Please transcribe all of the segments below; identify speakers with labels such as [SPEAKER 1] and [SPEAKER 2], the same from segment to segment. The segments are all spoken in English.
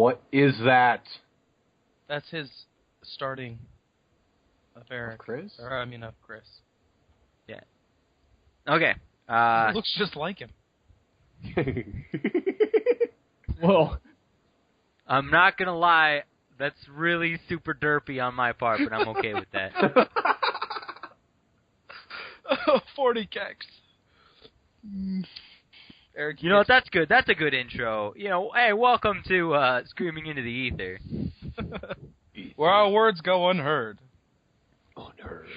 [SPEAKER 1] What is that?
[SPEAKER 2] That's his starting of Eric.
[SPEAKER 1] Of Chris?
[SPEAKER 2] Or, I mean, of Chris.
[SPEAKER 3] Yeah. Okay.
[SPEAKER 2] It looks just like him.
[SPEAKER 4] Well,
[SPEAKER 3] I'm not gonna lie. That's really super derpy on my part, but I'm okay with that.
[SPEAKER 2] 40 keks. Eric,
[SPEAKER 3] You know what? That's good. That's a good intro. You know, hey, welcome to Screaming into the Ether.
[SPEAKER 2] where our words go unheard.
[SPEAKER 1] Unheard.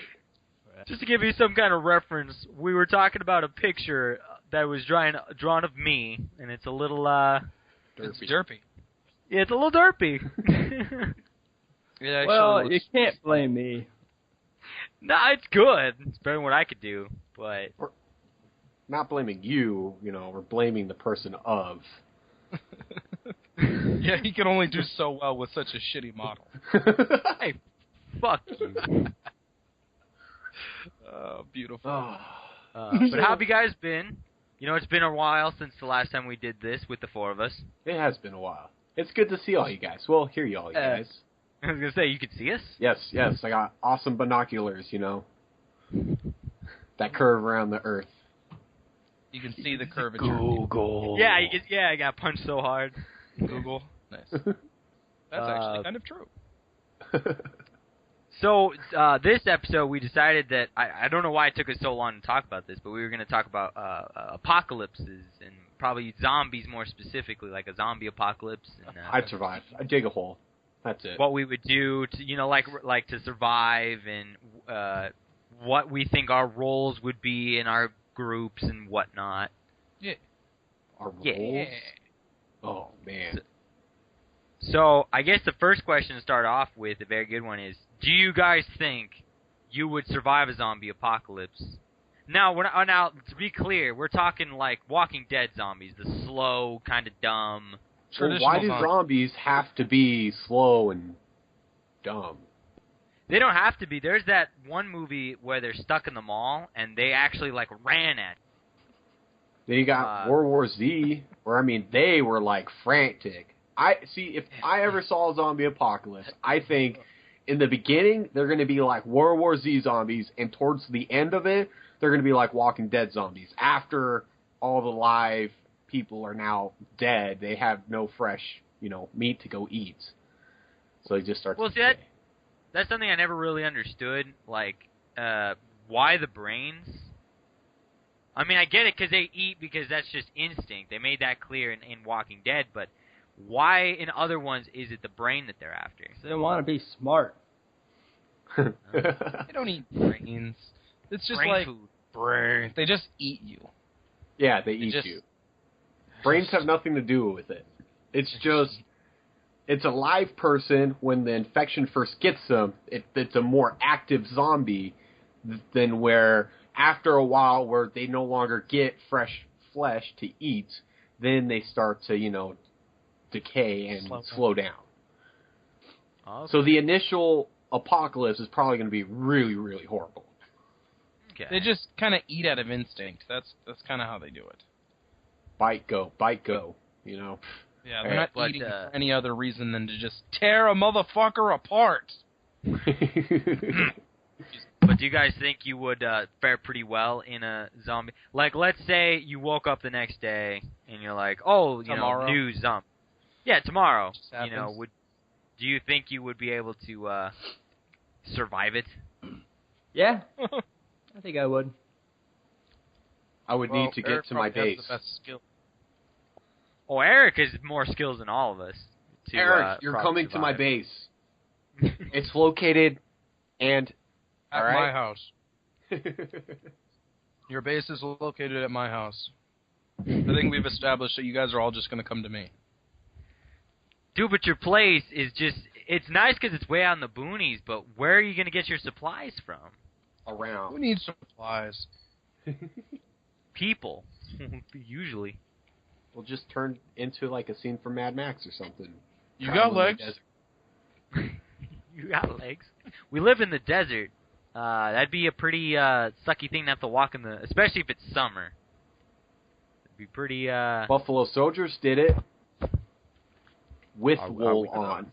[SPEAKER 3] Just to give you some kind of reference, we were talking about a picture that was drawn of me, and it's a little,
[SPEAKER 2] It's derpy.
[SPEAKER 3] yeah, it's a little derpy.
[SPEAKER 2] It actually
[SPEAKER 4] well,
[SPEAKER 2] looks...
[SPEAKER 4] you can't blame me.
[SPEAKER 3] Nah, it's good. It's better than what I could do, but...
[SPEAKER 1] We're not blaming you, we're blaming the person of.
[SPEAKER 2] Yeah, he can only do so well with such a shitty model.
[SPEAKER 3] Hey, fuck you.
[SPEAKER 2] Oh, beautiful.
[SPEAKER 3] But how have you guys been? You know, it's been a while since the last time we did this with the four of us.
[SPEAKER 1] It has been a while. It's good to see all you guys. Well, hear you all, you guys.
[SPEAKER 3] I was going to say, you could see us?
[SPEAKER 1] Yes, I got awesome binoculars, that curve around the earth.
[SPEAKER 2] You can see the curvature.
[SPEAKER 1] Google.
[SPEAKER 3] Yeah, I got punched so hard.
[SPEAKER 2] Google. Nice. That's actually kind of true.
[SPEAKER 3] So, this episode, we decided that, I don't know why it took us so long to talk about this, but we were going to talk about apocalypses, and probably zombies more specifically, like a zombie apocalypse. And,
[SPEAKER 1] I'd survive. I'd dig a hole. That's it.
[SPEAKER 3] What we would do to, like to survive, and what we think our roles would be in our groups and whatnot.
[SPEAKER 2] Yeah.
[SPEAKER 1] Our roles?
[SPEAKER 3] Yeah.
[SPEAKER 1] Oh, man.
[SPEAKER 3] So, I guess the first question to start off with, a very good one, is, do you guys think you would survive a zombie apocalypse? Now, now, to be clear, we're talking like Walking Dead zombies, the slow, kind of dumb.
[SPEAKER 1] Well, why do zombies have to be slow and dumb?
[SPEAKER 3] They don't have to be. There's that one movie where they're stuck in the mall, and they actually, ran at it.
[SPEAKER 1] Then you got World War Z, where, they were, frantic. If I ever saw a zombie apocalypse, I think in the beginning, they're going to be like World War Z zombies, and towards the end of it, they're going to be like Walking Dead zombies. After all the live people are now dead, they have no fresh, meat to go eat. So they just start to decay.
[SPEAKER 3] That's something I never really understood, why the brains? I get it because they eat because that's just instinct. They made that clear in Walking Dead, but why in other ones is it the brain that they're after?
[SPEAKER 4] They don't want to be smart.
[SPEAKER 2] They don't eat brains. It's just
[SPEAKER 3] brain food.
[SPEAKER 2] Brain. They just eat you.
[SPEAKER 1] Yeah, they eat you. Brains have nothing to do with it. It's a live person. When the infection first gets them, it's a more active zombie than where after a while where they no longer get fresh flesh to eat, then they start to, decay and slow down.
[SPEAKER 3] Okay.
[SPEAKER 1] So the initial apocalypse is probably going to be really, really horrible.
[SPEAKER 3] Okay.
[SPEAKER 2] They just kind of eat out of instinct. That's kind of how they do it.
[SPEAKER 1] Bite, go.
[SPEAKER 2] Yeah, they're not eating for any other reason than to just tear a motherfucker apart.
[SPEAKER 3] But do you guys think you would fare pretty well in a zombie? Let's say you woke up the next day and you're like,
[SPEAKER 2] Tomorrow.
[SPEAKER 3] New zombie. Yeah, tomorrow.
[SPEAKER 2] Just happens.
[SPEAKER 3] Do you think you would be able to survive it?
[SPEAKER 4] Yeah, I think I would.
[SPEAKER 1] I would need to get
[SPEAKER 2] Eric
[SPEAKER 1] to my
[SPEAKER 2] probably
[SPEAKER 1] base.
[SPEAKER 2] has the best skill.
[SPEAKER 3] Oh, Eric has more skills than all of us.
[SPEAKER 1] Eric, you're coming to my base. It's located
[SPEAKER 2] At
[SPEAKER 1] All
[SPEAKER 2] my
[SPEAKER 1] right.
[SPEAKER 2] house. Your base is located at my house. I think we've established that you guys are all just going to come to me.
[SPEAKER 3] Dude, but your place is just... It's nice because it's way out in the boonies, but where are you going to get your supplies from?
[SPEAKER 2] Who
[SPEAKER 1] around.
[SPEAKER 2] needs supplies?
[SPEAKER 3] People. Usually.
[SPEAKER 1] We'll just turn into like a scene from Mad Max or something.
[SPEAKER 2] You got legs?
[SPEAKER 3] You got legs. We live in the desert. That'd be a pretty sucky thing to have to walk in the... Especially if it's summer. It'd be pretty...
[SPEAKER 1] Buffalo Soldiers did it. with wool on.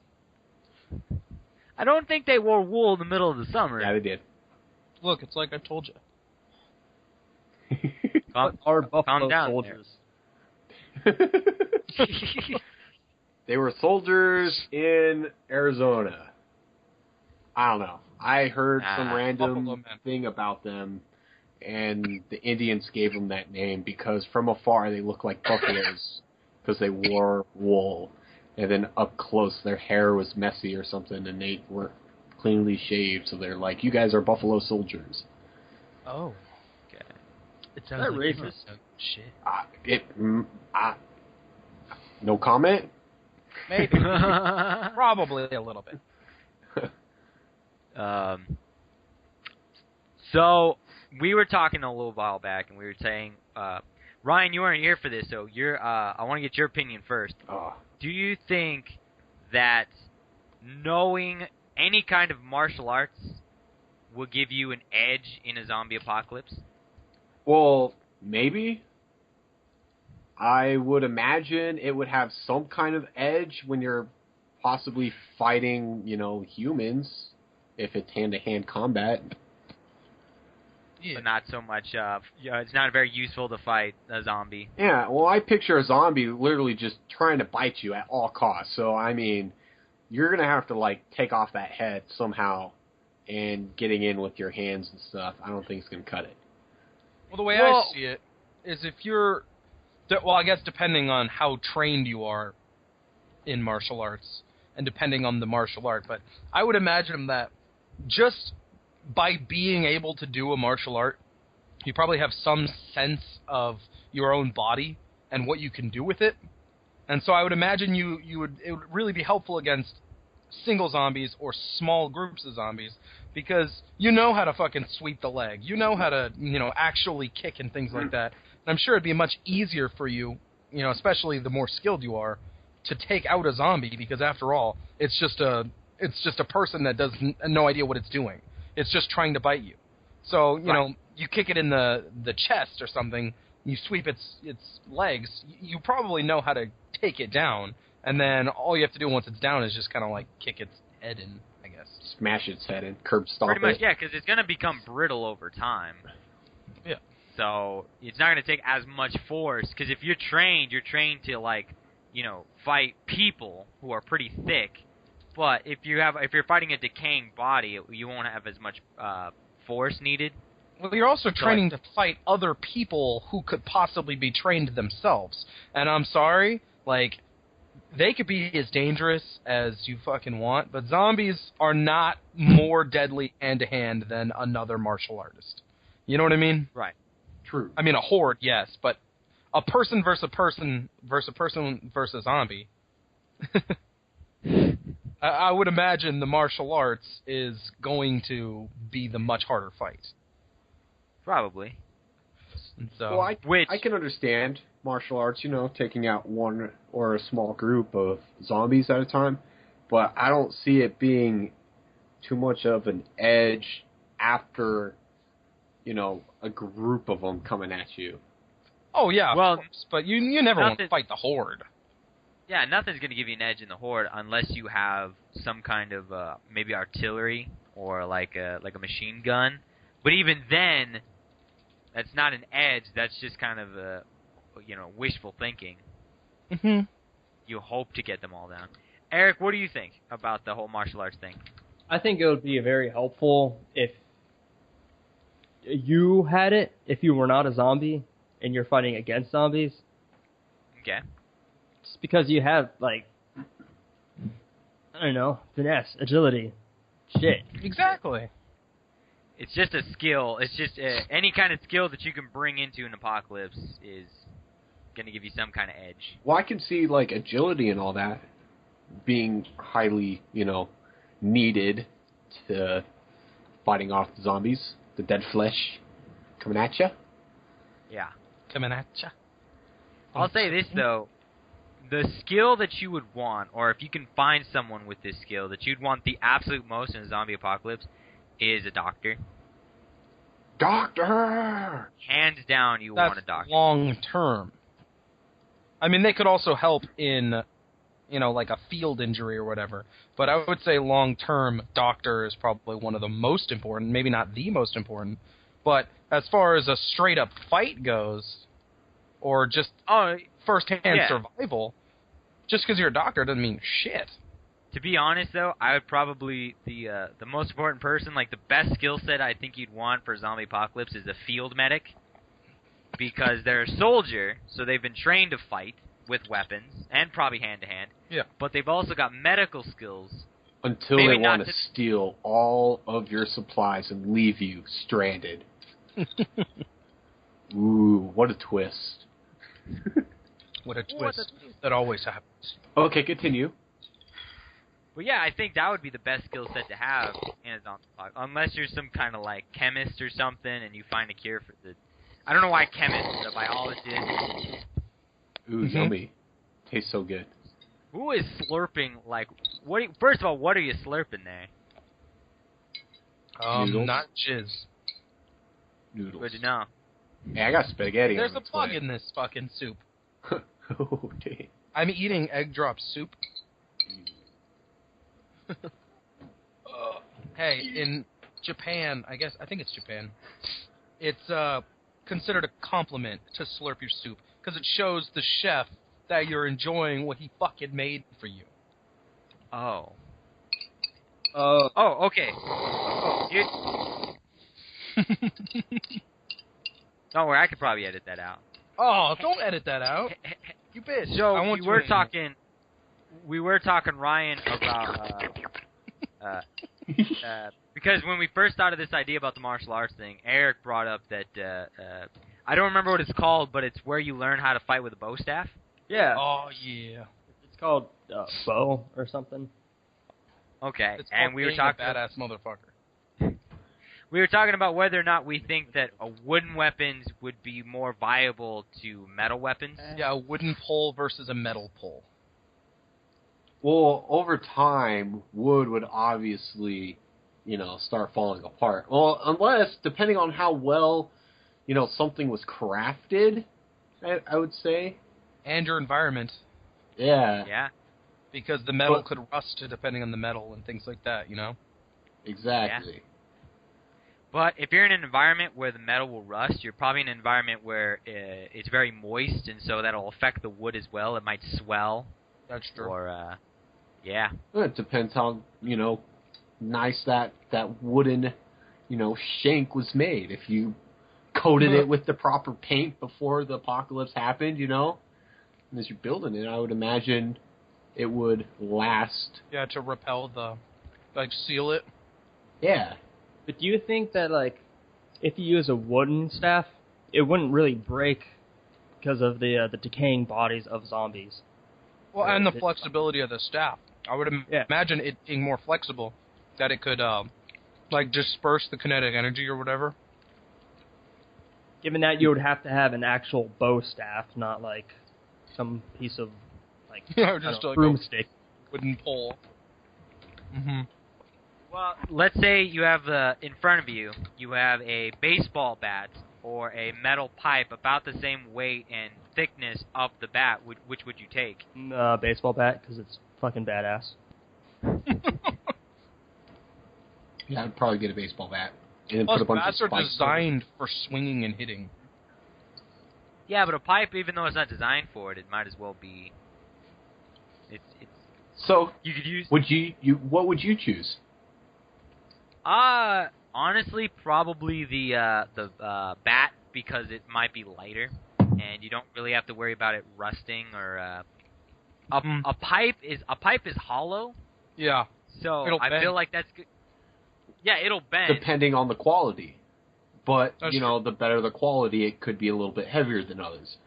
[SPEAKER 3] I don't think they wore wool in the middle of the summer.
[SPEAKER 1] Yeah, they did.
[SPEAKER 2] Look, it's like I told you.
[SPEAKER 4] Our buffalo
[SPEAKER 3] down
[SPEAKER 4] soldiers.
[SPEAKER 1] They were soldiers in Arizona. I don't know. I heard some random thing about them, and the Indians gave them that name because from afar they looked like buffaloes because they wore wool. And then up close their hair was messy or something, and they were cleanly shaved, so they're like, you guys are buffalo soldiers.
[SPEAKER 2] Oh. Okay.
[SPEAKER 4] It sounds like racist.
[SPEAKER 2] Shit.
[SPEAKER 1] No comment?
[SPEAKER 2] Maybe. Probably a little bit.
[SPEAKER 3] So we were talking a little while back, and we were saying, Ryan, you weren't here for this, so I want to get your opinion first. Do you think that knowing any kind of martial arts will give you an edge in a zombie apocalypse?
[SPEAKER 1] Well, maybe. I would imagine it would have some kind of edge when you're possibly fighting, humans, if it's hand-to-hand combat.
[SPEAKER 3] Yeah. But not so much, it's not very useful to fight a zombie.
[SPEAKER 1] Yeah, well, I picture a zombie literally just trying to bite you at all costs. So, I mean, you're going to have to, take off that head somehow, and getting in with your hands and stuff, I don't think it's going to cut it.
[SPEAKER 2] Well, the way I see it is if you're... Well, I guess depending on how trained you are in martial arts, and depending on the martial art, but I would imagine that just by being able to do a martial art, you probably have some sense of your own body and what you can do with it. And so I would imagine it would really be helpful against single zombies or small groups of zombies, because you know how to fucking sweep the leg. You know how to, actually kick and things like that. And I'm sure it'd be much easier for you, especially the more skilled you are, to take out a zombie, because after all, it's just a person that has no idea what it's doing. It's just trying to bite you. So, you kick it in the chest or something, you sweep its legs, you probably know how to take it down, and then all you have to do once it's down is just kind of kick its head in, I guess.
[SPEAKER 1] Smash its head in, curb stomp
[SPEAKER 3] Pretty much, yeah, because it's going to become brittle over time.
[SPEAKER 2] Yeah.
[SPEAKER 3] So it's not going to take as much force, because if you're trained to, fight people who are pretty thick. But if you're fighting a decaying body, you won't have as much force needed.
[SPEAKER 2] Well, you're also training to fight other people who could possibly be trained themselves. And I'm sorry, they could be as dangerous as you fucking want, but zombies are not more deadly hand-to-hand than another martial artist. You know what I mean?
[SPEAKER 3] Right.
[SPEAKER 1] True.
[SPEAKER 2] I mean, a horde, yes, but a person versus a person versus a zombie. I would imagine the martial arts is going to be the much harder fight.
[SPEAKER 3] Probably.
[SPEAKER 2] And so,
[SPEAKER 1] well, I can understand martial arts, taking out one or a small group of zombies at a time, but I don't see it being too much of an edge after, a group of them coming at you.
[SPEAKER 2] Oh, yeah, of course, but you never want to fight the horde.
[SPEAKER 3] Yeah, nothing's going to give you an edge in the horde unless you have some kind of maybe artillery or like a machine gun. But even then, that's not an edge. That's just kind of wishful thinking.
[SPEAKER 2] Mm-hmm.
[SPEAKER 3] You hope to get them all down. Eric, what do you think about the whole martial arts thing?
[SPEAKER 4] I think it would be very helpful if you had it, if you were not a zombie and you're fighting against zombies.
[SPEAKER 3] Okay.
[SPEAKER 4] Just because you have, I don't know, finesse, agility, shit.
[SPEAKER 2] Exactly.
[SPEAKER 3] It's just a skill. It's just any kind of skill that you can bring into an apocalypse is going to give you some kind of edge.
[SPEAKER 1] Well, I can see, agility and all that being highly, needed to fighting off the zombies, the dead flesh coming at you.
[SPEAKER 3] Yeah.
[SPEAKER 2] Coming at you.
[SPEAKER 3] I'll say this, though. The skill that you would want, or if you can find someone with this skill that you'd want the absolute most in a zombie apocalypse, is a doctor.
[SPEAKER 1] Doctor!
[SPEAKER 3] Hands down, you want a doctor.
[SPEAKER 2] Long term. I mean, they could also help in, like a field injury or whatever. But I would say long-term, doctor is probably one of the most important, maybe not the most important. But as far as a straight-up fight goes, or just first-hand survival, just because you're a doctor doesn't mean shit.
[SPEAKER 3] To be honest, though, I would probably the most important person, like the best skill set I think you'd want for zombie apocalypse is a field medic, because they're a soldier, so they've been trained to fight with weapons and probably hand to hand.
[SPEAKER 2] Yeah.
[SPEAKER 3] But they've also got medical skills.
[SPEAKER 1] Until they want to steal all of your supplies and leave you stranded. Ooh, what a twist!
[SPEAKER 2] What a twist! That always happens.
[SPEAKER 1] Okay, continue.
[SPEAKER 3] But yeah, I think that would be the best skill set to have in a zombie apocalypse. Unless you're some kind of like chemist or something and you find a cure for the... I don't know why chemists, a biologist...
[SPEAKER 1] Ooh, yummy. Tastes so good.
[SPEAKER 3] Who is slurping, like... First of all, what are you slurping there?
[SPEAKER 1] Noodles?
[SPEAKER 2] Not jizz.
[SPEAKER 1] Noodles.
[SPEAKER 3] Good to know.
[SPEAKER 1] Hey, I got spaghetti.
[SPEAKER 2] There's a bug in this fucking soup.
[SPEAKER 1] Oh, dang.
[SPEAKER 2] I'm eating egg drop soup. Hey, in Japan, I think it's Japan, it's considered a compliment to slurp your soup, because it shows the chef that you're enjoying what he fucking made for you.
[SPEAKER 3] Oh. Oh, okay. Don't worry, I could probably edit that out.
[SPEAKER 2] Oh, don't edit that out. You bitch.
[SPEAKER 3] So we were talking, Ryan, about because when we first started this idea about the martial arts thing, Eric brought up that I don't remember what it's called, but it's where you learn how to fight with a bow staff.
[SPEAKER 4] Yeah.
[SPEAKER 2] Oh yeah.
[SPEAKER 4] It's called bow or something.
[SPEAKER 3] Okay,
[SPEAKER 2] It's
[SPEAKER 3] and we were talking
[SPEAKER 2] badass motherfucker.
[SPEAKER 3] We were talking about whether or not we think that wooden weapons would be more viable to metal weapons.
[SPEAKER 2] Yeah, a wooden pole versus a metal pole.
[SPEAKER 1] Well, over time, wood would obviously, start falling apart. Well, unless, depending on how well, something was crafted, I would say.
[SPEAKER 2] And your environment.
[SPEAKER 1] Yeah.
[SPEAKER 3] Yeah.
[SPEAKER 2] Because the metal could rust depending on the metal and things like that,
[SPEAKER 1] Exactly.
[SPEAKER 3] Yeah. But if you're in an environment where the metal will rust, you're probably in an environment where it's very moist, and so that'll affect the wood as well. It might swell.
[SPEAKER 2] That's true.
[SPEAKER 3] Or, yeah.
[SPEAKER 1] Well, it depends how, nice that wooden, shank was made. If you coated it with the proper paint before the apocalypse happened, and as you're building it, I would imagine it would last.
[SPEAKER 2] Yeah, to repel seal it.
[SPEAKER 1] Yeah.
[SPEAKER 4] But do you think that, if you use a wooden staff, it wouldn't really break because of the decaying bodies of zombies?
[SPEAKER 2] Well, and the flexibility of the staff. I would imagine it being more flexible, that it could, disperse the kinetic energy or whatever.
[SPEAKER 4] Given that you would have to have an actual bow staff, not, some piece of,
[SPEAKER 2] just a
[SPEAKER 4] broomstick.
[SPEAKER 2] Wooden pole. Mm-hmm.
[SPEAKER 3] Well, let's say you have in front of you, you have a baseball bat or a metal pipe about the same weight and thickness of the bat. Which would you take?
[SPEAKER 4] Baseball bat, because it's fucking badass.
[SPEAKER 1] Yeah, I'd probably get a baseball bat. And
[SPEAKER 2] Plus,
[SPEAKER 1] put a bunch
[SPEAKER 2] bats
[SPEAKER 1] of
[SPEAKER 2] are
[SPEAKER 1] spikes
[SPEAKER 2] designed for swinging and hitting.
[SPEAKER 3] Yeah, but a pipe, even though it's not designed for it, it might as well be. It's.
[SPEAKER 1] So
[SPEAKER 3] you could use.
[SPEAKER 1] What would you choose?
[SPEAKER 3] Honestly, probably the bat, because it might be lighter, and you don't really have to worry about it rusting or. A pipe is hollow.
[SPEAKER 2] Yeah.
[SPEAKER 3] So
[SPEAKER 2] it'll bend.
[SPEAKER 3] feel like that's good. Yeah, it'll bend.
[SPEAKER 1] Depending on the quality. But,
[SPEAKER 2] That's true.
[SPEAKER 1] the better the quality, it could be a little bit heavier than others.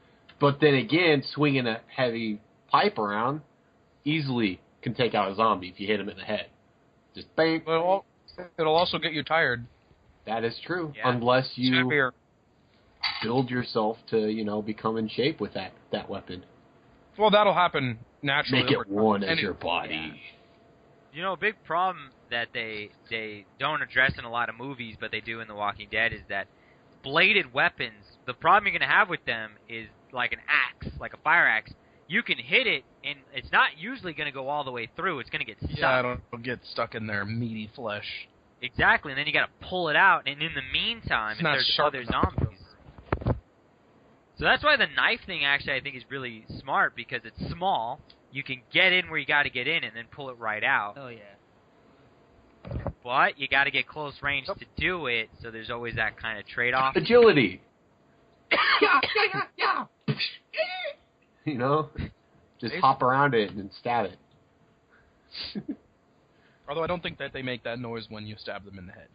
[SPEAKER 1] But then again, swinging a heavy pipe around easily can take out a zombie if you hit him in the head. Just bang.
[SPEAKER 2] But it'll also get you tired.
[SPEAKER 1] That is true.
[SPEAKER 3] Yeah.
[SPEAKER 1] Unless
[SPEAKER 2] It's
[SPEAKER 1] you
[SPEAKER 2] heavier.
[SPEAKER 1] build yourself to, become in shape with that weapon.
[SPEAKER 2] Well, that'll happen naturally.
[SPEAKER 1] Make it
[SPEAKER 2] over time.
[SPEAKER 1] one as
[SPEAKER 2] And
[SPEAKER 1] your body.
[SPEAKER 3] A big problem that they don't address in a lot of movies, but they do in The Walking Dead, is that bladed weapons, the problem you're going to have with them is like an axe, like a fire axe. you can hit it, and it's not usually going to go all the way through. It's going to get stuck.
[SPEAKER 2] Yeah, it'll get stuck in their meaty flesh.
[SPEAKER 3] Exactly, and then you got to pull it out, and in the meantime, if there's other zombies. So that's why the knife thing actually I think is really smart, because it's small. You can get in where you got to get in and then pull it right out.
[SPEAKER 4] Oh, yeah.
[SPEAKER 3] But you got to get close range to do it, so there's always that kind of trade-off.
[SPEAKER 1] Agility. You know? Just hop around it and stab it.
[SPEAKER 2] Although I don't think that they make that noise when you stab them in the head.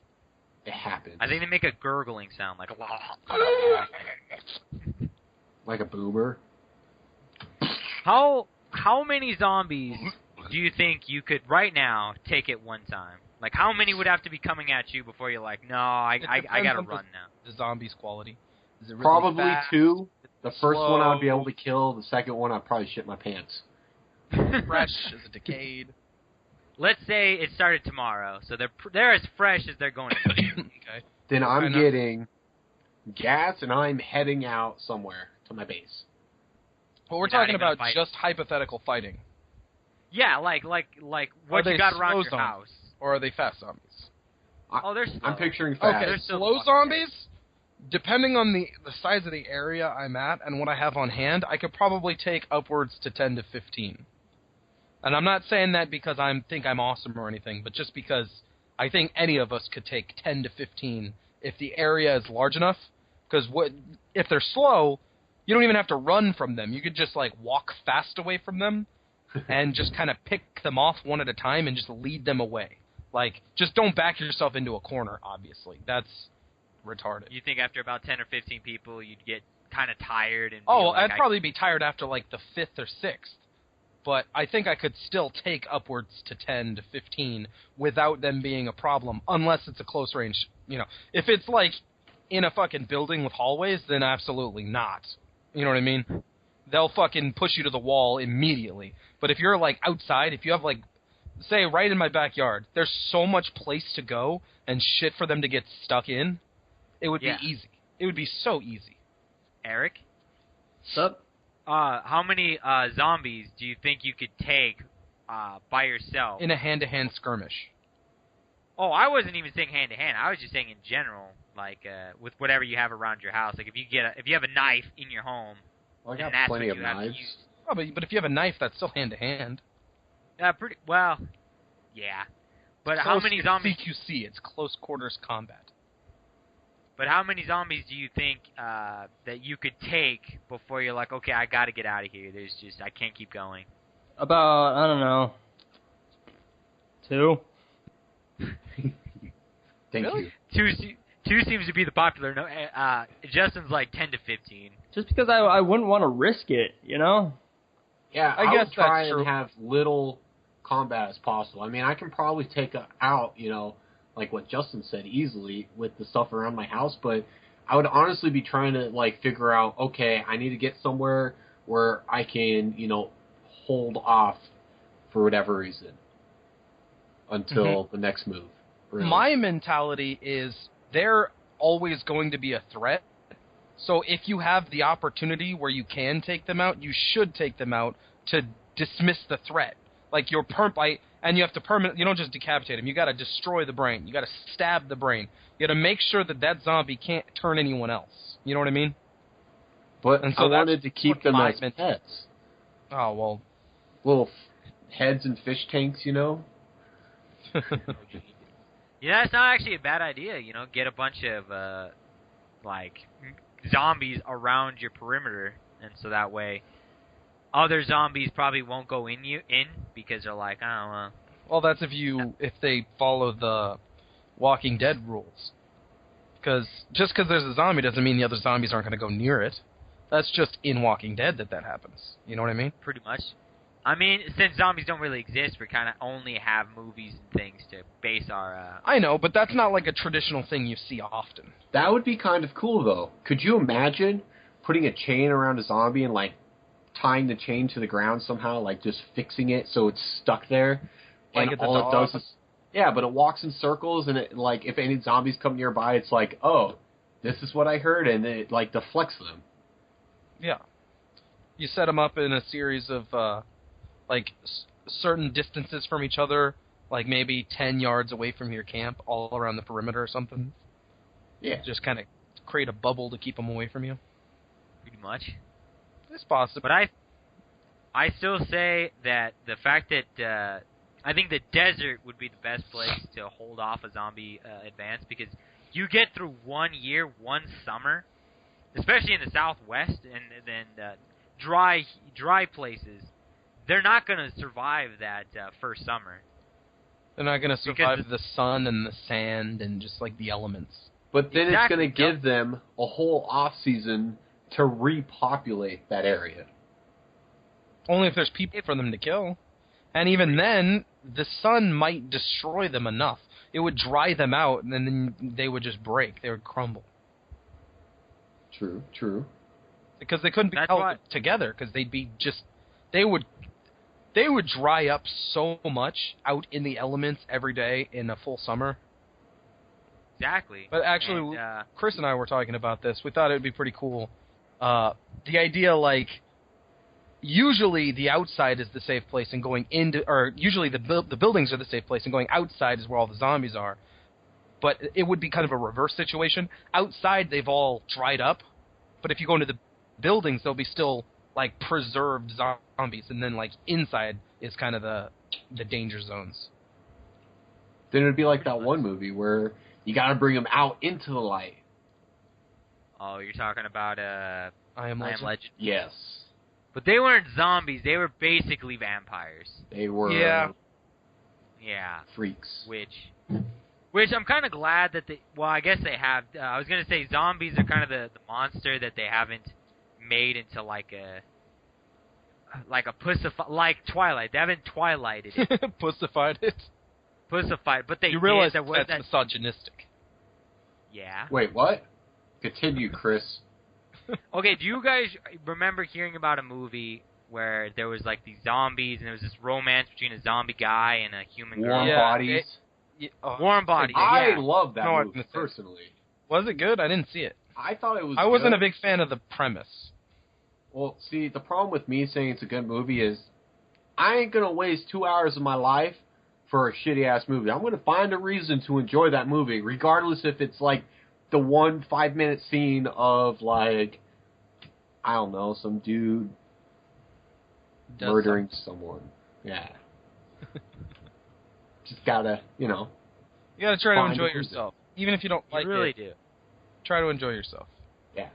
[SPEAKER 1] It happens.
[SPEAKER 3] I think they make a gurgling sound, like
[SPEAKER 1] like a boomer.
[SPEAKER 3] How many zombies do you think you could, right now, take at one time? Like, how many would have to be coming at you before you're like, no, I gotta run now?
[SPEAKER 2] The zombies' quality. Is it really
[SPEAKER 1] Probably
[SPEAKER 2] fast?
[SPEAKER 1] 2. The first
[SPEAKER 2] Slow?
[SPEAKER 1] one I would be able to kill. The second one I'd probably shit my pants.
[SPEAKER 2] Fresh? Is it decayed?
[SPEAKER 3] Let's say it started tomorrow, so they're as fresh as they're going to be.
[SPEAKER 2] Okay.
[SPEAKER 1] Then I'm getting gas and I'm heading out somewhere to my base.
[SPEAKER 2] Well, we're talking about just hypothetical fighting.
[SPEAKER 3] Yeah, like what you got around your house.
[SPEAKER 2] Or are they fast zombies?
[SPEAKER 3] They're slow.
[SPEAKER 1] I'm picturing fast.
[SPEAKER 2] Okay, slow zombies, depending on the size of the area I'm at and what I have on hand, I could probably take upwards to 10 to 15. And I'm not saying that because I think I'm awesome or anything, but just because I think any of us could take 10 to 15 if the area is large enough. Because if they're slow, you don't even have to run from them. You could just walk fast away from them and just kind of pick them off one at a time and just lead them away. Just don't back yourself into a corner, obviously. That's retarded.
[SPEAKER 3] You think after about 10 or 15 people, you'd get kind of tired? And
[SPEAKER 2] I'd probably be tired after the 5th or 6th. But I think I could still take upwards to 10 to 15 without them being a problem, unless it's a close range. If it's in a fucking building with hallways, then absolutely not. You know what I mean? They'll fucking push you to the wall immediately. But if you're outside, if you have say right in my backyard, there's so much place to go and shit for them to get stuck in, it would be easy. It would be so easy.
[SPEAKER 3] Eric?
[SPEAKER 4] What's up?
[SPEAKER 3] How many zombies do you think you could take by yourself?
[SPEAKER 2] In a hand-to-hand skirmish.
[SPEAKER 3] Oh, I wasn't even saying hand-to-hand. I was just saying in general, with whatever you have around your house. If you have a knife in your home,
[SPEAKER 1] I got
[SPEAKER 3] that's
[SPEAKER 1] plenty
[SPEAKER 3] what
[SPEAKER 1] of
[SPEAKER 3] you have
[SPEAKER 1] knives.
[SPEAKER 3] to use.
[SPEAKER 2] Oh, but if you have a knife, that's still hand-to-hand.
[SPEAKER 3] Pretty well, yeah. But how many zombies?
[SPEAKER 2] CQC, it's close quarters combat.
[SPEAKER 3] But how many zombies do you think that you could take before you're like, okay, I got to get out of here? I can't keep going.
[SPEAKER 4] About, I don't know, 2.
[SPEAKER 1] Thank
[SPEAKER 4] Really?
[SPEAKER 1] you.
[SPEAKER 3] Two seems to be the popular. No, Justin's 10 to 15.
[SPEAKER 4] Just because I wouldn't want to risk it,
[SPEAKER 1] Yeah,
[SPEAKER 2] I
[SPEAKER 1] I
[SPEAKER 2] guess
[SPEAKER 1] would try
[SPEAKER 2] that's
[SPEAKER 1] and
[SPEAKER 2] true.
[SPEAKER 1] have little combat as possible. I mean, I can probably take out, what Justin said, easily with the stuff around my house, but I would honestly be trying to, figure out, okay, I need to get somewhere where I can, hold off for whatever reason until the next move. Really.
[SPEAKER 2] My mentality is they're always going to be a threat. So if you have the opportunity where you can take them out, you should take them out to dismiss the threat. And you have to you don't just decapitate them. You got to destroy the brain. You got to stab the brain. You got to make sure that zombie can't turn anyone else. You know what I mean?
[SPEAKER 1] But
[SPEAKER 2] and so
[SPEAKER 1] I wanted to keep them as pets.
[SPEAKER 2] Oh, well.
[SPEAKER 1] Little heads and fish tanks,
[SPEAKER 3] Yeah, it's not actually a bad idea. Get a bunch of zombies around your perimeter, and so that way other zombies probably won't go in because they're like, I don't know.
[SPEAKER 2] Well, that's if they follow the Walking Dead rules. Because just because there's a zombie doesn't mean the other zombies aren't going to go near it. That's just in Walking Dead that happens. You know what I mean?
[SPEAKER 3] Pretty much. I mean, since zombies don't really exist, we kind of only have movies and things to base our...
[SPEAKER 2] I know, but that's not a traditional thing you see often.
[SPEAKER 1] That would be kind of cool, though. Could you imagine putting a chain around a zombie and, tying the chain to the ground somehow, just fixing it so it's stuck there? And all it does is... Yeah, but it walks in circles, and it, if any zombies come nearby, it's oh, this is what I heard, and it, deflects them.
[SPEAKER 2] Yeah. You set them up in a series of certain distances from each other, like maybe 10 yards away from your camp, all around the perimeter or something.
[SPEAKER 1] Yeah.
[SPEAKER 2] Just kind of create a bubble to keep them away from you.
[SPEAKER 3] Pretty much.
[SPEAKER 2] It's possible.
[SPEAKER 3] But I still say that the fact that I think the desert would be the best place to hold off a zombie advance, because you get through 1 year, 1 summer, especially in the Southwest and then dry places. They're not going to survive that first summer.
[SPEAKER 2] They're not going to survive the sun and the sand and just like the elements.
[SPEAKER 1] But then it's going to give them a whole off season to repopulate that area.
[SPEAKER 2] Only if there's people for them to kill. And even then, the sun might destroy them enough. It would dry them out, and then they would just break. They would crumble.
[SPEAKER 1] True.
[SPEAKER 2] Because they couldn't be held together, because they'd be just... They would dry up so much out in the elements every day in a full summer.
[SPEAKER 3] Exactly.
[SPEAKER 2] But actually, Chris and I were talking about this. We thought it would be pretty cool. The idea, like, usually the outside is the safe place, and going into, or usually the buildings are the safe place, and going outside is where all the zombies are. But it would be kind of a reverse situation. Outside, they've all dried up, but if you go into the buildings, they'll be still like preserved zombies, and then like inside is kind of the danger zones.
[SPEAKER 1] Then it would be like that one movie where you got to bring them out into the light.
[SPEAKER 3] Oh, you're talking about
[SPEAKER 2] I Am Legend?
[SPEAKER 1] Yes.
[SPEAKER 3] But they weren't zombies. They were basically vampires.
[SPEAKER 1] They were.
[SPEAKER 3] Yeah.
[SPEAKER 1] Freaks.
[SPEAKER 3] Which I'm kind of glad that they... Well, I guess they have... I was going to say zombies are kind of the monster that they haven't made into like a like Twilight. They haven't Twilighted it.
[SPEAKER 2] Pussified it.
[SPEAKER 3] Pussified, but they...
[SPEAKER 2] You realize
[SPEAKER 3] did,
[SPEAKER 2] that's misogynistic.
[SPEAKER 3] Yeah.
[SPEAKER 1] Wait, what? Continue, Chris.
[SPEAKER 3] Okay, do you guys remember hearing about a movie where there was like these zombies and there was this romance between a zombie guy and a human girl?
[SPEAKER 1] Warm Bodies.
[SPEAKER 3] Warm Bodies.
[SPEAKER 1] I love that movie, personally.
[SPEAKER 2] Was it good? I didn't see it.
[SPEAKER 1] I thought it was
[SPEAKER 2] I wasn't a big fan of the premise.
[SPEAKER 1] Well, see, the problem with me saying it's a good movie is I ain't going to waste 2 hours of my life for a shitty-ass movie. I'm going to find a reason to enjoy that movie, regardless if it's like the 1 5-minute scene of, like, I don't know, some dude murdering someone. Yeah. Just gotta,
[SPEAKER 2] You gotta try to enjoy yourself. Even if you don't like it.
[SPEAKER 3] You really do.
[SPEAKER 2] Try to enjoy yourself.
[SPEAKER 1] Yeah.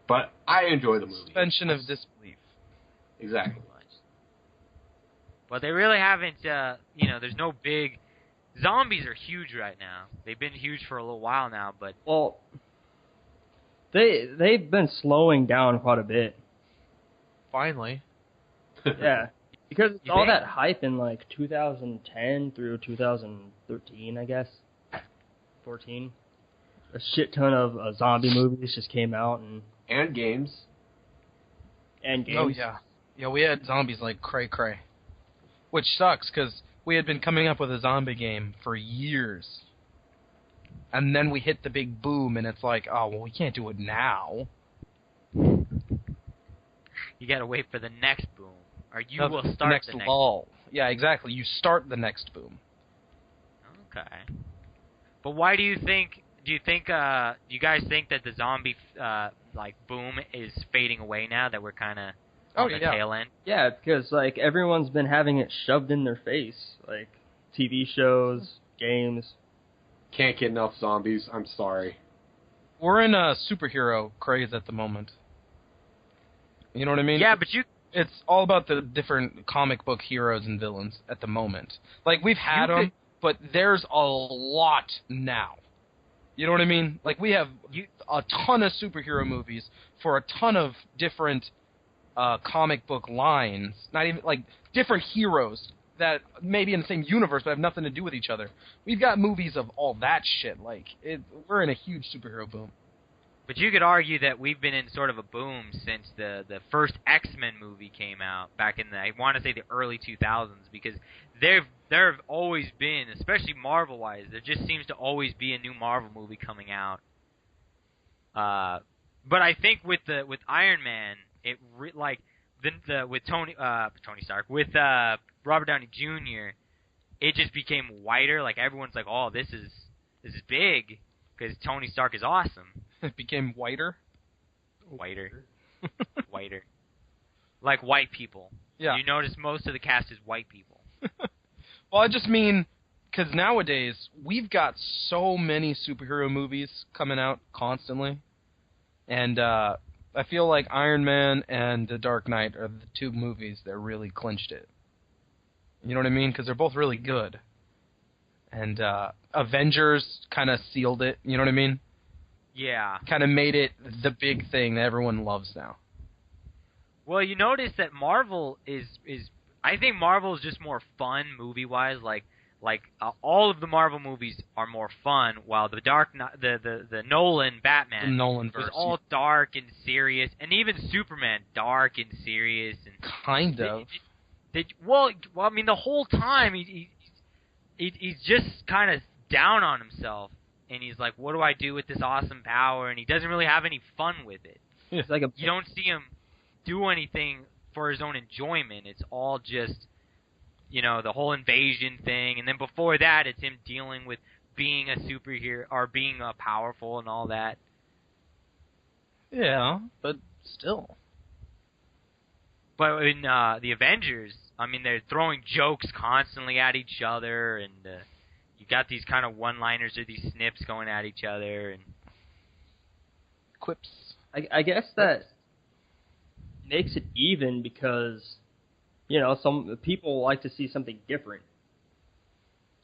[SPEAKER 1] But I enjoy the movie.
[SPEAKER 2] Suspension of disbelief.
[SPEAKER 1] Exactly.
[SPEAKER 3] But they really haven't, there's no big... Zombies are huge right now. They've been huge for a little while now, but...
[SPEAKER 4] Well, they've been slowing down quite a bit.
[SPEAKER 2] Finally.
[SPEAKER 4] Yeah. Because it's all that hype in, like, 2010 through 2013, I guess. 14. A shit ton of zombie movies just came out.
[SPEAKER 1] And games.
[SPEAKER 2] Oh, yeah. Yeah, we had zombies like cray-cray. Which sucks, because we had been coming up with a zombie game for years. And then we hit the big boom, and it's like, oh, well, we can't do it now.
[SPEAKER 3] You gotta wait for the next boom. Or you will start the next
[SPEAKER 2] lull. Yeah, exactly. You start the next boom.
[SPEAKER 3] Okay. But why do you guys think that the zombie, boom is fading away now, that we're kind of on the tail end?
[SPEAKER 4] Yeah, because, like, everyone's been having it shoved in their face. Like, TV shows, games.
[SPEAKER 1] Can't get enough zombies. I'm sorry.
[SPEAKER 2] We're in a superhero craze at the moment. You know what I mean?
[SPEAKER 3] Yeah, but it's
[SPEAKER 2] all about the different comic book heroes and villains at the moment. Like, we've had them, but there's a lot now. You know what I mean? Like, we have a ton of superhero movies for a ton of different comic book lines. Not even, like, different heroes that may be in the same universe but have nothing to do with each other. We've got movies of all that shit. Like, we're in a huge superhero boom.
[SPEAKER 3] But you could argue that we've been in sort of a boom since the first X-Men movie came out back in I want to say the early 2000s, because there have always been, especially Marvel-wise, there just seems to always be a new Marvel movie coming out. But I think with Iron Man, with Tony Stark, with Robert Downey Jr., it just became whiter. Like everyone's like, "Oh, this is big," because Tony Stark is awesome.
[SPEAKER 2] It became whiter.
[SPEAKER 3] Whiter. Like white people.
[SPEAKER 2] Yeah.
[SPEAKER 3] You notice most of the cast is white people.
[SPEAKER 2] Well, I just mean because nowadays we've got so many superhero movies coming out constantly, and I feel like Iron Man and The Dark Knight are the two movies that really clinched it. You know what I mean? Because they're both really good. And Avengers kind of sealed it. You know what I mean?
[SPEAKER 3] Yeah.
[SPEAKER 2] Kind of made it the big thing that everyone loves now.
[SPEAKER 3] Well, you notice that Marvel is I think Marvel is just more fun movie-wise. Like all of the Marvel movies are more fun, while the Nolan Batman
[SPEAKER 2] the Nolan
[SPEAKER 3] was all dark and serious, and even Superman dark and serious. And
[SPEAKER 2] kind of.
[SPEAKER 3] Well, I mean, the whole time he's just kind of down on himself, and he's like, "What do I do with this awesome power?" And he doesn't really have any fun with it.
[SPEAKER 4] It's like
[SPEAKER 3] you don't see him do anything for his own enjoyment. It's all just, the whole invasion thing, and then before that, it's him dealing with being a superhero or being powerful and all that.
[SPEAKER 2] Yeah, but still.
[SPEAKER 3] But in the Avengers, I mean, they're throwing jokes constantly at each other, and you got these kind of one-liners or these snips going at each other, and
[SPEAKER 2] quips.
[SPEAKER 4] I guess that makes it even because, some people like to see something different.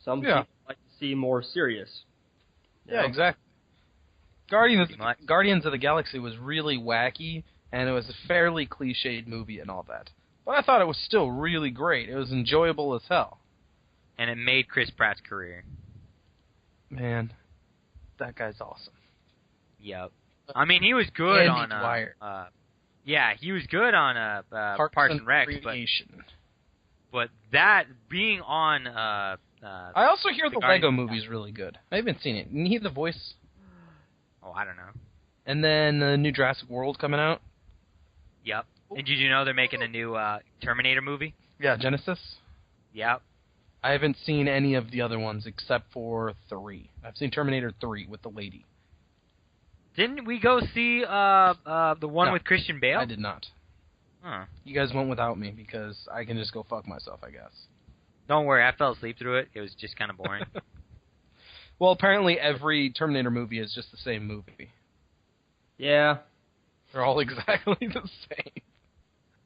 [SPEAKER 4] Some people like to see more serious.
[SPEAKER 2] Yeah, exactly. Guardians of the Galaxy was really wacky, and it was a fairly cliched movie and all that. But I thought it was still really great. It was enjoyable as hell.
[SPEAKER 3] And it made Chris Pratt's career.
[SPEAKER 2] Man, that guy's awesome.
[SPEAKER 3] Yep. I mean, he was good
[SPEAKER 2] Andy
[SPEAKER 3] on
[SPEAKER 2] Dwyer.
[SPEAKER 3] he was good on Parks and Rec, but that being on
[SPEAKER 2] I also hear the Lego movie's really good. I haven't seen it. Didn't he have the voice?
[SPEAKER 3] Oh, I don't know.
[SPEAKER 2] And then the new Jurassic World coming out.
[SPEAKER 3] Yep. And did you know they're making a new Terminator movie?
[SPEAKER 2] Yeah, Genesis.
[SPEAKER 3] Yep.
[SPEAKER 2] I haven't seen any of the other ones except for 3. I've seen Terminator 3 with the lady.
[SPEAKER 3] Didn't we go see the one with Christian Bale?
[SPEAKER 2] I did not.
[SPEAKER 3] Huh.
[SPEAKER 2] You guys went without me because I can just go fuck myself, I guess.
[SPEAKER 3] Don't worry, I fell asleep through it. It was just kind of boring.
[SPEAKER 2] Well, apparently every Terminator movie is just the same movie.
[SPEAKER 4] Yeah.
[SPEAKER 2] They're all exactly the same.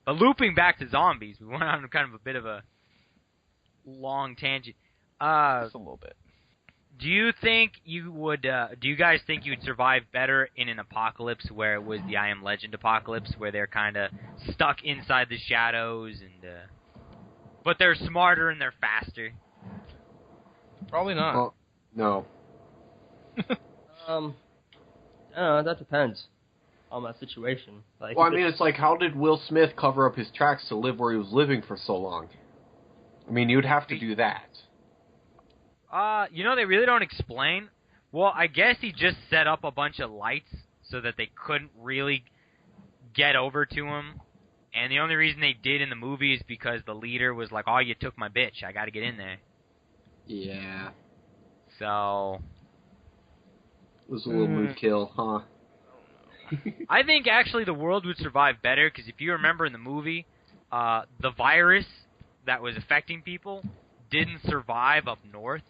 [SPEAKER 3] But looping back to zombies, we went on kind of a bit of a long tangent.
[SPEAKER 2] Just a little bit.
[SPEAKER 3] Do you think you would? Do you guys think you'd survive better in an apocalypse where it was the I Am Legend apocalypse, where they're kind of stuck inside the shadows, and but they're smarter and they're faster?
[SPEAKER 2] Probably not.
[SPEAKER 1] Well, no.
[SPEAKER 4] I don't know, that depends on that situation. Like,
[SPEAKER 1] well, I mean, it's like, how did Will Smith cover up his tracks to live where he was living for so long? I mean, you'd have to do that.
[SPEAKER 3] They really don't explain. Well, I guess he just set up a bunch of lights so that they couldn't really get over to him. And the only reason they did in the movie is because the leader was like, "Oh, you took my bitch. I got to get in there."
[SPEAKER 1] Yeah.
[SPEAKER 3] So
[SPEAKER 1] It was a little mood kill, huh?
[SPEAKER 3] I think actually the world would survive better because if you remember in the movie, the virus that was affecting people didn't survive up north.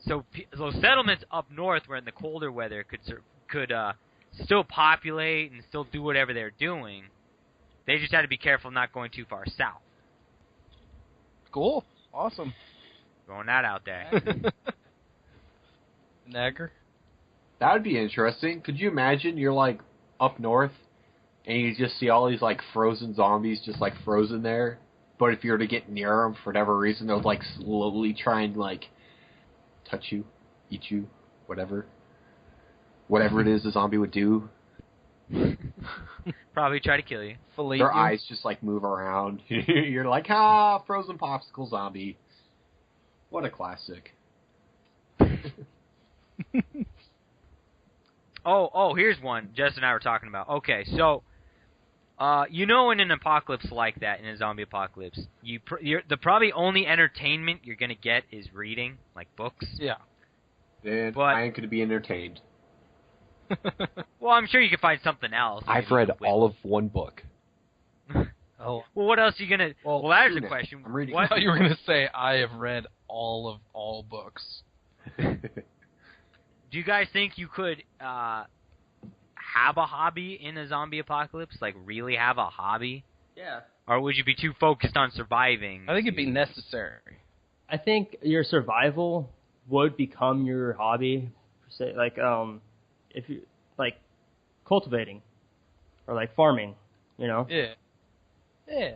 [SPEAKER 3] So settlements up north, where in the colder weather could still populate and still do whatever they're doing. They just had to be careful not going too far south.
[SPEAKER 2] Cool. Awesome.
[SPEAKER 3] Throwing that out there.
[SPEAKER 2] Nagger?
[SPEAKER 1] That would be interesting. Could you imagine you're, like, up north, and you just see all these, like, frozen zombies just, like, frozen there? But if you were to get near them, for whatever reason, they'll, like, slowly try and, like, touch you, eat you, whatever. Whatever it is a zombie would do.
[SPEAKER 3] Probably try to kill you.
[SPEAKER 1] Their eyes just, like, move around. You're like, frozen popsicle zombie. What a classic.
[SPEAKER 3] Oh, here's one Jess and I were talking about. Okay, so In an apocalypse like that, in a zombie apocalypse, the probably only entertainment you're gonna get is reading, like books.
[SPEAKER 2] Yeah.
[SPEAKER 1] Then I ain't gonna be entertained.
[SPEAKER 3] Well, I'm sure you can find something else.
[SPEAKER 1] I've read all of one book.
[SPEAKER 2] Oh.
[SPEAKER 3] Well, what else are you gonna? Well, that is the question.
[SPEAKER 1] I'm reading.
[SPEAKER 2] I thought you were gonna say I have read all of all books.
[SPEAKER 3] Do you guys think you could have a hobby in a zombie apocalypse? Like, really have a hobby?
[SPEAKER 4] Yeah.
[SPEAKER 3] Or would you be too focused on surviving?
[SPEAKER 2] I think it'd be necessary.
[SPEAKER 4] I think your survival would become your hobby. Say, like, if you like cultivating or like farming,
[SPEAKER 2] Yeah. Yeah.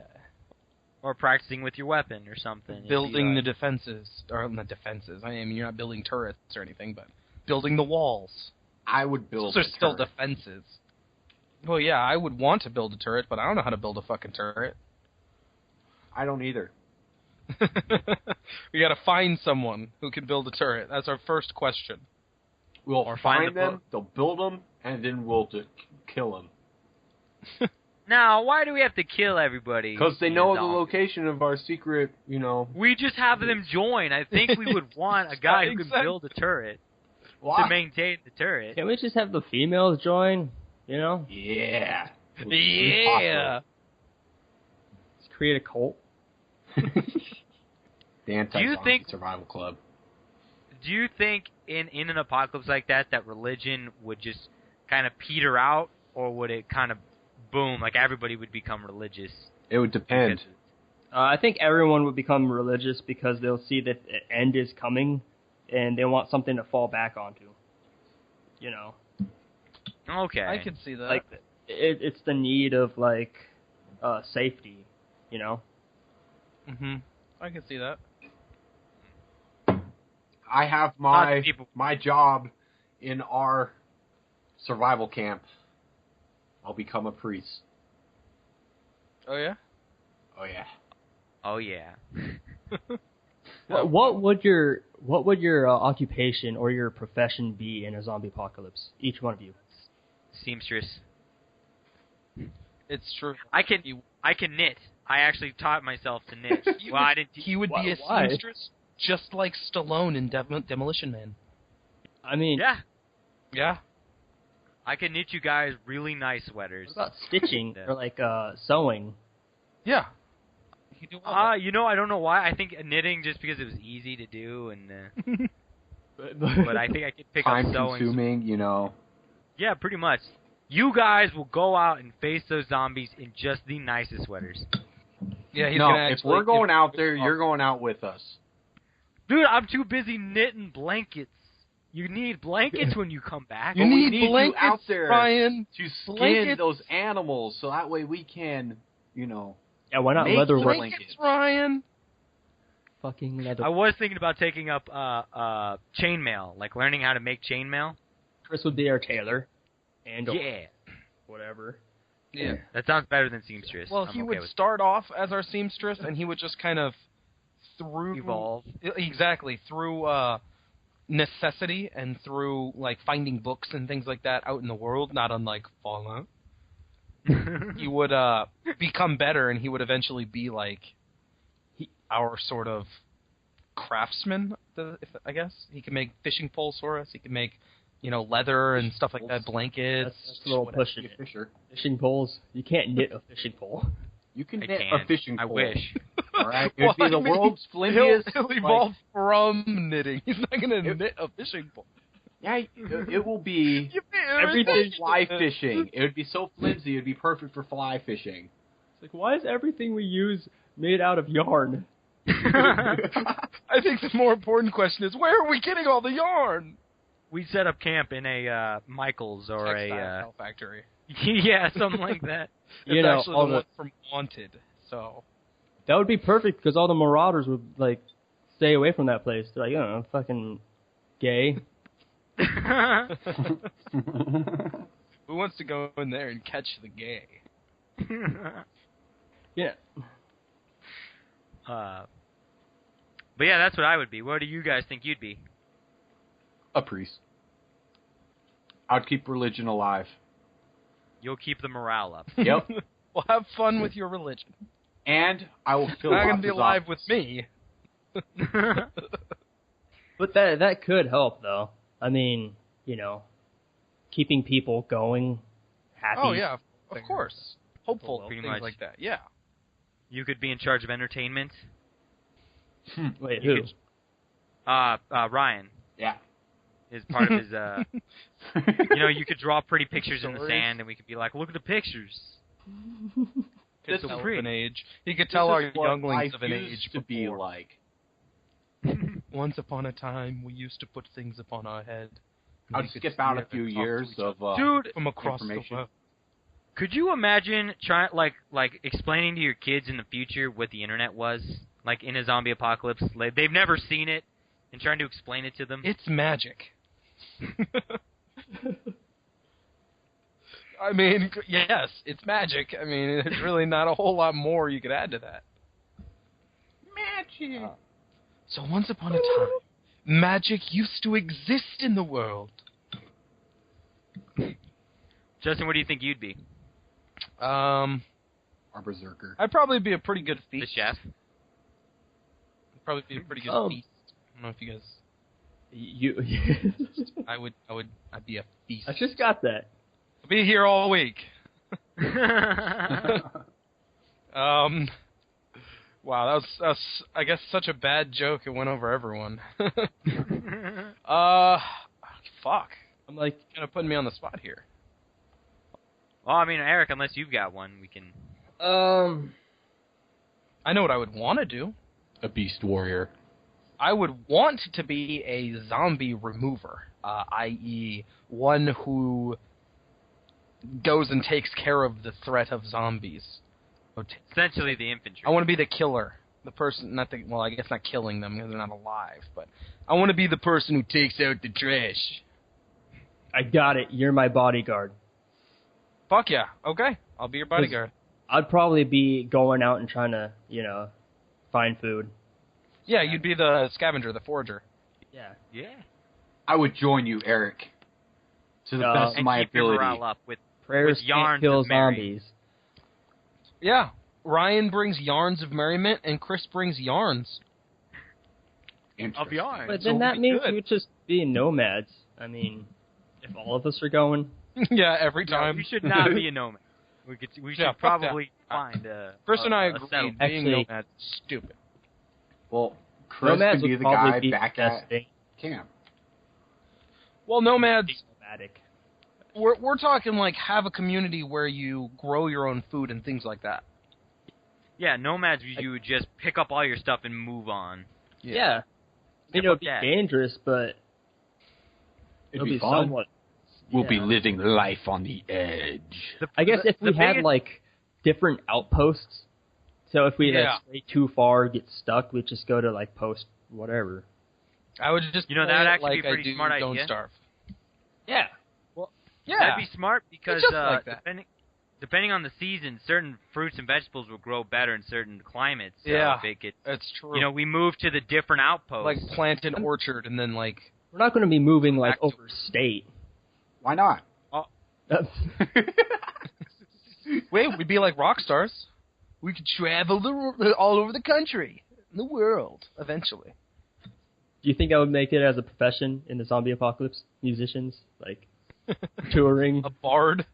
[SPEAKER 3] Or practicing with your weapon or something.
[SPEAKER 2] Building the defenses. Or not defenses. I mean, you're not building turrets or anything, but building the walls.
[SPEAKER 1] I would build
[SPEAKER 2] Those are still defenses. Well, yeah, I would want to build a turret, but I don't know how to build a fucking turret.
[SPEAKER 1] I don't either.
[SPEAKER 2] We gotta find someone who can build a turret. That's our first question.
[SPEAKER 1] We'll find them,
[SPEAKER 3] book.
[SPEAKER 1] they'll build them, and then we'll kill them.
[SPEAKER 3] Now, why do we have to kill everybody?
[SPEAKER 1] Because they know the location of our secret,
[SPEAKER 3] We just have them join. I think we would want a guy who can build a turret to maintain the turret.
[SPEAKER 4] Can't we just have the females join?
[SPEAKER 1] Yeah.
[SPEAKER 2] Yeah.
[SPEAKER 4] Let's create a cult.
[SPEAKER 1] The anti-zombie survival club.
[SPEAKER 3] Do you think in an apocalypse like that religion would just kind of peter out, or would it kind of boom, like everybody would become religious?
[SPEAKER 1] It would depend.
[SPEAKER 4] I think everyone would become religious because they'll see that the end is coming, and they want something to fall back onto.
[SPEAKER 3] Okay.
[SPEAKER 2] I can see that.
[SPEAKER 4] Like, it's the need of, like, safety,
[SPEAKER 2] Mm-hmm. I can see that.
[SPEAKER 1] I have my job in our survival camp. I'll become a priest.
[SPEAKER 2] Oh, yeah?
[SPEAKER 1] Oh, yeah.
[SPEAKER 3] Oh, yeah.
[SPEAKER 4] What would your occupation or your profession be in a zombie apocalypse? Each one of you.
[SPEAKER 3] Seamstress.
[SPEAKER 2] It's true.
[SPEAKER 3] I can knit. I actually taught myself to knit. I didn't.
[SPEAKER 2] He would be a seamstress, just like Stallone in Demolition Man.
[SPEAKER 4] I mean,
[SPEAKER 2] yeah.
[SPEAKER 3] I can knit you guys really nice sweaters.
[SPEAKER 4] What about stitching or like sewing?
[SPEAKER 2] Yeah.
[SPEAKER 3] I don't know why. I think knitting just because it was easy to do, and but I think I could pick up sewing.
[SPEAKER 1] Time-consuming,
[SPEAKER 3] Yeah, pretty much. You guys will go out and face those zombies in just the nicest sweaters.
[SPEAKER 2] Yeah,
[SPEAKER 1] if we're going out there, you're going out with us.
[SPEAKER 3] Dude, I'm too busy knitting blankets. You need blankets when you come back.
[SPEAKER 2] You need blankets,
[SPEAKER 1] you out there,
[SPEAKER 2] Ryan.
[SPEAKER 1] To skin those animals, so that way we can,
[SPEAKER 4] Yeah, why not leather
[SPEAKER 2] blankets, Ryan?
[SPEAKER 4] Fucking leather.
[SPEAKER 3] I was thinking about taking up chainmail, like learning how to make chainmail.
[SPEAKER 4] Chris would be our tailor. And whatever.
[SPEAKER 2] Yeah.
[SPEAKER 3] That sounds better than seamstress.
[SPEAKER 2] Well, he would start off as our seamstress, and he would just kind of
[SPEAKER 3] evolve.
[SPEAKER 2] Exactly, through necessity and through like finding books and things like that out in the world, not unlike Fallout. He would become better, and he would eventually be like our sort of craftsman. I guess he could make fishing poles for us. He could make leather and stuff like that, blankets.
[SPEAKER 4] That's a little pushing it. Fishing poles. You can't knit a fishing pole.
[SPEAKER 1] You can knit a fishing pole.
[SPEAKER 3] I wish.
[SPEAKER 1] All right, it would be the world's flimsiest.
[SPEAKER 2] He'll evolve from knitting. He's not going to knit a fishing pole.
[SPEAKER 1] Yeah, it will be everything fly fishing. It would be so flimsy, it would be perfect for fly fishing.
[SPEAKER 4] It's like, why is everything we use made out of yarn?
[SPEAKER 2] I think the more important question is, where are we getting all the yarn?
[SPEAKER 3] We set up camp in a Michael's or
[SPEAKER 2] textile factory.
[SPEAKER 3] Yeah, something like that.
[SPEAKER 2] It's actually the one from Wanted, so
[SPEAKER 4] that would be perfect because all the marauders would like stay away from that place. They're like, I'm fucking gay.
[SPEAKER 2] Who wants to go in there and catch the gay?
[SPEAKER 4] Yeah.
[SPEAKER 3] But yeah, that's what I would be. What do you guys think you'd be?
[SPEAKER 1] A priest. I'd keep religion alive.
[SPEAKER 3] You'll keep the morale up.
[SPEAKER 1] Yep.
[SPEAKER 2] Well, have fun with your religion.
[SPEAKER 1] And I will kill
[SPEAKER 2] You're not
[SPEAKER 1] lots
[SPEAKER 2] gonna be
[SPEAKER 1] of
[SPEAKER 2] alive
[SPEAKER 1] zombies.
[SPEAKER 2] with me.
[SPEAKER 4] But that could help, though. I mean, keeping people going, happy.
[SPEAKER 2] Oh yeah, of course. Hopeful,
[SPEAKER 3] Pretty
[SPEAKER 2] things
[SPEAKER 3] much.
[SPEAKER 2] like that. Yeah.
[SPEAKER 3] You could be in charge of entertainment.
[SPEAKER 4] Wait,
[SPEAKER 3] You
[SPEAKER 4] who?
[SPEAKER 3] Ryan
[SPEAKER 1] Yeah.
[SPEAKER 3] is part of his. You could draw pretty pictures in the sand, and we could be like, "Look at the pictures."
[SPEAKER 2] It's
[SPEAKER 3] so
[SPEAKER 2] of
[SPEAKER 3] pretty.
[SPEAKER 2] an age. He could tell our
[SPEAKER 1] This is what
[SPEAKER 2] younglings of an
[SPEAKER 1] life
[SPEAKER 2] age
[SPEAKER 1] used to be
[SPEAKER 2] before.
[SPEAKER 1] like.
[SPEAKER 2] Once upon a time, we used to put things upon our head. and
[SPEAKER 1] I'll
[SPEAKER 2] we could
[SPEAKER 1] skip out
[SPEAKER 2] see
[SPEAKER 1] a few
[SPEAKER 2] it and talk to
[SPEAKER 1] years
[SPEAKER 2] each other
[SPEAKER 1] of
[SPEAKER 3] Dude,
[SPEAKER 2] from across the
[SPEAKER 1] information.
[SPEAKER 2] world.
[SPEAKER 3] could you imagine trying like explaining to your kids in the future what the internet was, like in a zombie apocalypse? Like, they've never seen it, and trying to explain it to them.
[SPEAKER 2] It's magic. I mean, yes, it's magic. I mean, there's really not a whole lot more you could add to that.
[SPEAKER 1] magic.
[SPEAKER 2] So once upon a time, magic used to exist in the world.
[SPEAKER 3] Justin, what do you think you'd be?
[SPEAKER 1] Our berserker.
[SPEAKER 2] I'd probably be a pretty good
[SPEAKER 3] The
[SPEAKER 2] feast.
[SPEAKER 3] chef?
[SPEAKER 2] I'd probably be a pretty good feast. I don't know if you guys. I'd be a feast.
[SPEAKER 4] I just got that.
[SPEAKER 2] I'll be here all week. Wow, that was I guess such a bad joke. It went over everyone. Fuck.
[SPEAKER 4] I'm like,
[SPEAKER 2] Kind of putting me on the spot here.
[SPEAKER 3] Well, I mean, Eric, unless you've got one, we can.
[SPEAKER 2] I know what I would want to do.
[SPEAKER 1] A beast warrior.
[SPEAKER 2] I would want to be a zombie remover, i.e., one who goes and takes care of the threat of zombies.
[SPEAKER 3] Essentially, the infantry.
[SPEAKER 2] I want to be the killer, the person. Well, I guess not killing them because they're not alive, but I want to be the person who takes out the trash.
[SPEAKER 4] I got it. You're my bodyguard.
[SPEAKER 2] Fuck yeah. Okay, I'll be your bodyguard.
[SPEAKER 4] I'd probably be going out and trying to, find food.
[SPEAKER 2] Yeah, you'd be the scavenger, the forager.
[SPEAKER 4] Yeah.
[SPEAKER 3] Yeah.
[SPEAKER 1] I would join you, Eric. To the best of
[SPEAKER 3] And
[SPEAKER 1] my
[SPEAKER 3] keep your
[SPEAKER 1] ability.
[SPEAKER 3] morale up with
[SPEAKER 4] Prayers
[SPEAKER 3] With yarns
[SPEAKER 4] can't kill
[SPEAKER 3] of merry.
[SPEAKER 4] zombies.
[SPEAKER 2] Yeah, Ryan brings yarns of merriment, and Chris brings yarns.
[SPEAKER 3] of yarn.
[SPEAKER 4] But
[SPEAKER 2] So
[SPEAKER 4] then that
[SPEAKER 2] we
[SPEAKER 4] means
[SPEAKER 2] could.
[SPEAKER 4] we'd just be nomads. I mean, if all of us are going.
[SPEAKER 2] Yeah, every
[SPEAKER 3] No,
[SPEAKER 2] time.
[SPEAKER 3] we should not be a nomad. We should
[SPEAKER 2] Yeah, fuck
[SPEAKER 3] probably find a.
[SPEAKER 2] Chris and I
[SPEAKER 3] a
[SPEAKER 2] agree.
[SPEAKER 3] settlement.
[SPEAKER 2] Being
[SPEAKER 4] Actually-
[SPEAKER 2] nomads is stupid.
[SPEAKER 1] Well, Chris
[SPEAKER 4] Nomads
[SPEAKER 1] could be
[SPEAKER 4] would
[SPEAKER 1] the
[SPEAKER 4] probably
[SPEAKER 1] guy
[SPEAKER 4] be
[SPEAKER 1] back
[SPEAKER 4] the best
[SPEAKER 1] at
[SPEAKER 4] thing.
[SPEAKER 1] camp.
[SPEAKER 2] Well, nomads.
[SPEAKER 4] Nomadic.
[SPEAKER 2] We're talking like have a community where you grow your own food and things like that.
[SPEAKER 3] Yeah, nomads. You would just pick up all your stuff and move on.
[SPEAKER 4] Yeah.
[SPEAKER 3] Yeah,
[SPEAKER 4] It would
[SPEAKER 3] fuck
[SPEAKER 4] be
[SPEAKER 3] that.
[SPEAKER 4] dangerous, but
[SPEAKER 1] It'd
[SPEAKER 4] it'll
[SPEAKER 1] be fun.
[SPEAKER 4] somewhat.
[SPEAKER 1] We'll be
[SPEAKER 4] yeah.
[SPEAKER 1] living life on the edge.
[SPEAKER 4] I guess if we had like different outposts, so if we
[SPEAKER 2] Yeah.
[SPEAKER 4] stray too far, get stuck, we'd just go to like post whatever.
[SPEAKER 2] I would just
[SPEAKER 3] You know,
[SPEAKER 2] play
[SPEAKER 3] that'd
[SPEAKER 2] it
[SPEAKER 3] actually
[SPEAKER 2] like
[SPEAKER 3] be a pretty
[SPEAKER 2] I do
[SPEAKER 3] smart
[SPEAKER 2] Don't
[SPEAKER 3] idea.
[SPEAKER 2] Starve.
[SPEAKER 4] Yeah.
[SPEAKER 2] Yeah,
[SPEAKER 3] That'd be smart because
[SPEAKER 2] just like that.
[SPEAKER 3] depending on the season, certain fruits and vegetables will grow better in certain climates. So
[SPEAKER 2] Yeah.
[SPEAKER 3] if it gets,
[SPEAKER 2] that's true.
[SPEAKER 3] we move to the different outposts.
[SPEAKER 2] like plant an orchard and then like
[SPEAKER 4] We're not going to be moving like
[SPEAKER 2] Back to-
[SPEAKER 4] over state.
[SPEAKER 1] Why not?
[SPEAKER 2] wait, we'd be like rock stars. We could travel all over the country, the world, eventually.
[SPEAKER 4] Do you think I would make it as a profession in the zombie apocalypse? Musicians, like touring.
[SPEAKER 2] A bard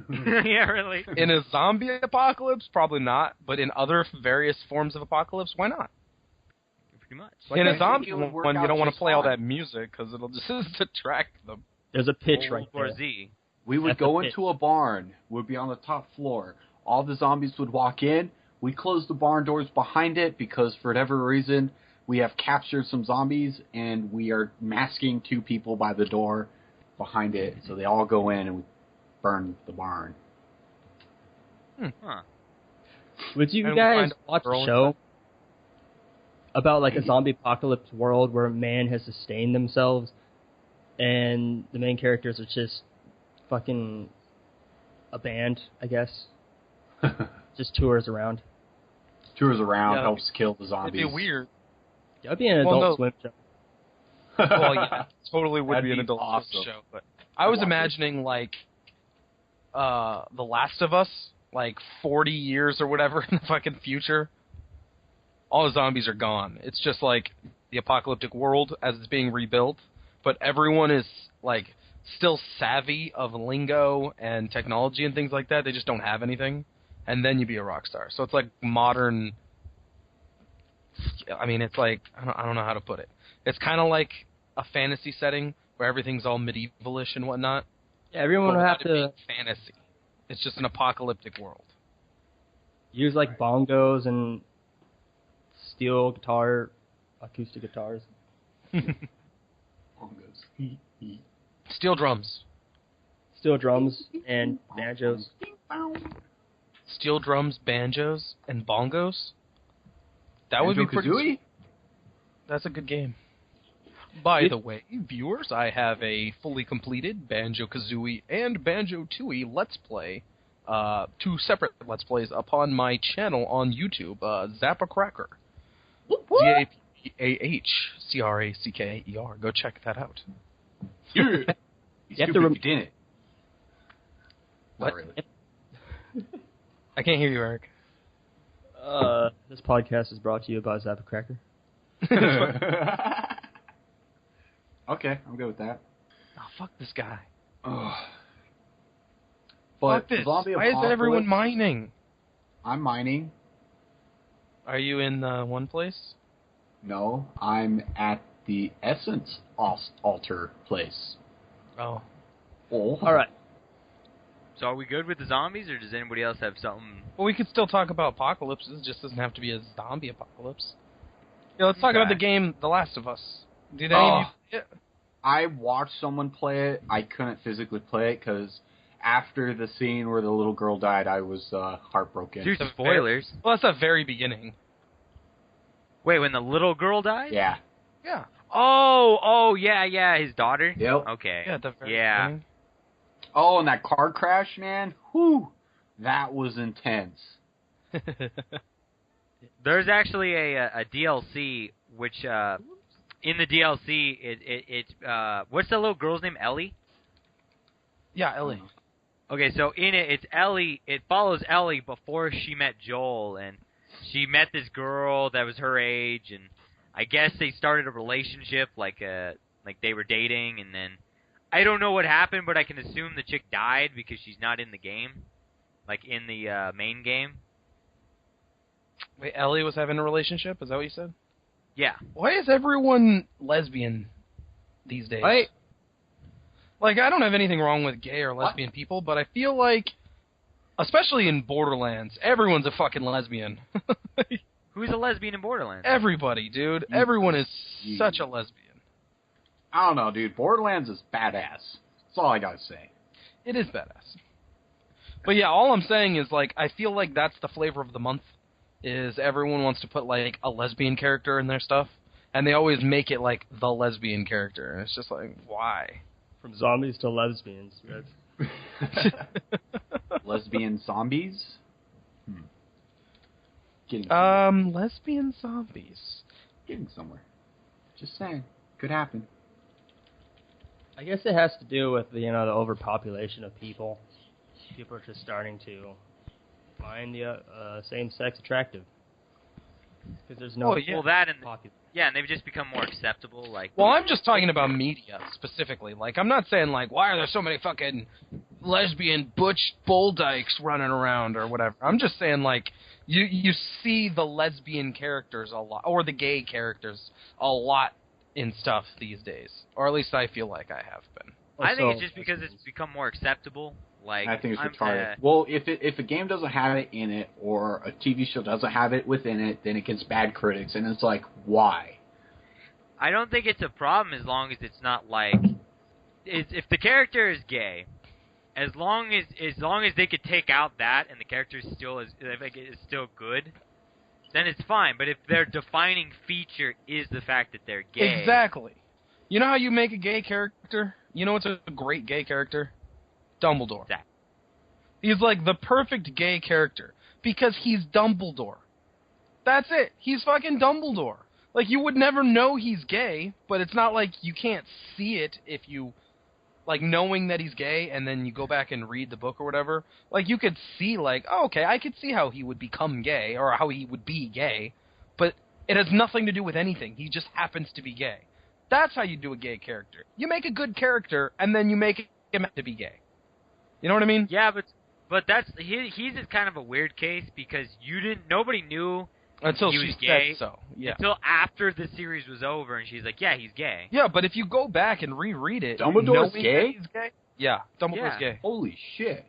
[SPEAKER 3] Yeah, really.
[SPEAKER 2] in a zombie apocalypse, probably not. But in other various forms of apocalypse, why not?
[SPEAKER 3] Pretty much.
[SPEAKER 2] In
[SPEAKER 1] I
[SPEAKER 2] a
[SPEAKER 1] think
[SPEAKER 2] zombie
[SPEAKER 1] it would work
[SPEAKER 2] one, you
[SPEAKER 1] out
[SPEAKER 2] don't want to
[SPEAKER 1] just
[SPEAKER 2] play all
[SPEAKER 1] fine.
[SPEAKER 2] that music because it'll just distract them.
[SPEAKER 4] There's a pitch right
[SPEAKER 3] Or
[SPEAKER 4] there.
[SPEAKER 3] Z.
[SPEAKER 1] We would
[SPEAKER 4] That's
[SPEAKER 1] go
[SPEAKER 4] a pitch.
[SPEAKER 1] into a barn. We'd be on the top floor. All the zombies would walk in. We'd close the barn doors behind it because for whatever reason we have captured some zombies and we are masking 2 people by the door behind it. So they all go in and we burn the barn.
[SPEAKER 3] Huh.
[SPEAKER 4] Would you
[SPEAKER 2] And we
[SPEAKER 4] guys
[SPEAKER 2] find
[SPEAKER 4] watch
[SPEAKER 2] girl
[SPEAKER 4] a
[SPEAKER 2] and
[SPEAKER 4] show about like a zombie apocalypse world where man has sustained themselves and the main characters are just fucking a band, I guess? Just tours around.
[SPEAKER 1] Tours around,
[SPEAKER 2] Yeah.
[SPEAKER 1] helps kill the
[SPEAKER 2] It'd
[SPEAKER 1] zombies.
[SPEAKER 2] be weird.
[SPEAKER 4] That'd be an
[SPEAKER 2] Well,
[SPEAKER 4] Adult
[SPEAKER 2] no.
[SPEAKER 4] Swim show.
[SPEAKER 2] Well, yeah, totally would
[SPEAKER 1] That'd
[SPEAKER 2] be an
[SPEAKER 1] be
[SPEAKER 2] adult
[SPEAKER 1] awesome.
[SPEAKER 2] show. But I was
[SPEAKER 1] watch it.
[SPEAKER 2] imagining like The Last of Us, like 40 years or whatever in the fucking future, all the zombies are gone. It's just like the apocalyptic world as it's being rebuilt, but everyone is like still savvy of lingo and technology and things like that. They just don't have anything, and then you be a rock star. So it's like modern. I mean, it's like I don't know how to put it. It's kind of like a fantasy setting where everything's all medievalish and whatnot.
[SPEAKER 4] Yeah, everyone would have to
[SPEAKER 2] fantasy. It's just an apocalyptic world.
[SPEAKER 4] Use like bongos and steel guitar, acoustic guitars.
[SPEAKER 1] Bongos.
[SPEAKER 2] Steel drums.
[SPEAKER 4] Steel drums and banjos.
[SPEAKER 2] Steel drums, banjos, and bongos. That would be pretty.
[SPEAKER 1] Banjo-Kazooie?
[SPEAKER 2] That's a good game. By the way, viewers, I have a fully completed Banjo-Kazooie and Banjo-Tooie Let's Play, 2 separate Let's Plays upon my channel on YouTube, Zappacracker. ZAPAHCRACKER. Go check that out.
[SPEAKER 1] Yeah.
[SPEAKER 4] You have to
[SPEAKER 1] didn't.
[SPEAKER 2] What?
[SPEAKER 1] Not really.
[SPEAKER 2] I can't hear you, Eric.
[SPEAKER 4] This podcast is brought to you by Zappacracker.
[SPEAKER 1] Okay, I'm good with that.
[SPEAKER 2] Oh, fuck this guy.
[SPEAKER 1] But
[SPEAKER 2] Fuck this.
[SPEAKER 1] zombie
[SPEAKER 2] Why is
[SPEAKER 1] apocalypse,
[SPEAKER 2] everyone mining?
[SPEAKER 1] I'm mining.
[SPEAKER 2] Are you in one place?
[SPEAKER 1] No, I'm at the Essence Altar place.
[SPEAKER 2] Oh.
[SPEAKER 1] Oh.
[SPEAKER 4] All right.
[SPEAKER 3] So are we good with the zombies, or does anybody else have something?
[SPEAKER 2] Well, we could still talk about apocalypses. It just doesn't have to be a zombie apocalypse. Yeah, let's talk about the game The Last of Us. Did any of you play it?
[SPEAKER 1] I watched someone play it. I couldn't physically play it because after the scene where the little girl died, I was heartbroken.
[SPEAKER 3] Dude, spoilers.
[SPEAKER 2] Well, that's the very beginning.
[SPEAKER 3] Wait, when the little girl died?
[SPEAKER 1] Yeah.
[SPEAKER 2] Yeah.
[SPEAKER 3] Oh, yeah, his daughter?
[SPEAKER 1] Yep.
[SPEAKER 3] Okay.
[SPEAKER 2] Yeah, the very
[SPEAKER 3] Yeah.
[SPEAKER 2] beginning.
[SPEAKER 1] Oh, and that car crash, man. Whew. That was intense.
[SPEAKER 3] There's actually a DLC which in the DLC it what's the little girl's name? Ellie?
[SPEAKER 2] Yeah, Ellie.
[SPEAKER 3] Okay, so in it it's Ellie. It follows Ellie before she met Joel, and she met this girl that was her age, and I guess they started a relationship like they were dating, and then I don't know what happened, but I can assume the chick died because she's not in the game, like in the main game.
[SPEAKER 2] Wait, Ellie was having a relationship? Is that what you said?
[SPEAKER 3] Yeah.
[SPEAKER 2] Why is everyone lesbian these days?
[SPEAKER 4] Right.
[SPEAKER 2] Like, I don't have anything wrong with gay or lesbian people, but I feel like, especially in Borderlands, everyone's a fucking lesbian.
[SPEAKER 3] Who's a lesbian in Borderlands?
[SPEAKER 2] Everybody, dude. Everyone is such a lesbian.
[SPEAKER 1] I don't know, dude. Borderlands is badass. That's all I gotta say.
[SPEAKER 2] It is badass. But yeah, all I'm saying is, like, I feel like that's the flavor of the month, is everyone wants to put, like, a lesbian character in their stuff, and they always make it, like, the lesbian character, and it's just like, why?
[SPEAKER 4] From zombies to lesbians.
[SPEAKER 1] Lesbian zombies? Getting
[SPEAKER 2] lesbian zombies.
[SPEAKER 1] Getting somewhere. Just saying. Could happen.
[SPEAKER 4] I guess it has to do with the overpopulation of people. People are just starting to find the same-sex attractive because there's no.
[SPEAKER 3] Well, that and and they've just become more acceptable. Like,
[SPEAKER 2] well, I'm just talking about media specifically. Like, I'm not saying like, why are there so many fucking lesbian butch bull dykes running around or whatever. I'm just saying like, you see the lesbian characters a lot, or the gay characters a lot in stuff these days, or at least I feel like I have been.
[SPEAKER 3] I think it's just because it's become more acceptable. Like,
[SPEAKER 1] I think it's retarded. Well, if a game doesn't have it in it, or a TV show doesn't have it within it, then it gets bad critics, and it's like, why?
[SPEAKER 3] I don't think it's a problem as long as it's not like, if the character is gay, as long as they could take out that and the character is still still good, then it's fine. But if their defining feature is the fact that they're gay,
[SPEAKER 2] exactly. You know how you make a gay character? You know what's a great gay character? Dumbledore.
[SPEAKER 3] Exactly.
[SPEAKER 2] He's like the perfect gay character because he's Dumbledore. That's it. He's fucking Dumbledore. Like, you would never know he's gay, but it's not like you can't see it if you like knowing that he's gay, and then you go back and read the book or whatever, like you could see like, oh, okay, I could see how he would become gay or how he would be gay, but it has nothing to do with anything. He just happens to be gay. That's how you do a gay character. You make a good character, and then you make him to be gay. You know what I mean?
[SPEAKER 3] Yeah, but that's he's kind of a weird case because nobody knew
[SPEAKER 2] until
[SPEAKER 3] he
[SPEAKER 2] she
[SPEAKER 3] was gay.
[SPEAKER 2] said so. Yeah.
[SPEAKER 3] Until after the series was over, and she's like, "Yeah, he's gay."
[SPEAKER 2] Yeah, but if you go back and reread it,
[SPEAKER 1] Dumbledore's gay?
[SPEAKER 2] He's gay. Yeah, Dumbledore's gay.
[SPEAKER 1] Holy shit!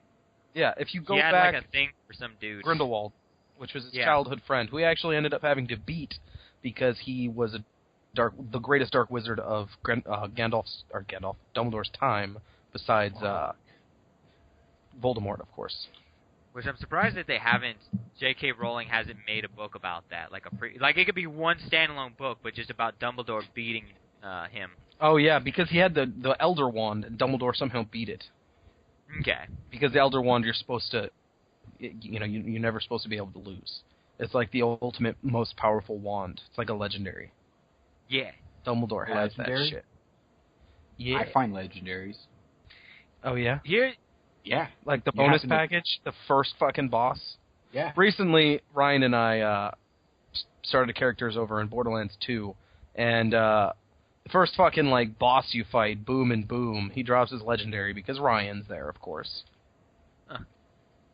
[SPEAKER 2] Yeah, if you go
[SPEAKER 3] he had
[SPEAKER 2] back,
[SPEAKER 3] like a thing for some dude,
[SPEAKER 2] Grindelwald, which was his childhood friend, who he actually ended up having to beat because he was the greatest dark wizard of Dumbledore's time, besides Voldemort, of course.
[SPEAKER 3] Which I'm surprised that they haven't. J.K. Rowling hasn't made a book about that, like it could be one standalone book, but just about Dumbledore beating him.
[SPEAKER 2] Oh yeah, because he had the Elder Wand, and Dumbledore somehow beat it.
[SPEAKER 3] Okay.
[SPEAKER 2] Because the Elder Wand, you're supposed to, you're never supposed to be able to lose. It's like the ultimate, most powerful wand. It's like a legendary.
[SPEAKER 3] Yeah.
[SPEAKER 2] Dumbledore has
[SPEAKER 1] Legendary?
[SPEAKER 2] that shit. Yeah.
[SPEAKER 1] I find legendaries.
[SPEAKER 2] Oh yeah.
[SPEAKER 1] Yeah.
[SPEAKER 2] Like the
[SPEAKER 1] You
[SPEAKER 2] bonus
[SPEAKER 1] happen to-
[SPEAKER 2] package, the first fucking boss.
[SPEAKER 1] Yeah.
[SPEAKER 2] Recently, Ryan and I started characters over in Borderlands 2, and the first fucking like boss you fight, Boom and Boom, he drops his legendary because Ryan's there, of course.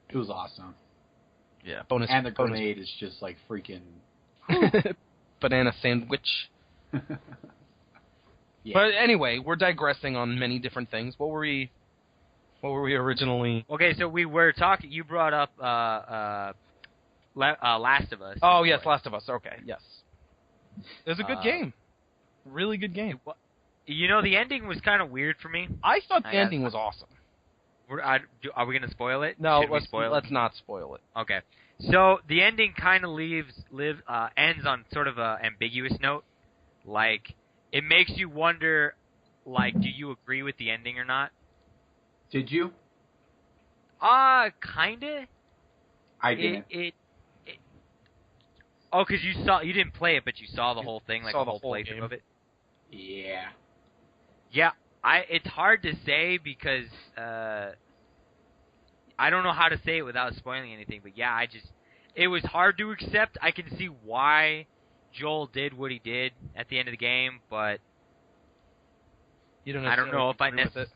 [SPEAKER 1] It was awesome.
[SPEAKER 2] Yeah, bonus.
[SPEAKER 1] And the grenade is just like freaking.
[SPEAKER 2] Banana sandwich.
[SPEAKER 1] Yeah.
[SPEAKER 2] But anyway, we're digressing on many different things. What were we originally?
[SPEAKER 3] Okay, so we were talking. You brought up Last of Us.
[SPEAKER 2] Oh yes, Last of Us. Okay, yes. It was a good game. Really good game.
[SPEAKER 3] You know, the ending was kind of weird for me.
[SPEAKER 2] I thought the ending was awesome.
[SPEAKER 3] Are we going to spoil it?
[SPEAKER 2] No,
[SPEAKER 3] let's
[SPEAKER 2] not spoil it.
[SPEAKER 3] Okay. So the ending kind of ends on sort of a ambiguous note. Like, it makes you wonder, like, do you agree with the ending or not?
[SPEAKER 1] Did you?
[SPEAKER 3] Kinda.
[SPEAKER 1] I didn't.
[SPEAKER 3] Oh, because you didn't play it, but you saw the whole thing, like
[SPEAKER 2] saw
[SPEAKER 3] the whole
[SPEAKER 2] game
[SPEAKER 3] playthrough of it.
[SPEAKER 1] Yeah.
[SPEAKER 3] Yeah, it's hard to say because I don't know how to say it without spoiling anything. But yeah, it was hard to accept. I can see why Joel did what he did at the end of the game, but I don't know if I necessarily.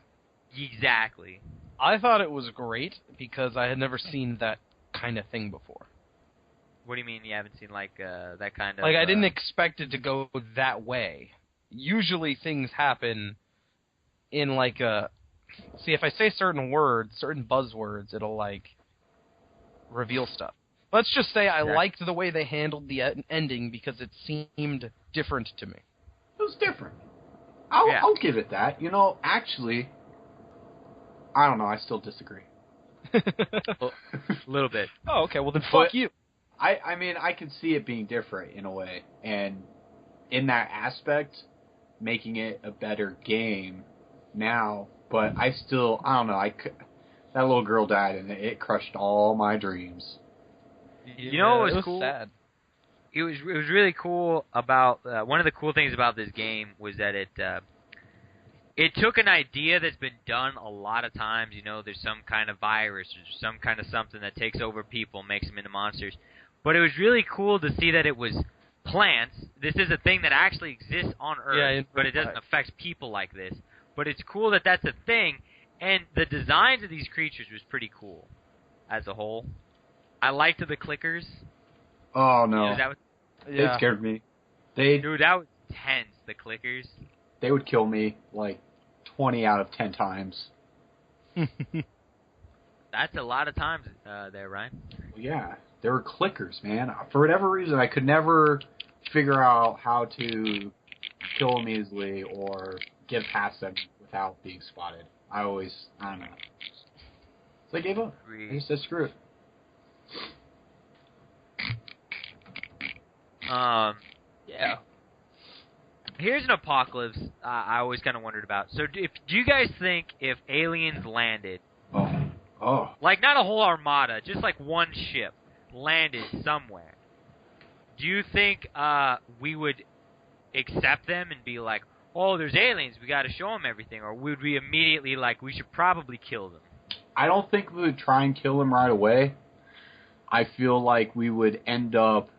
[SPEAKER 3] Exactly.
[SPEAKER 2] I thought it was great because I had never seen that kind of thing before.
[SPEAKER 3] What do you mean you haven't seen like that kind of?
[SPEAKER 2] Like I didn't expect it to go that way. Usually things happen in like a. See, if I say certain words, certain buzzwords, it'll like reveal stuff. Let's just say I liked the way they handled the ending because it seemed different to me.
[SPEAKER 1] It was different. I'll give it that. You know, actually, I don't know. I still disagree.
[SPEAKER 3] A little bit.
[SPEAKER 2] Oh, okay. Well, then fuck you.
[SPEAKER 1] I mean, I can see it being different in a way, and in that aspect, making it a better game now. But I don't know. That little girl died, and it crushed all my dreams.
[SPEAKER 3] You know what was cool?
[SPEAKER 2] Sad.
[SPEAKER 3] It was really cool about one of the cool things about this game was that it took an idea that's been done a lot of times. You know, there's some kind of virus or some kind of something that takes over people, makes them into monsters. But it was really cool to see that it was plants. This is a thing that actually exists on Earth, but it doesn't affect people like this. But it's cool that that's a thing, and the designs of these creatures was pretty cool as a whole. I liked the clickers.
[SPEAKER 1] Oh no! They scared me.
[SPEAKER 3] Dude, that was tense. The clickers.
[SPEAKER 1] They would kill me like 20 out of 10 times.
[SPEAKER 3] That's a lot of times there, Ryan.
[SPEAKER 1] Yeah, they were clickers, man. For whatever reason, I could never figure out how to kill them easily or get past them without being spotted. I don't know. So I gave up. I just said screw it.
[SPEAKER 3] Yeah. Here's an apocalypse I always kind of wondered about. So do you guys think if aliens landed, like not a whole armada, just like one ship landed somewhere, do you think we would accept them and be like, oh, there's aliens, we got to show them everything, or would we immediately we should probably kill them?
[SPEAKER 5] I don't think we would try and kill them right away. I feel like we would end up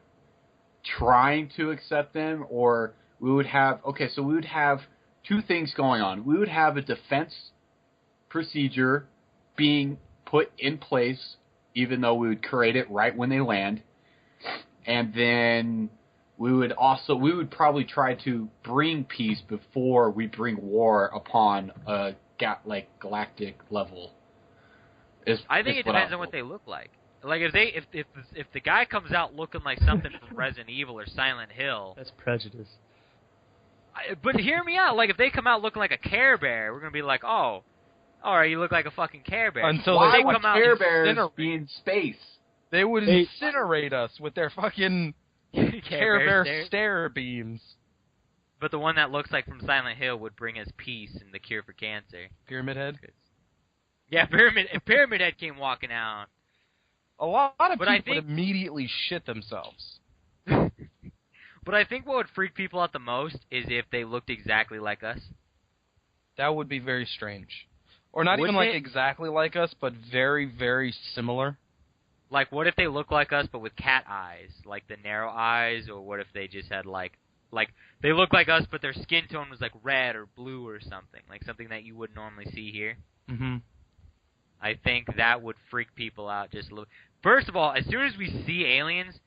[SPEAKER 5] trying to accept them, or we would have two things going on. We would have a defense procedure being put in place, even though we would create it right when they land, and then we would probably try to bring peace before we bring war upon a galactic level.
[SPEAKER 3] I think it depends on what they look like. Like if the guy comes out looking like something from Resident Evil or Silent Hill,
[SPEAKER 4] that's prejudice.
[SPEAKER 3] But hear me out. Like if they come out looking like a Care Bear, we're gonna be like, oh, all right, you look like a fucking Care Bear.
[SPEAKER 2] Until
[SPEAKER 1] Why
[SPEAKER 2] they
[SPEAKER 1] would
[SPEAKER 2] come out
[SPEAKER 1] Care Bears be in space?
[SPEAKER 2] They would incinerate us with their fucking Care Bear stare beams.
[SPEAKER 3] But the one that looks like from Silent Hill would bring us peace and the cure for cancer.
[SPEAKER 2] Pyramid Head?
[SPEAKER 3] Yeah, if Pyramid Head came walking out.
[SPEAKER 2] A lot of people would immediately shit themselves.
[SPEAKER 3] But I think what would freak people out the most is if they looked exactly like us.
[SPEAKER 2] That would be very strange. Or not even exactly like us, but very, very similar.
[SPEAKER 3] Like, what if they look like us, but with cat eyes? Like the narrow eyes? Or what if they just had, like they look like us, but their skin tone was, like, red or blue or something? Like, something that you wouldn't normally see here?
[SPEAKER 2] Mm-hmm.
[SPEAKER 3] I think that would freak people out just a little. First of all, as soon as we see aliens,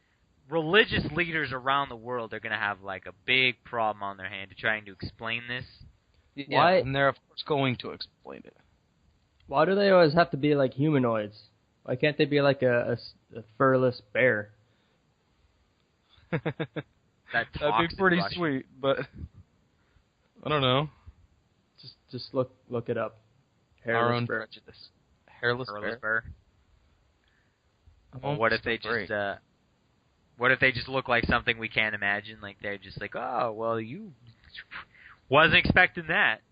[SPEAKER 3] religious leaders around the world are going to have, like, a big problem on their hand trying to explain this.
[SPEAKER 2] Yeah, and they're, of course, going to explain it.
[SPEAKER 4] Why do they always have to be like humanoids? Why can't they be like a furless bear?
[SPEAKER 2] That'd be pretty sweet, but I don't know.
[SPEAKER 4] Just look it up.
[SPEAKER 2] Hairless Our own bear. Prejudice. Hairless bear.
[SPEAKER 3] Well, what if they just what if they just look like something we can't imagine? Like they're just like, oh, well, you wasn't expecting that.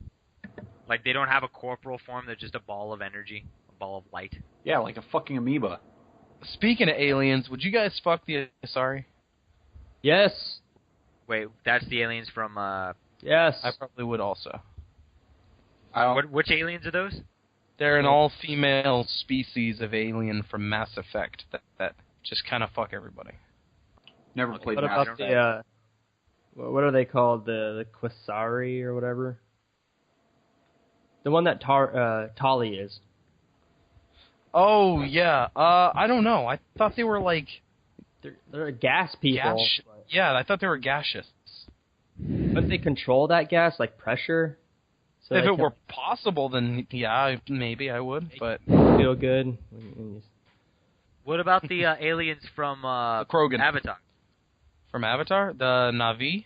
[SPEAKER 3] Like they don't have a corporal form; they're just a ball of energy, a ball of light.
[SPEAKER 5] Yeah, like a fucking amoeba.
[SPEAKER 2] Speaking of aliens, would you guys fuck the Asari?
[SPEAKER 4] Yes.
[SPEAKER 3] Wait, that's the aliens from.
[SPEAKER 4] Yes.
[SPEAKER 2] I probably would also.
[SPEAKER 3] Which aliens are those?
[SPEAKER 2] They're an all-female species of alien from Mass Effect that just kind of fuck everybody.
[SPEAKER 5] Never played
[SPEAKER 4] Mass Effect. What about what are they called? The Quasari or whatever? The one that Tali is.
[SPEAKER 2] Oh, yeah. I don't know. I thought they were like...
[SPEAKER 4] They're gas people.
[SPEAKER 2] Yeah, I thought they were gaseous.
[SPEAKER 4] But they control that gas, like pressure? So
[SPEAKER 2] if it were possible, then yeah, maybe I would, but...
[SPEAKER 4] Feel good.
[SPEAKER 3] What about the aliens from
[SPEAKER 2] Krogan.
[SPEAKER 3] Avatar?
[SPEAKER 2] From Avatar? The Na'vi?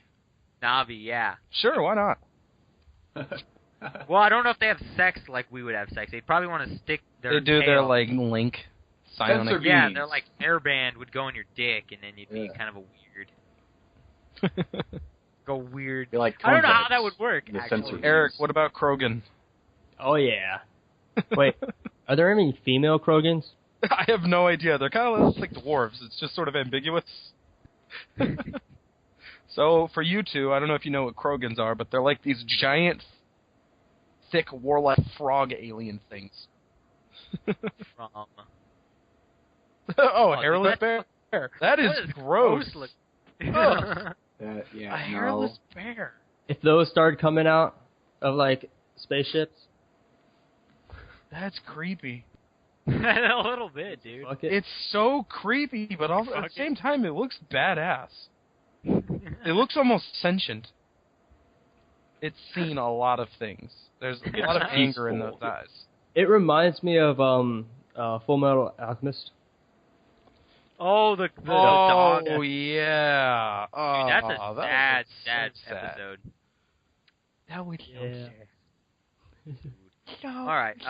[SPEAKER 3] Na'vi, yeah.
[SPEAKER 2] Sure, why not?
[SPEAKER 3] Well, I don't know if they have sex like we would have sex. They'd probably want to stick their
[SPEAKER 2] They do
[SPEAKER 3] tail.
[SPEAKER 2] their, like, link. Psionic.
[SPEAKER 3] Yeah, they're like airband would go in your dick, and then you'd be kind of a weird... Go weird.
[SPEAKER 5] Like
[SPEAKER 3] I don't know how that would work, actually.
[SPEAKER 2] Eric, what about Krogan?
[SPEAKER 4] Oh, yeah. Wait, are there any female Krogans?
[SPEAKER 2] I have no idea. They're kind of like dwarves. It's just sort of ambiguous. So, for you two, I don't know if you know what Krogans are, but they're like these giant, thick, warlike frog alien things. Hairless bear? That is gross.
[SPEAKER 5] Yeah,
[SPEAKER 2] a hairless bear.
[SPEAKER 4] If those started coming out of, like, spaceships.
[SPEAKER 2] That's creepy.
[SPEAKER 3] A little bit, dude.
[SPEAKER 2] It's so creepy, but also at the same time, it looks badass. It looks almost sentient. It's seen a lot of things. There's a lot of anger in those eyes.
[SPEAKER 4] It reminds me of Full Metal Alchemist.
[SPEAKER 3] Oh, the dog.
[SPEAKER 2] Oh, yeah.
[SPEAKER 3] Dude, that's a sad episode.
[SPEAKER 2] That would
[SPEAKER 3] All right.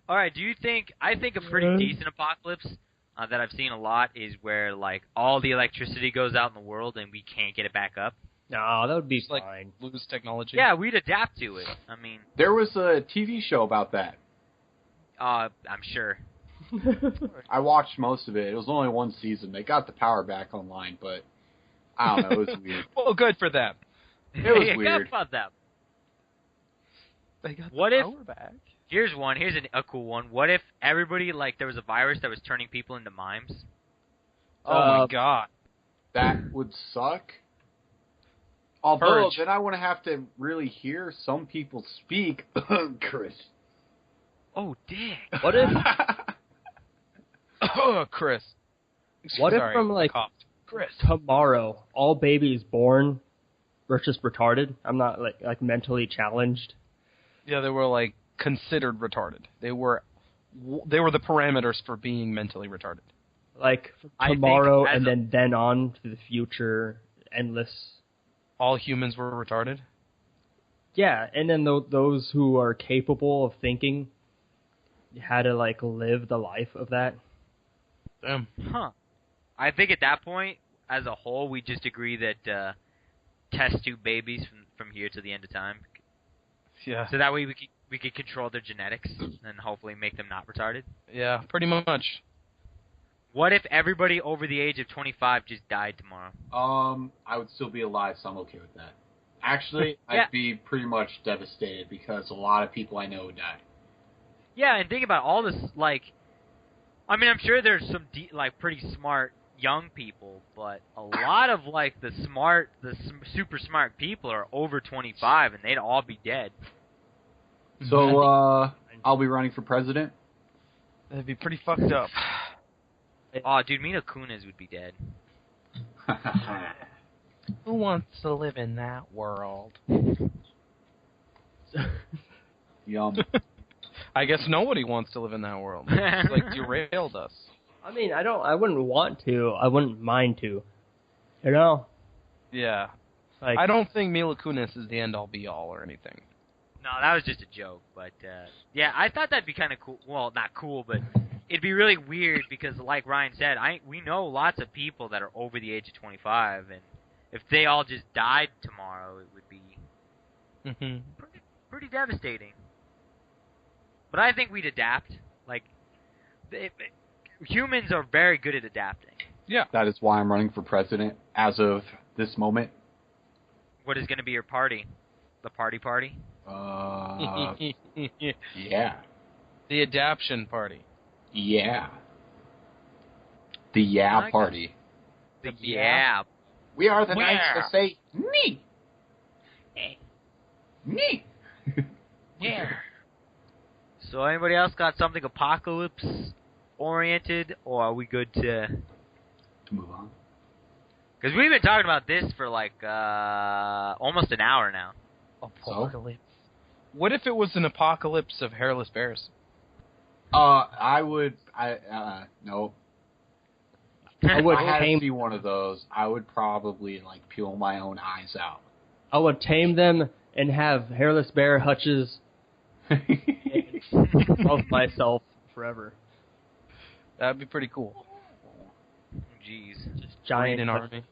[SPEAKER 3] All right. Do you think? I think a pretty decent apocalypse that I've seen a lot is where like all the electricity goes out in the world and we can't get it back up.
[SPEAKER 4] No, that would be
[SPEAKER 2] just
[SPEAKER 4] fine.
[SPEAKER 2] Like lose technology.
[SPEAKER 3] Yeah, we'd adapt to it. I mean,
[SPEAKER 5] there was a TV show about that.
[SPEAKER 3] I'm sure.
[SPEAKER 5] I watched most of it. It was only one season. They got the power back online, but I don't know. It was weird.
[SPEAKER 2] Well, good for them.
[SPEAKER 5] It was weird.
[SPEAKER 3] About that.
[SPEAKER 2] They got
[SPEAKER 3] What
[SPEAKER 2] the
[SPEAKER 3] if-
[SPEAKER 2] power back.
[SPEAKER 3] Here's one. Here's a cool one. What if everybody, like, there was a virus that was turning people into mimes?
[SPEAKER 2] Oh my god.
[SPEAKER 5] That would suck. Although,
[SPEAKER 2] Purge.
[SPEAKER 5] then I want to have to really hear some people speak. Chris.
[SPEAKER 3] Oh, dick.
[SPEAKER 4] What if
[SPEAKER 2] Chris.
[SPEAKER 4] What if
[SPEAKER 2] Sorry,
[SPEAKER 4] from, like,
[SPEAKER 2] I coughed. Chris.
[SPEAKER 4] tomorrow all babies born were just retarded? I'm not like mentally challenged.
[SPEAKER 2] Yeah, they were like considered retarded. They were the parameters for being mentally retarded.
[SPEAKER 4] Like
[SPEAKER 3] I think
[SPEAKER 4] tomorrow
[SPEAKER 3] as
[SPEAKER 4] and then on to the future, endless.
[SPEAKER 2] All humans were retarded.
[SPEAKER 4] Yeah, and then those who are capable of thinking had to like live the life of that.
[SPEAKER 2] Damn.
[SPEAKER 3] Huh. I think at that point, as a whole, we just agree that test tube babies from here to the end of time.
[SPEAKER 2] Yeah.
[SPEAKER 3] So that way we could control their genetics and hopefully make them not retarded.
[SPEAKER 2] Yeah, pretty much.
[SPEAKER 3] What if everybody over the age of 25 just died tomorrow?
[SPEAKER 5] I would still be alive, so I'm okay with that. Actually,
[SPEAKER 3] Yeah.
[SPEAKER 5] I'd be pretty much devastated because a lot of people I know would die.
[SPEAKER 3] Yeah, and think about all this, like, I mean, I'm sure there's some pretty smart young people, but a lot of like the super smart people are over 25 and they'd all be dead.
[SPEAKER 5] So, I'll be running for president.
[SPEAKER 2] That'd be pretty fucked up.
[SPEAKER 3] Oh, dude, Mila Kunis would be dead.
[SPEAKER 2] Who wants to live in that world?
[SPEAKER 5] Yum.
[SPEAKER 2] I guess nobody wants to live in that world. It's like derailed us.
[SPEAKER 4] I mean, I wouldn't want to. I wouldn't mind to. You know?
[SPEAKER 2] Yeah.
[SPEAKER 4] Like,
[SPEAKER 2] I don't think Mila Kunis is the end-all be-all or anything.
[SPEAKER 3] No, that was just a joke, but yeah, I thought that'd be kind of cool. Well, not cool, but it'd be really weird because, like Ryan said, we know lots of people that are over the age of 25, and if they all just died tomorrow, it would be pretty devastating. But I think we'd adapt. Like, humans are very good at adapting.
[SPEAKER 2] Yeah.
[SPEAKER 5] That is why I'm running for president as of this moment.
[SPEAKER 3] What is going to be your party? The party?
[SPEAKER 5] Yeah.
[SPEAKER 2] The adaption party.
[SPEAKER 5] Yeah. The yeah
[SPEAKER 3] like
[SPEAKER 5] party.
[SPEAKER 3] Yeah.
[SPEAKER 5] We are the
[SPEAKER 2] Yeah.
[SPEAKER 5] knights that say, me. Me.
[SPEAKER 2] Yeah.
[SPEAKER 3] So anybody else got something apocalypse oriented, or are we good to
[SPEAKER 5] Move on.
[SPEAKER 3] Because we've been talking about this for like almost an hour now.
[SPEAKER 2] Apocalypse. What if it was an apocalypse of hairless bears?
[SPEAKER 5] No.
[SPEAKER 4] I would
[SPEAKER 5] If I had to
[SPEAKER 4] tame.
[SPEAKER 5] see one of those, I would probably like peel my own eyes out.
[SPEAKER 4] I would tame them and have hairless bear hutches of myself forever.
[SPEAKER 2] That'd be pretty cool.
[SPEAKER 3] Jeez.
[SPEAKER 4] Just giant
[SPEAKER 2] in army.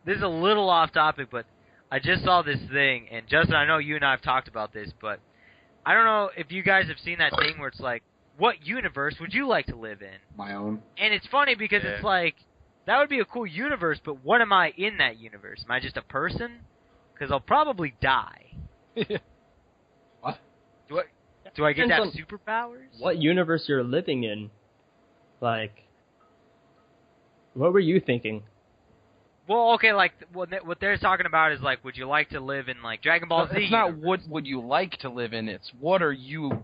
[SPEAKER 3] This is a little off topic, but I just saw this thing, and Justin, I know you and I have talked about this, but I don't know if you guys have seen that thing where it's like, what universe would you like to live in?
[SPEAKER 5] My own.
[SPEAKER 3] And it's funny because it's like, that would be a cool universe, but what am I in that universe? Am I just a person? Because I'll probably die.
[SPEAKER 5] What?
[SPEAKER 3] Do I get to have
[SPEAKER 4] Depends
[SPEAKER 3] superpowers?
[SPEAKER 4] What universe you're living in? Like, what were you thinking?
[SPEAKER 3] Well, okay, like, what they're talking about is, like, would you like to live in, like, Dragon Ball Z?
[SPEAKER 2] It's not what would you like to live in, it's what are you,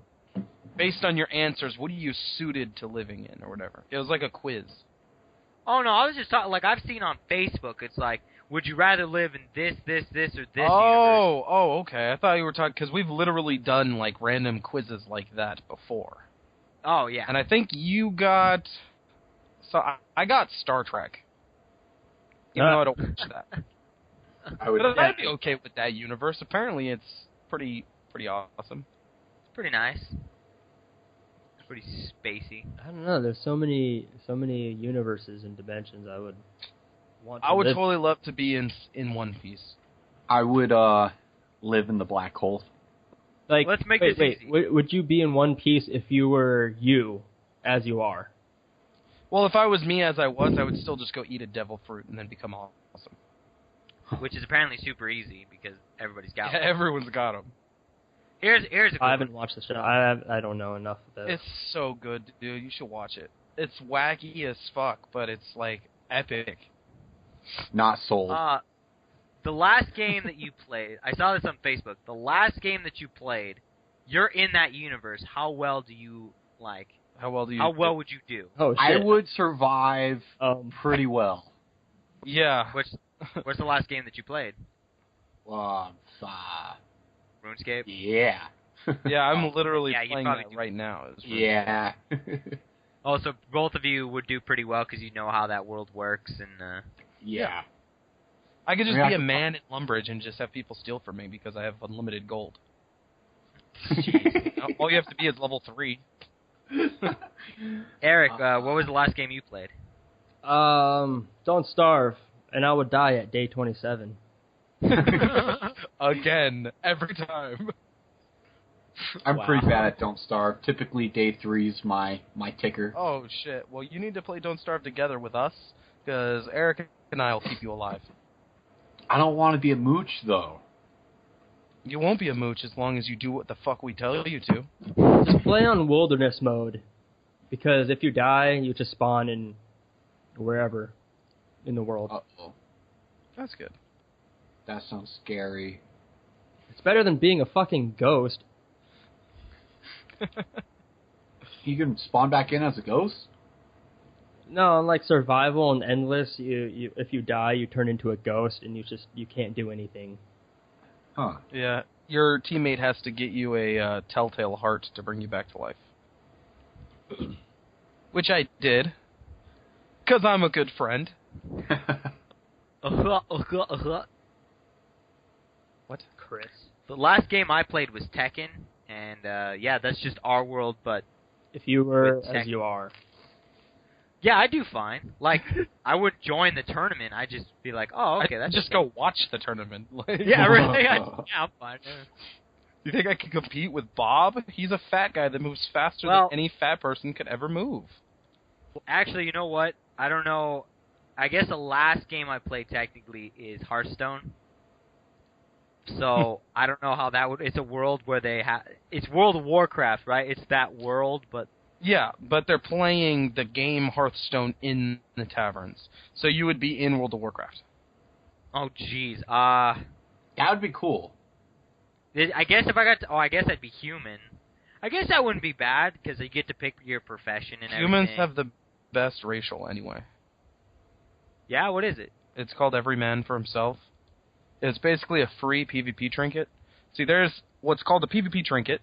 [SPEAKER 2] based on your answers, what are you suited to living in, or whatever. It was like a quiz.
[SPEAKER 3] Oh, no, I was just talking, like, I've seen on Facebook, it's like, would you rather live in this, or this universe?
[SPEAKER 2] Oh, okay. I thought you were talking, because we've literally done, like, random quizzes like that before.
[SPEAKER 3] Oh, yeah.
[SPEAKER 2] And I think you got, so I got Star Trek. Even though I don't watch that.
[SPEAKER 5] I would.
[SPEAKER 2] But I'd be okay with that universe. Apparently it's pretty awesome.
[SPEAKER 3] It's pretty nice. It's pretty spacey.
[SPEAKER 4] I don't know. There's so many universes and dimensions I would want. To
[SPEAKER 2] I would
[SPEAKER 4] live.
[SPEAKER 2] totally love to be in One Piece.
[SPEAKER 5] I would live in the black hole.
[SPEAKER 4] Like,
[SPEAKER 3] Let's make
[SPEAKER 4] wait,
[SPEAKER 3] this easy.
[SPEAKER 4] Would you be in One Piece if you were you, as you are?
[SPEAKER 2] Well, if I was me as I was, I would still just go eat a devil fruit and then become awesome.
[SPEAKER 3] which is apparently super easy because everybody's got
[SPEAKER 2] Yeah,
[SPEAKER 3] one.
[SPEAKER 2] everyone's got them.
[SPEAKER 3] Here's a good
[SPEAKER 4] I haven't watched the show. I don't know enough of it.
[SPEAKER 2] It's so good, dude. You should watch it. It's wacky as fuck, but it's like epic.
[SPEAKER 5] Not sold.
[SPEAKER 3] The last game that you played, I saw this on Facebook. The last game that you played, you're in that universe. How well do you like?
[SPEAKER 2] How well
[SPEAKER 3] would you do?
[SPEAKER 4] Oh shit!
[SPEAKER 5] I would survive pretty well.
[SPEAKER 2] Yeah.
[SPEAKER 3] What's the last game that you played? RuneScape?
[SPEAKER 5] Yeah.
[SPEAKER 2] Yeah, I'm literally
[SPEAKER 3] Yeah, you
[SPEAKER 2] playing
[SPEAKER 3] probably
[SPEAKER 2] that
[SPEAKER 3] do.
[SPEAKER 2] right now.
[SPEAKER 5] Yeah.
[SPEAKER 3] Oh, so both of you would do pretty well because you know how that world works and.
[SPEAKER 5] Yeah.
[SPEAKER 2] I could just
[SPEAKER 5] I mean,
[SPEAKER 2] be
[SPEAKER 5] I
[SPEAKER 2] a
[SPEAKER 5] could-
[SPEAKER 2] man in Lumbridge and just have people steal from me because I have unlimited gold. All you have to be is level 3.
[SPEAKER 3] Eric, what was the last game you played?
[SPEAKER 4] Don't Starve, and I would die at day 27.
[SPEAKER 2] Again, every time.
[SPEAKER 5] I'm
[SPEAKER 4] Wow.
[SPEAKER 5] pretty bad at Don't Starve. Typically, day 3's my ticker.
[SPEAKER 2] Oh, shit. Well, you need to play Don't Starve together with us, because Eric and I will keep you alive.
[SPEAKER 5] I don't want to be a mooch, though.
[SPEAKER 2] You won't be a mooch as long as you do what the fuck we tell you to.
[SPEAKER 4] Just play on wilderness mode, because if you die, you just spawn in wherever in the world.
[SPEAKER 5] Uh-oh.
[SPEAKER 2] That's good.
[SPEAKER 5] That sounds scary.
[SPEAKER 4] It's better than being a fucking ghost.
[SPEAKER 5] You can spawn back in as a ghost?
[SPEAKER 4] No, unlike survival and endless, you if you die, you turn into a ghost, and you can't do anything.
[SPEAKER 5] Huh.
[SPEAKER 2] Yeah, your teammate has to get you a telltale heart to bring you back to life. Which I did, because I'm a good friend. What?
[SPEAKER 4] Chris.
[SPEAKER 3] The last game I played was Tekken, and yeah, that's just our world, but
[SPEAKER 4] If you were
[SPEAKER 3] With
[SPEAKER 4] as you are.
[SPEAKER 3] yeah, I do fine. Like, I would join the tournament, I'd just be like, oh, okay,
[SPEAKER 2] I'd
[SPEAKER 3] that's
[SPEAKER 2] just
[SPEAKER 3] okay.
[SPEAKER 2] go watch the tournament. Like,
[SPEAKER 3] Yeah, really? Yeah, I'm fine.
[SPEAKER 2] You think I could compete with Bob? He's a fat guy that moves faster
[SPEAKER 3] Well-
[SPEAKER 2] than any fat person could ever move.
[SPEAKER 3] Actually, you know what? I don't know. I guess the last game I played technically is Hearthstone. So, I don't know how that would... It's a world where they have... It's World of Warcraft, right? It's that world, but...
[SPEAKER 2] Yeah, but they're playing the game Hearthstone in the taverns. So you would be in World of Warcraft.
[SPEAKER 3] Oh, jeez.
[SPEAKER 5] That would be cool.
[SPEAKER 3] I guess if I got to... Oh, I guess I'd be human. I guess that wouldn't be bad, because you get to pick your profession and
[SPEAKER 2] Humans
[SPEAKER 3] everything.
[SPEAKER 2] have the best racial anyway.
[SPEAKER 3] Yeah, what is it?
[SPEAKER 2] It's called Every Man for Himself. It's basically a free PvP trinket. See, there's what's called a PvP trinket.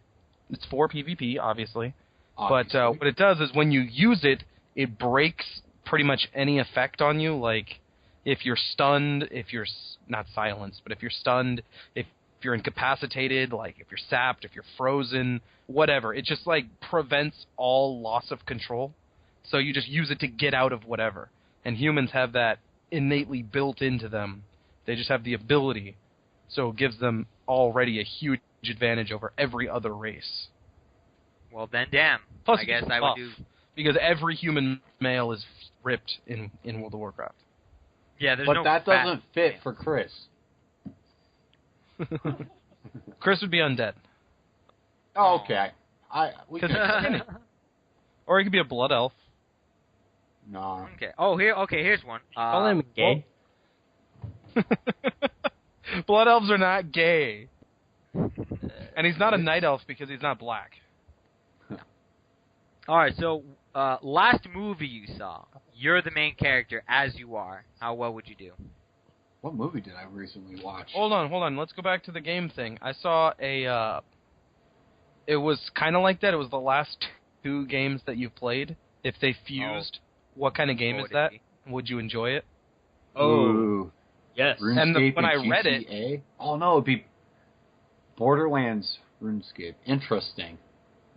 [SPEAKER 2] It's for PvP, obviously. But what it does is when you use it, it breaks pretty much any effect on you. Like, if you're stunned, if you're not silenced, but if you're stunned, if you're incapacitated, like if you're sapped, if you're frozen, whatever. It just, like, prevents all loss of control. So you just use it to get out of whatever. And humans have that innately built into them. They just have the ability. So it gives them already a huge advantage over every other race.
[SPEAKER 3] Well, then, damn.
[SPEAKER 2] Plus,
[SPEAKER 3] I
[SPEAKER 2] it
[SPEAKER 3] guess
[SPEAKER 2] gets
[SPEAKER 3] I would
[SPEAKER 2] tough,
[SPEAKER 3] do...
[SPEAKER 2] because every human male is ripped in World of Warcraft.
[SPEAKER 3] Yeah, there's
[SPEAKER 5] But
[SPEAKER 3] no
[SPEAKER 5] that
[SPEAKER 3] fat-
[SPEAKER 5] doesn't fit for Chris.
[SPEAKER 2] Chris would be undead.
[SPEAKER 5] Oh, okay. We
[SPEAKER 2] 'Cause
[SPEAKER 5] can
[SPEAKER 2] he's skinny. Or he could be a blood elf.
[SPEAKER 5] No.
[SPEAKER 3] Okay. Oh, here's one.
[SPEAKER 4] Call him gay.
[SPEAKER 2] Blood elves are not gay. And he's not a night elf because he's not black.
[SPEAKER 3] All right, so last movie you saw, you're the main character as you are. How well would you do?
[SPEAKER 5] What movie did I recently watch?
[SPEAKER 2] Hold on. Let's go back to the game thing. I saw a... it was kind of like that. It was the last 2 games that you've played. If they fused, what kind of game
[SPEAKER 3] What
[SPEAKER 2] is
[SPEAKER 3] would it
[SPEAKER 2] that?
[SPEAKER 3] be?
[SPEAKER 2] Would you enjoy it?
[SPEAKER 5] Ooh.
[SPEAKER 4] Yes.
[SPEAKER 5] RuneScape
[SPEAKER 2] when I read it-
[SPEAKER 5] GTA? Oh, no, it'd be Borderlands RuneScape. Interesting.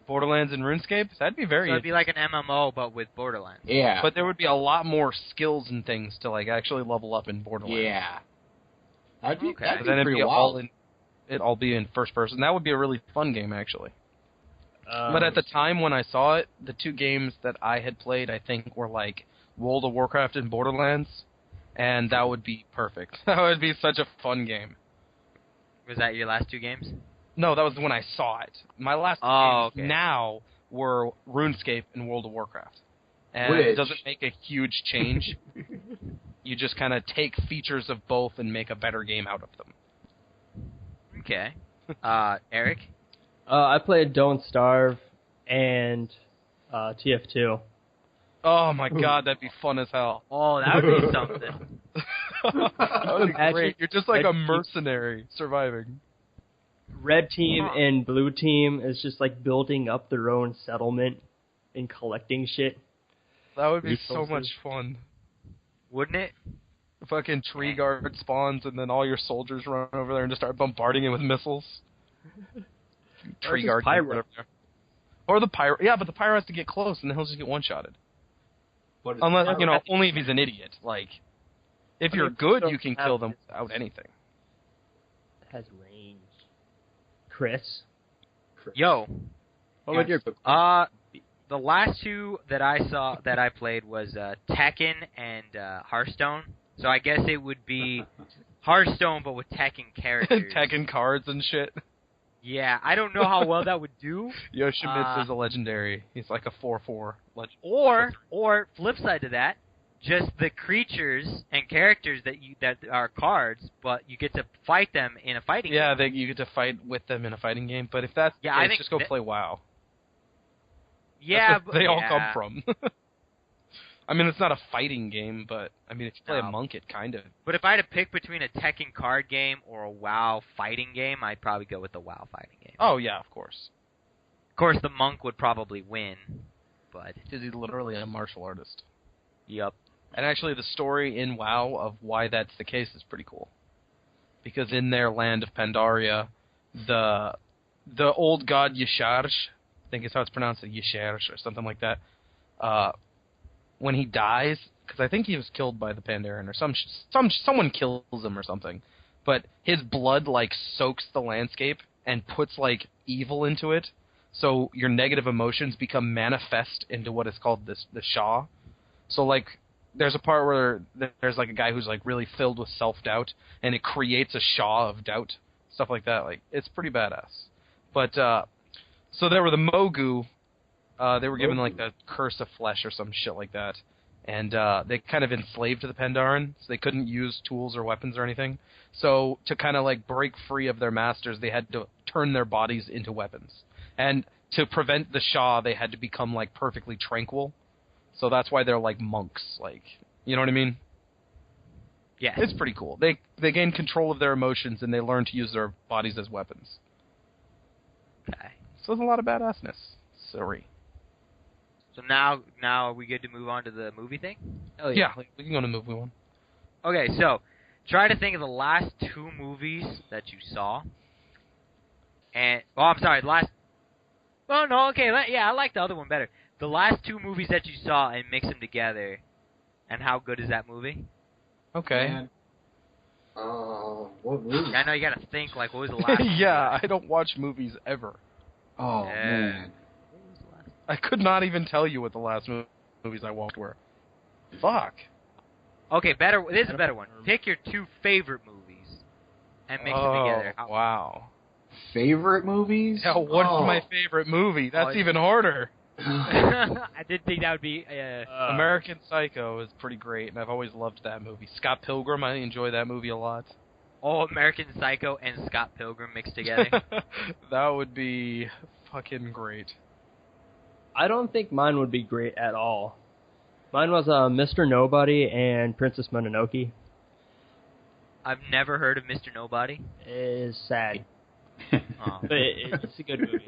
[SPEAKER 2] Borderlands and RuneScape? That'd be very
[SPEAKER 3] So it'd be like an MMO, but with Borderlands.
[SPEAKER 5] Yeah.
[SPEAKER 2] But there would be a lot more skills and things to like actually level up in Borderlands.
[SPEAKER 5] Yeah. That'd be,
[SPEAKER 3] Okay.
[SPEAKER 5] that'd
[SPEAKER 2] But
[SPEAKER 5] be
[SPEAKER 2] then it'd
[SPEAKER 5] pretty
[SPEAKER 2] be
[SPEAKER 5] wild.
[SPEAKER 2] it'd all be in first person. That would be a really fun game actually. But at the time when I saw it, the 2 games that I had played, I think, were like World of Warcraft and Borderlands. and that would be perfect. That would be such a fun game.
[SPEAKER 3] Was that your last 2 games?
[SPEAKER 2] No, that was when I saw it. My last games now were RuneScape and World of Warcraft. And it doesn't make a huge change. You just kind of take features of both and make a better game out of them.
[SPEAKER 3] Okay. Eric?
[SPEAKER 4] I played Don't Starve and TF2.
[SPEAKER 2] Oh my god, that'd be fun as hell.
[SPEAKER 3] Oh, that would be something.
[SPEAKER 2] That would be great. You're just like a mercenary surviving.
[SPEAKER 4] Red team and blue team is just like building up their own settlement and collecting shit.
[SPEAKER 2] That would be so much fun.
[SPEAKER 3] Wouldn't it?
[SPEAKER 2] Fucking tree guard spawns and then all your soldiers run over there and just start bombarding it with missiles. Tree guard, whatever. Or the pyro. Yeah, but the pyro has to get close and then he'll just get one-shotted. Unless, only if he's an idiot. Like, if you're good, you can kill them without anything.
[SPEAKER 4] It has range. Chris?
[SPEAKER 3] Yo.
[SPEAKER 4] What would your...
[SPEAKER 3] The last 2 that I played was Tekken and Hearthstone. So I guess it would be Hearthstone, but with Tekken characters.
[SPEAKER 2] Tekken cards and shit.
[SPEAKER 3] Yeah, I don't know how well that would do.
[SPEAKER 2] Yoshimitsu is a legendary. He's like a 4/4 legend.
[SPEAKER 3] Or flip side to that, just the creatures and characters that are cards, but you get to fight them in a fighting game.
[SPEAKER 2] Yeah, you get to fight with them in a fighting game. But if that's
[SPEAKER 3] I think
[SPEAKER 2] just go play WoW.
[SPEAKER 3] Yeah,
[SPEAKER 2] that's where they all come from. I mean, it's not a fighting game, but I mean, if you play a monk, it kind of.
[SPEAKER 3] But if I had to pick between a Tekken card game or a WoW fighting game, I'd probably go with the WoW fighting game.
[SPEAKER 2] Oh yeah, of course.
[SPEAKER 3] Of course, the monk would probably win, but
[SPEAKER 2] because he's literally a martial artist.
[SPEAKER 3] Yep.
[SPEAKER 2] And actually, the story in WoW of why that's the case is pretty cool. Because in their land of Pandaria, the old god Yasharj, I think is how it's pronounced, Yasharj or something like that. When he dies, because I think he was killed by the Pandaren or someone kills him or something, but his blood like soaks the landscape and puts like evil into it, so your negative emotions become manifest into what is called the Shah. So like, there's a part where there's like a guy who's like really filled with self-doubt, and it creates a Shah of doubt, stuff like that. Like, it's pretty badass. But so there were the Mogu. They were given like the curse of flesh or some shit like that, and they kind of enslaved the Pandaren, so they couldn't use tools or weapons or anything. So to kind of like break free of their masters, they had to turn their bodies into weapons, and to prevent the Shah, they had to become like perfectly tranquil. So that's why they're like monks, like, you know what I mean?
[SPEAKER 3] Yeah,
[SPEAKER 2] it's pretty cool. They gain control of their emotions and they learn to use their bodies as weapons.
[SPEAKER 3] Okay.
[SPEAKER 2] So there's a lot of badassness. Sorry.
[SPEAKER 3] So now are we good to move on to the movie thing?
[SPEAKER 2] Oh yeah, we can go to movie one.
[SPEAKER 3] Okay, so try to think of the last 2 movies that you saw. And I'm sorry, I like the other one better. The last 2 movies that you saw and mix them together, and how good is that movie?
[SPEAKER 2] Okay.
[SPEAKER 5] What movie?
[SPEAKER 3] I know you gotta think, like, what was the last
[SPEAKER 2] yeah, I don't watch movies ever.
[SPEAKER 5] Oh, man.
[SPEAKER 2] I could not even tell you what the last movies I watched were. Fuck.
[SPEAKER 3] Okay, better. This is a better one. Pick your 2 favorite movies and mix them together.
[SPEAKER 2] Wow.
[SPEAKER 5] Favorite movies?
[SPEAKER 2] Yeah, what's my favorite movie? That's even harder.
[SPEAKER 3] I did think that would be...
[SPEAKER 2] American Psycho is pretty great, and I've always loved that movie. Scott Pilgrim, I enjoy that movie a lot.
[SPEAKER 3] Oh, American Psycho and Scott Pilgrim mixed together?
[SPEAKER 2] That would be fucking great.
[SPEAKER 4] I don't think mine would be great at all. Mine was Mr. Nobody and Princess Mononoke.
[SPEAKER 3] I've never heard of Mr. Nobody.
[SPEAKER 4] It is sad.
[SPEAKER 3] Oh.
[SPEAKER 4] But it's a good movie.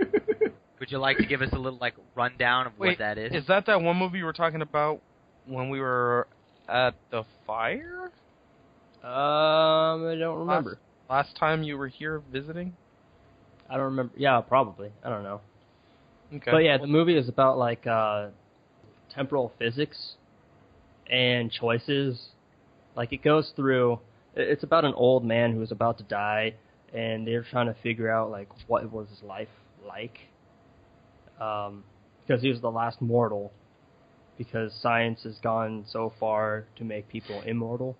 [SPEAKER 3] Would you like to give us a little rundown of what that is?
[SPEAKER 2] Is that one movie you were talking about when we were at the fire?
[SPEAKER 4] I don't remember.
[SPEAKER 2] Last time you were here visiting?
[SPEAKER 4] I don't remember. Yeah, probably. I don't know.
[SPEAKER 2] Okay.
[SPEAKER 4] But yeah, the movie is about like temporal physics and choices. Like, it goes through. It's about an old man who is about to die, and they're trying to figure out like what was his life like. Because he was the last mortal. Because science has gone so far to make people immortal.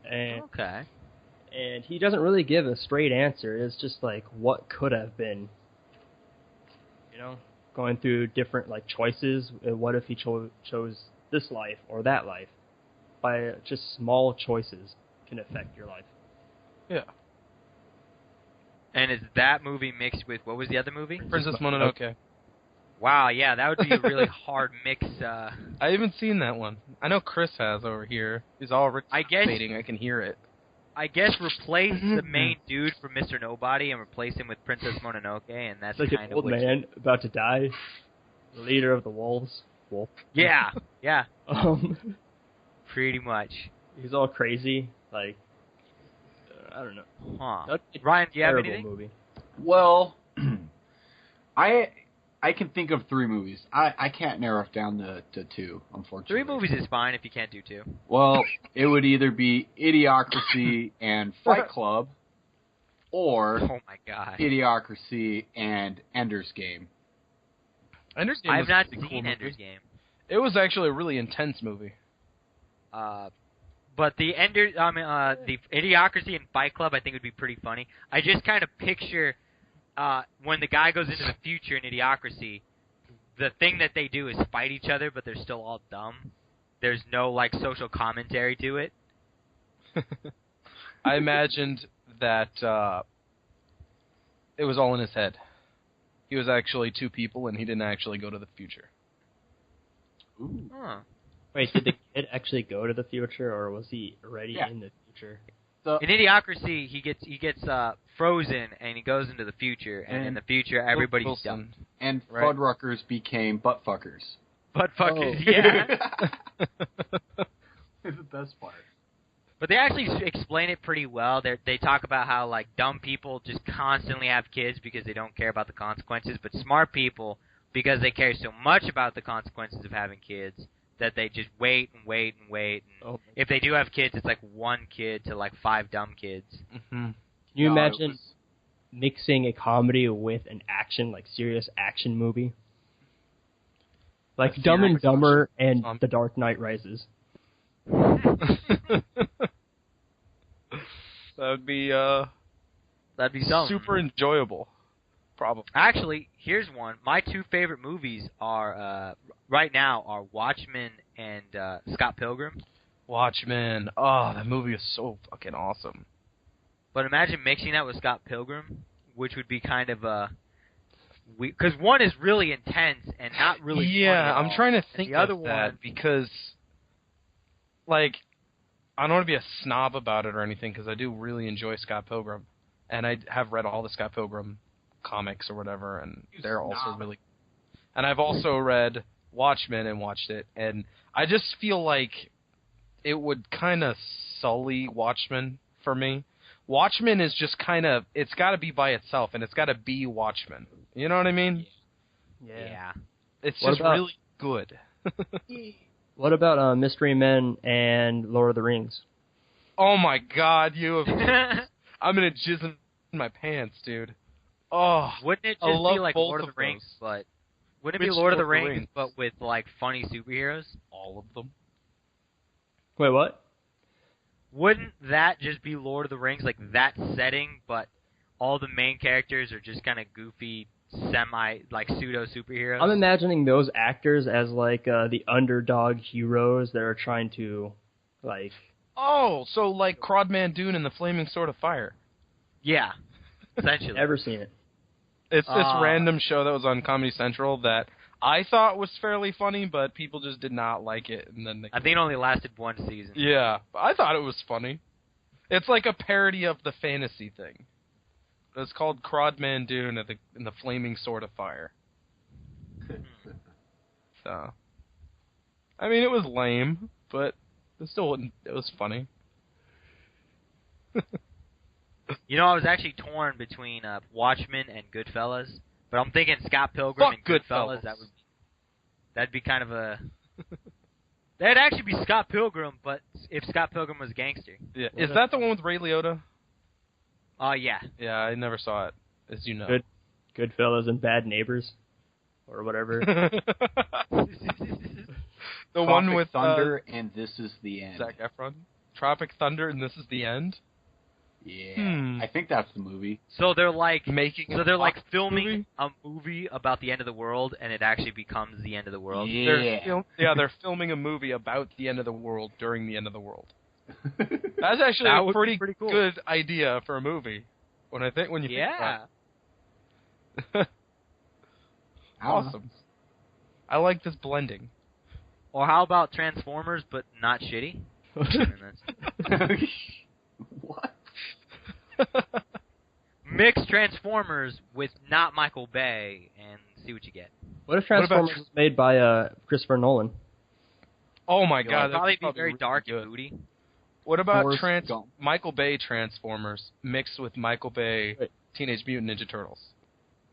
[SPEAKER 4] And,
[SPEAKER 3] okay.
[SPEAKER 4] And he doesn't really give a straight answer. It's just like, what could have been? You know, going through different like choices. What if he chose this life or that life? By just small choices can affect your life.
[SPEAKER 2] Yeah.
[SPEAKER 3] And is that movie mixed with, what was the other movie?
[SPEAKER 2] Princess Mononoke.
[SPEAKER 3] Wow, yeah, that would be a really hard mix.
[SPEAKER 2] I haven't seen that one. I know Chris has over here. He's all participating. I can hear it.
[SPEAKER 3] I guess replace the main dude from Mr. Nobody and replace him with Princess Mononoke, and that's
[SPEAKER 4] like
[SPEAKER 3] kind
[SPEAKER 4] an
[SPEAKER 3] of
[SPEAKER 4] old man about to die, the leader of the wolves. Wolf.
[SPEAKER 3] Yeah, yeah.
[SPEAKER 4] Um,
[SPEAKER 3] Pretty much.
[SPEAKER 4] He's all crazy. Like, I don't know.
[SPEAKER 3] Huh. Ryan, do you have anything?
[SPEAKER 4] Movie.
[SPEAKER 5] Well, I can think of 3 movies. I can't narrow it down to 2, unfortunately.
[SPEAKER 3] 3 movies is fine if you can't do 2.
[SPEAKER 5] Well, it would either be Idiocracy and Fight Club, or
[SPEAKER 3] Oh my god.
[SPEAKER 5] Idiocracy and Ender's Game.
[SPEAKER 2] Ender's Game.
[SPEAKER 3] I've not
[SPEAKER 2] cool
[SPEAKER 3] seen
[SPEAKER 2] movie.
[SPEAKER 3] Ender's Game.
[SPEAKER 2] It was actually a really intense movie.
[SPEAKER 3] But the the Idiocracy and Fight Club, I think would be pretty funny. I just kind of picture when the guy goes into the future in Idiocracy, the thing that they do is fight each other, but they're still all dumb. There's no like social commentary to it.
[SPEAKER 2] I imagined that it was all in his head. He was actually 2 people, and he didn't actually go to the future.
[SPEAKER 5] Ooh.
[SPEAKER 3] Huh.
[SPEAKER 4] Wait, did the kid actually go to the future, or was he already in the future?
[SPEAKER 3] In Idiocracy, he gets frozen, and he goes into the future, and in the future, everybody's dumb.
[SPEAKER 5] And Fuddruckers became buttfuckers.
[SPEAKER 3] Buttfuckers, yeah.
[SPEAKER 5] It's the best part.
[SPEAKER 3] But they actually explain it pretty well. They talk about how like dumb people just constantly have kids because they don't care about the consequences, but smart people, because they care so much about the consequences of having kids, that they just wait and wait and wait. And if they do have kids, it's like 1 kid to like 5 dumb kids.
[SPEAKER 2] Mm-hmm.
[SPEAKER 4] Can you imagine mixing a comedy with an action, like serious action movie? Like Dumb and Dumber and The Dark Knight Rises.
[SPEAKER 2] That'd be
[SPEAKER 3] dumb.
[SPEAKER 2] super enjoyable. Probably.
[SPEAKER 3] Actually, here's one. My 2 favorite movies are right now are Watchmen and Scott Pilgrim.
[SPEAKER 2] Watchmen. Oh, that movie is so fucking awesome.
[SPEAKER 3] But imagine mixing that with Scott Pilgrim, which would be kind of because one is really intense and not really funny at all.
[SPEAKER 2] I'm trying to think
[SPEAKER 3] the other
[SPEAKER 2] of
[SPEAKER 3] one,
[SPEAKER 2] that because, like, I don't want to be a snob about it or anything because I do really enjoy Scott Pilgrim, and I have read all the Scott Pilgrim comics or whatever, and they're also really. And I've also read Watchmen and watched it, and I just feel like it would kind of sully Watchmen for me. Watchmen is just kind of, it's got to be by itself, and it's got to be Watchmen. You know what I mean?
[SPEAKER 3] Yeah.
[SPEAKER 2] It's just really good.
[SPEAKER 4] What about Mystery Men and Lord of the Rings?
[SPEAKER 2] Oh my God, you have... I'm going to jizz in my pants, dude. Oh,
[SPEAKER 3] wouldn't it just be like Lord of the Rings, but... Wouldn't it be Lord of the Rings, but with, like, funny superheroes?
[SPEAKER 2] All of them.
[SPEAKER 4] Wait, what?
[SPEAKER 3] Wouldn't that just be Lord of the Rings, like that setting, but all the main characters are just kind of goofy, pseudo-superheroes?
[SPEAKER 4] I'm imagining those actors as, like, the underdog heroes that are trying to, like...
[SPEAKER 2] Oh, so like Crodman Dune and the Flaming Sword of Fire.
[SPEAKER 3] Yeah, essentially.
[SPEAKER 4] Never seen it.
[SPEAKER 2] It's this random show that was on Comedy Central that I thought was fairly funny, but people just did not like it. And then
[SPEAKER 3] I think it only lasted 1 season.
[SPEAKER 2] Yeah, I thought it was funny. It's like a parody of the fantasy thing. It's called Crodman Dune and the Flaming Sword of Fire. So, I mean, it was lame, but it was funny.
[SPEAKER 3] You know, I was actually torn between Watchmen and Goodfellas, but I'm thinking Scott Pilgrim and Goodfellas. That'd be kind of a... That'd actually be Scott Pilgrim, but if Scott Pilgrim was a gangster.
[SPEAKER 2] Yeah. Is that the one with Ray Liotta?
[SPEAKER 3] Yeah.
[SPEAKER 2] Yeah, I never saw it, as you know.
[SPEAKER 4] Goodfellas and Bad Neighbors, or whatever.
[SPEAKER 2] The one with
[SPEAKER 5] Thunder and This Is the End.
[SPEAKER 2] Zac Efron, Tropic Thunder and this is the end?
[SPEAKER 5] Yeah, I think that's the movie.
[SPEAKER 3] So they're like
[SPEAKER 2] movie?
[SPEAKER 3] filming a movie about the end of the world, and it actually becomes the end of the world.
[SPEAKER 5] Yeah.
[SPEAKER 2] They're filming a movie about the end of the world during the end of the world. That's actually a pretty
[SPEAKER 3] cool.
[SPEAKER 2] good idea for a movie. When you think about it. Awesome. I like this blending.
[SPEAKER 3] Or how about Transformers, but not shitty?
[SPEAKER 5] What?
[SPEAKER 3] Mix Transformers with not Michael Bay and see what you get.
[SPEAKER 4] What if Transformers was made by Christopher Nolan?
[SPEAKER 2] Oh my god,
[SPEAKER 3] that'd probably be very
[SPEAKER 2] really
[SPEAKER 3] dark
[SPEAKER 2] good.
[SPEAKER 3] and moody.
[SPEAKER 2] What about
[SPEAKER 5] Forrest Gump.
[SPEAKER 2] Michael Bay Transformers mixed with Michael Bay Teenage Mutant Ninja Turtles?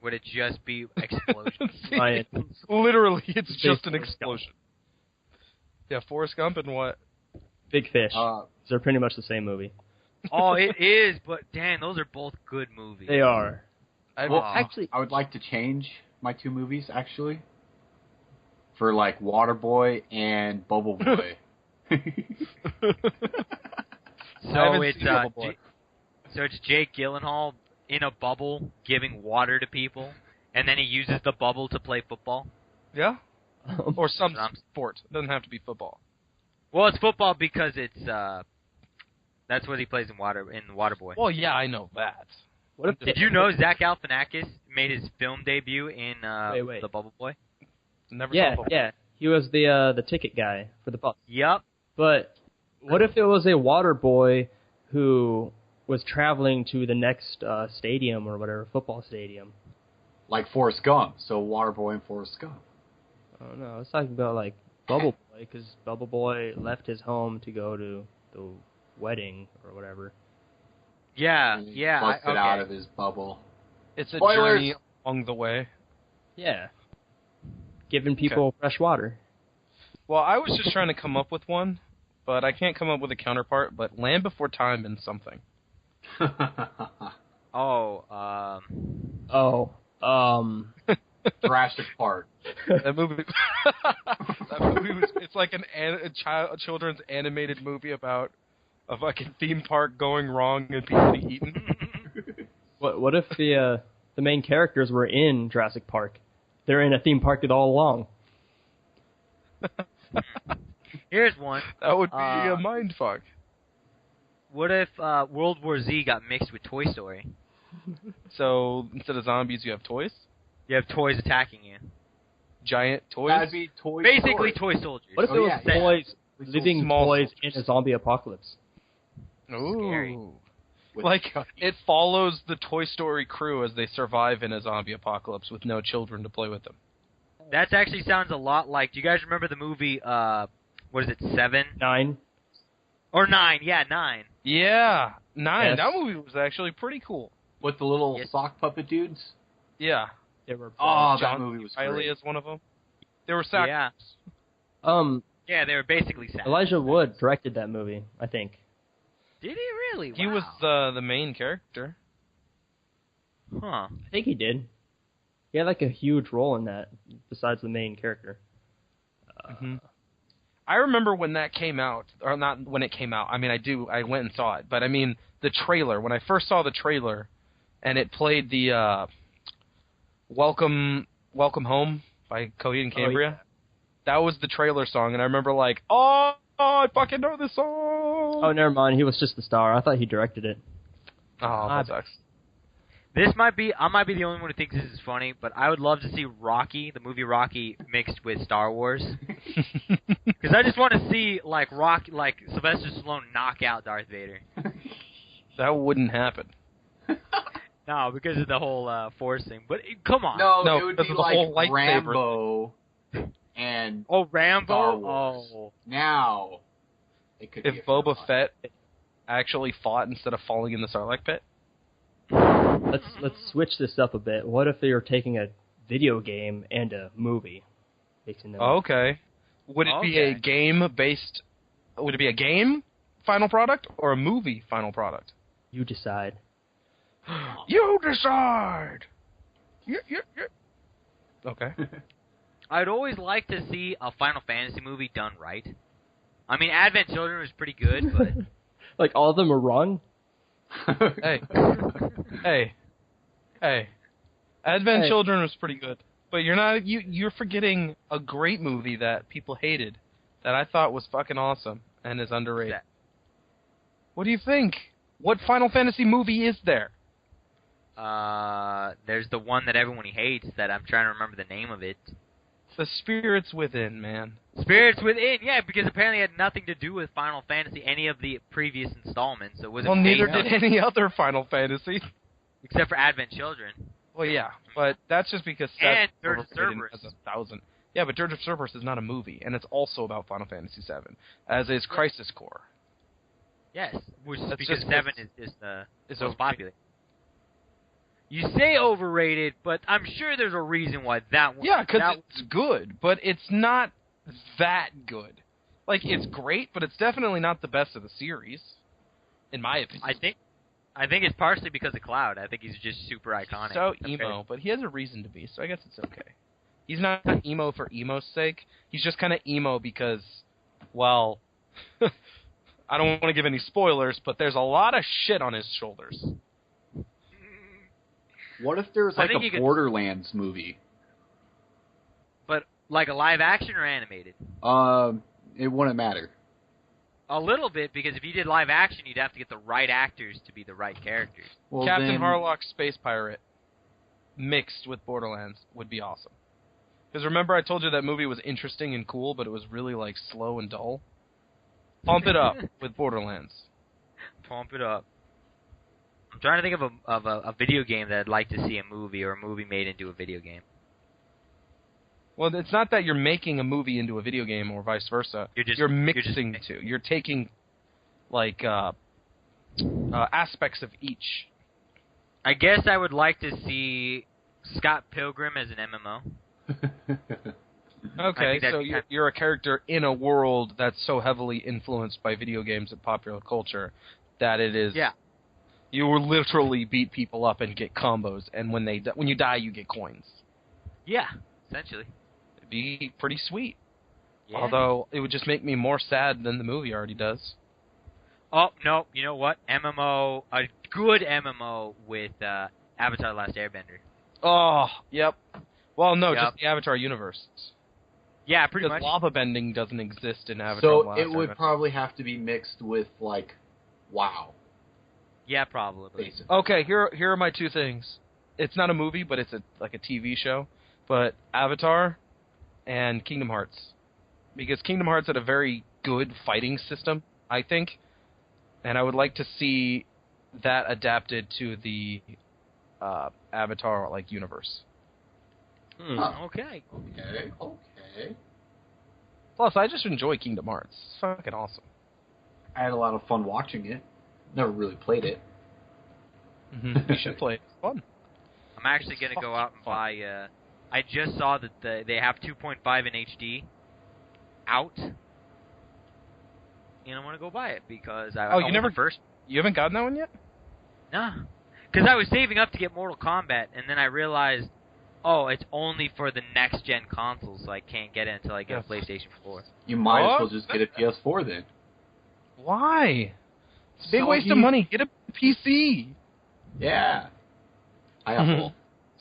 [SPEAKER 3] Would it just be explosions?
[SPEAKER 4] Right.
[SPEAKER 2] Literally, it's just an explosion. Yeah, Forrest Gump and what?
[SPEAKER 4] Big Fish. They're pretty much the same movie.
[SPEAKER 3] Oh, it is, but damn, those are both good movies.
[SPEAKER 4] They are.
[SPEAKER 5] Actually, I would like to change my two movies, actually, for, like, Waterboy and Bubble Boy.
[SPEAKER 3] So it's Jake Gyllenhaal in a bubble giving water to people, and then he uses the bubble to play football.
[SPEAKER 2] Yeah? Or some sport. It doesn't have to be football.
[SPEAKER 3] Well, it's football because it's that's what he plays in Waterboy.
[SPEAKER 2] Well, yeah, I know that.
[SPEAKER 3] Did you know Zach Galifianakis made his film debut in The Bubble Boy?
[SPEAKER 2] Never saw Bubble.
[SPEAKER 4] Yeah. He was the ticket guy for the bus.
[SPEAKER 3] Yep.
[SPEAKER 4] But what if it was a water boy who was traveling to the next stadium or whatever, football stadium?
[SPEAKER 5] Like Forrest Gump, so Waterboy and Forrest Gump.
[SPEAKER 4] Oh no, I was talking about like Bubble Boy, because Bubble Boy left his home to go to the wedding or whatever.
[SPEAKER 3] Yeah,
[SPEAKER 5] Busted out of his bubble.
[SPEAKER 2] It's a journey along the way.
[SPEAKER 4] Yeah. Giving people fresh water.
[SPEAKER 2] Well, I was just trying to come up with one, but I can't come up with a counterpart, but Land Before Time and something.
[SPEAKER 5] Jurassic Park.
[SPEAKER 2] That movie it's like a children's animated movie about a fucking theme park going wrong and people being eaten.
[SPEAKER 4] What if the main characters were in Jurassic Park? They're in a theme park all along.
[SPEAKER 3] Here's one.
[SPEAKER 2] That would be a mind fuck.
[SPEAKER 3] What if World War Z got mixed with Toy Story?
[SPEAKER 2] So instead of zombies, you have toys?
[SPEAKER 3] You have toys attacking you.
[SPEAKER 2] Giant toys?
[SPEAKER 5] That'd be Toy
[SPEAKER 3] Basically
[SPEAKER 5] Story.
[SPEAKER 3] toy soldiers.
[SPEAKER 4] What if it was toys, living
[SPEAKER 2] small
[SPEAKER 4] toys
[SPEAKER 2] soldiers.
[SPEAKER 4] in a zombie apocalypse?
[SPEAKER 2] Ooh.
[SPEAKER 3] Scary.
[SPEAKER 2] Like, it follows the Toy Story crew as they survive in a zombie apocalypse with no children to play with them.
[SPEAKER 3] That actually sounds a lot like... Do you guys remember the movie, what is it, 7?
[SPEAKER 4] 9?
[SPEAKER 3] Or 9, yeah, 9.
[SPEAKER 2] Yeah, 9.
[SPEAKER 4] Yes.
[SPEAKER 2] That movie was actually pretty cool.
[SPEAKER 5] With the little sock puppet dudes?
[SPEAKER 2] Yeah.
[SPEAKER 4] They were.
[SPEAKER 5] That movie was
[SPEAKER 2] Riley
[SPEAKER 5] great.
[SPEAKER 2] is one of them. They were sacked.
[SPEAKER 3] Yeah. Yeah, they were basically sad.
[SPEAKER 4] Elijah Wood directed that movie, I think.
[SPEAKER 3] Did he really?
[SPEAKER 2] He
[SPEAKER 3] Wow.
[SPEAKER 2] was the main character.
[SPEAKER 3] Huh.
[SPEAKER 4] I think he did. He had like a huge role in that, besides the main character.
[SPEAKER 2] I remember when that came out, or not when it came out. I mean, I went and saw it, but I mean the trailer. When I first saw the trailer, and it played the "Welcome Home" by Coheed and Cambria.
[SPEAKER 4] Oh, yeah.
[SPEAKER 2] That was the trailer song, and I remember like, oh, I fucking know this song.
[SPEAKER 4] Oh, never mind. He was just the star. I thought he directed it.
[SPEAKER 2] Oh, that sucks.
[SPEAKER 3] I might be the only one who thinks this is funny, but I would love to see Rocky, the movie Rocky, mixed with Star Wars. Because I just want to see like Sylvester Stallone knock out Darth Vader.
[SPEAKER 2] That wouldn't happen.
[SPEAKER 3] No, because of the whole Force thing. But come on.
[SPEAKER 5] No, it would
[SPEAKER 2] because
[SPEAKER 5] be
[SPEAKER 2] of the
[SPEAKER 5] like
[SPEAKER 2] whole lightsaber
[SPEAKER 5] Rambo and
[SPEAKER 3] Rambo.
[SPEAKER 5] Star Wars.
[SPEAKER 3] Oh.
[SPEAKER 5] Now, it could be
[SPEAKER 2] If
[SPEAKER 5] a
[SPEAKER 2] Boba
[SPEAKER 5] film.
[SPEAKER 2] Fett actually fought instead of falling in the Sarlacc pit.
[SPEAKER 4] Let's switch this up a bit. What if they were taking a video game and a movie? Mixing them up?
[SPEAKER 2] Okay. Would it be a game-based... Would it be a game final product or a movie final product?
[SPEAKER 4] You decide.
[SPEAKER 2] You decide! Okay.
[SPEAKER 3] I'd always like to see a Final Fantasy movie done right. I mean, Advent Children was pretty good, but
[SPEAKER 4] Like all of them are wrong.
[SPEAKER 2] Hey. Advent Children was pretty good, but you're forgetting a great movie that people hated, that I thought was fucking awesome and is underrated. What do you think? What Final Fantasy movie is there?
[SPEAKER 3] There's the one that everyone hates that I'm trying to remember the name of it.
[SPEAKER 2] The Spirits Within, man.
[SPEAKER 3] Spirits Within, yeah, because apparently it had nothing to do with Final Fantasy, any of the previous installments. So it wasn't.
[SPEAKER 2] Well, neither did any other Final Fantasy.
[SPEAKER 3] Except for Advent Children.
[SPEAKER 2] Well, yeah, but that's just because
[SPEAKER 3] and Dirge of Cerberus
[SPEAKER 2] has 1,000. Yeah, but Dirge of Cerberus is not a movie, and it's also about Final Fantasy VII, as is Crisis Core.
[SPEAKER 3] Yes, which is
[SPEAKER 2] That's
[SPEAKER 3] because
[SPEAKER 2] just
[SPEAKER 3] 7 is the most popular.
[SPEAKER 2] overrated.
[SPEAKER 3] You say overrated, but I'm sure there's a reason why that one.
[SPEAKER 2] Yeah, because it's good, but it's not that good. Like, it's great, but it's definitely not the best of the series, in my opinion.
[SPEAKER 3] I think it's partially because of Cloud. I think he's just super iconic.
[SPEAKER 2] So emo, but he has a reason to be, so I guess it's okay. He's not emo for emo's sake. He's just kind of emo because, well, I don't want to give any spoilers, but there's a lot of shit on his shoulders.
[SPEAKER 5] What if there's like a Borderlands movie?
[SPEAKER 3] But like a live action or animated?
[SPEAKER 5] It wouldn't matter.
[SPEAKER 3] A little bit, because if you did live action, you'd have to get the right actors to be the right characters.
[SPEAKER 5] Well,
[SPEAKER 2] Captain Harlock Space Pirate mixed with Borderlands would be awesome. Because remember I told you that movie was interesting and cool, but it was really like slow and dull? Pump it up with Borderlands.
[SPEAKER 3] Pump it up. I'm trying to think of a video game that I'd like to see a movie, or a movie made into a video game.
[SPEAKER 2] Well, it's not that you're making a movie into a video game or vice versa. You're mixing two. You're taking, like, aspects of each.
[SPEAKER 3] I guess I would like to see Scott Pilgrim as an MMO.
[SPEAKER 2] Okay, so you're a character in a world that's so heavily influenced by video games and popular culture that it is...
[SPEAKER 3] Yeah.
[SPEAKER 2] You will literally beat people up and get combos, and when you die, you get coins.
[SPEAKER 3] Yeah, essentially.
[SPEAKER 2] It'd be pretty sweet.
[SPEAKER 3] Yeah.
[SPEAKER 2] Although, it would just make me more sad than the movie already does.
[SPEAKER 3] Oh, no, you know what? MMO, a good MMO with Avatar: The Last Airbender.
[SPEAKER 2] Oh, yep. Well, no, just the Avatar universe.
[SPEAKER 3] Yeah, pretty much.
[SPEAKER 2] Because lava bending doesn't exist in Avatar:
[SPEAKER 5] So
[SPEAKER 2] The Last
[SPEAKER 5] it would
[SPEAKER 2] Airbender.
[SPEAKER 5] probably have to be mixed with, like, WoW.
[SPEAKER 3] Yeah, probably.
[SPEAKER 5] Basically.
[SPEAKER 2] Okay, here are my two things. It's not a movie, but it's like a TV show. But Avatar and Kingdom Hearts. Because Kingdom Hearts had a very good fighting system, I think. And I would like to see that adapted to the Avatar like universe.
[SPEAKER 3] Okay.
[SPEAKER 2] Plus, I just enjoy Kingdom Hearts. It's fucking awesome.
[SPEAKER 5] I had a lot of fun watching it. Never really played it.
[SPEAKER 2] Mm-hmm. You should play it. It's fun.
[SPEAKER 3] I'm actually going to go out and buy... I just saw that they have 2.5 in HD out. And I want to go buy it because I
[SPEAKER 2] you never first. You haven't gotten that one yet?
[SPEAKER 3] Nah. Because I was saving up to get Mortal Kombat, and then I realized, it's only for the next-gen consoles, so I can't get it until I get a PlayStation 4.
[SPEAKER 5] You might as well just get a PS4 then.
[SPEAKER 2] Why? It's a big waste of money. Get a PC.
[SPEAKER 5] Yeah. I have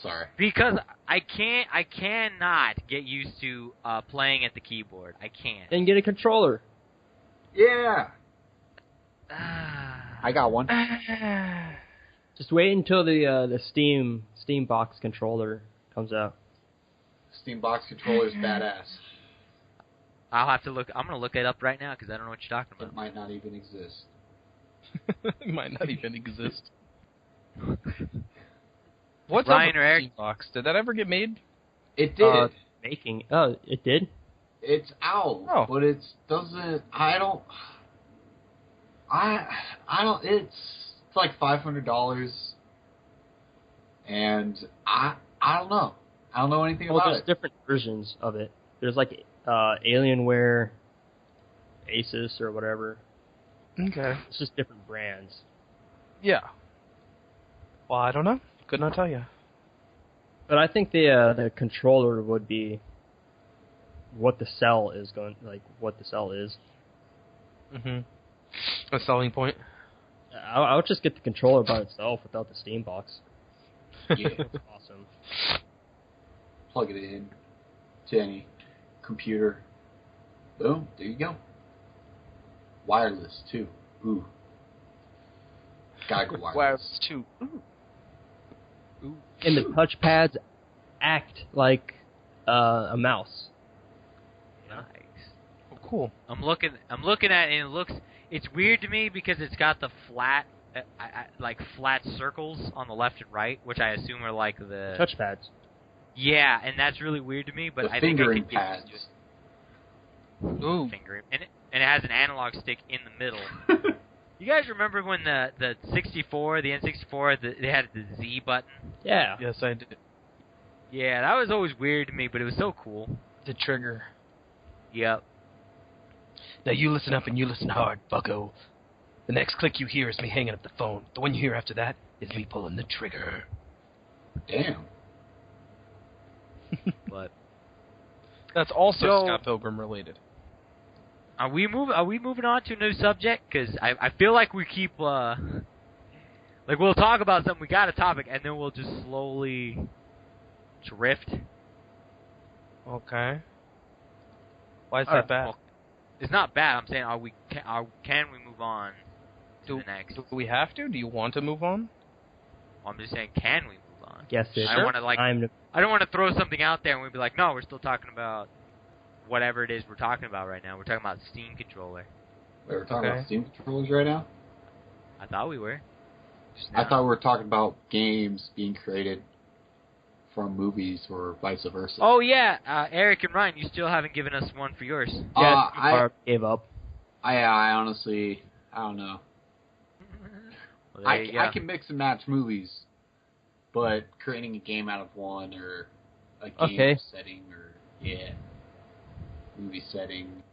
[SPEAKER 5] Sorry.
[SPEAKER 3] Because I cannot get used to playing at the keyboard. I can't.
[SPEAKER 4] Then get a controller.
[SPEAKER 5] Yeah. I got one.
[SPEAKER 4] Just wait until the Steam box controller comes out.
[SPEAKER 5] Steam box controller is badass.
[SPEAKER 3] I'll have to look. I'm going to look it up right now because I don't know what you're talking about.
[SPEAKER 5] It might not even exist.
[SPEAKER 2] It might not even exist. What's
[SPEAKER 3] Ryan
[SPEAKER 2] up
[SPEAKER 3] or
[SPEAKER 2] with
[SPEAKER 3] Eric?
[SPEAKER 2] Steam Box? Did that ever get made?
[SPEAKER 5] It did.
[SPEAKER 4] Making. Oh, it did?
[SPEAKER 5] It's out, but it doesn't. I don't. It's like $500, and I don't know. I don't know anything about
[SPEAKER 4] there's different versions of it. There's like Alienware, Asus, or whatever.
[SPEAKER 2] Okay.
[SPEAKER 4] It's just different brands.
[SPEAKER 2] Yeah. Well, I don't know. Could not tell you.
[SPEAKER 4] But I think the controller would be what the cell is going, like what the cell is.
[SPEAKER 2] Mm-hmm. A selling point.
[SPEAKER 4] I would just get the controller by itself without the Steam box.
[SPEAKER 5] Yeah.
[SPEAKER 4] That's awesome.
[SPEAKER 5] Plug it in to any computer. Boom, there you go. Wireless, too. Ooh. Gotta go wireless.
[SPEAKER 2] Wireless too.
[SPEAKER 4] Ooh. And the touchpads act like a mouse.
[SPEAKER 3] Nice.
[SPEAKER 2] Oh, cool.
[SPEAKER 3] I'm looking at it, and it's weird to me because it's got the flat, flat circles on the left and right, which I assume are like the
[SPEAKER 4] Touchpads.
[SPEAKER 3] Yeah, and that's really weird to me, but
[SPEAKER 5] The
[SPEAKER 3] I think I
[SPEAKER 5] fingering
[SPEAKER 3] could get
[SPEAKER 5] pads.
[SPEAKER 3] used to
[SPEAKER 2] Ooh.
[SPEAKER 3] fingering, and it has an analog stick in the middle. You guys remember when the N64, they had the Z button?
[SPEAKER 4] Yeah.
[SPEAKER 2] Yes, I did.
[SPEAKER 3] Yeah, that was always weird to me, but it was so cool.
[SPEAKER 2] The trigger.
[SPEAKER 3] Yep.
[SPEAKER 2] Now you listen up and you listen hard, bucko. The next click you hear is me hanging up the phone. The one you hear after that is me pulling the trigger.
[SPEAKER 5] Damn.
[SPEAKER 3] But
[SPEAKER 2] That's also
[SPEAKER 3] So-
[SPEAKER 2] Scott Pilgrim related.
[SPEAKER 3] are we moving on to a new subject? Because I feel like we keep we'll talk about something, we got a topic, and then we'll just slowly drift.
[SPEAKER 2] Okay. Why is
[SPEAKER 3] Alright,
[SPEAKER 2] that bad?
[SPEAKER 3] well, it's not bad. I'm saying, can we move on to
[SPEAKER 2] Do,
[SPEAKER 3] the next?
[SPEAKER 2] do we have to? Do you want to move on?
[SPEAKER 3] I'm just saying, can we move on?
[SPEAKER 4] Guess it.
[SPEAKER 3] I don't want to I don't want to throw something out there and we'd be like, no, we're still talking about whatever it is we're talking about right now. We're talking about Steam controller.
[SPEAKER 5] Wait, we're talking
[SPEAKER 2] Okay.
[SPEAKER 5] about Steam controllers right now?
[SPEAKER 3] I thought we were. Just
[SPEAKER 5] I
[SPEAKER 3] now.
[SPEAKER 5] thought we were talking about games being created from movies or vice versa.
[SPEAKER 3] Oh yeah, Eric and Ryan, you still haven't given us one for yours.
[SPEAKER 4] I gave up.
[SPEAKER 5] I honestly, I don't know.
[SPEAKER 3] Well, there you go.
[SPEAKER 5] I can mix and match movies, but creating a game out of one or a game
[SPEAKER 4] Okay.
[SPEAKER 5] setting or movie setting,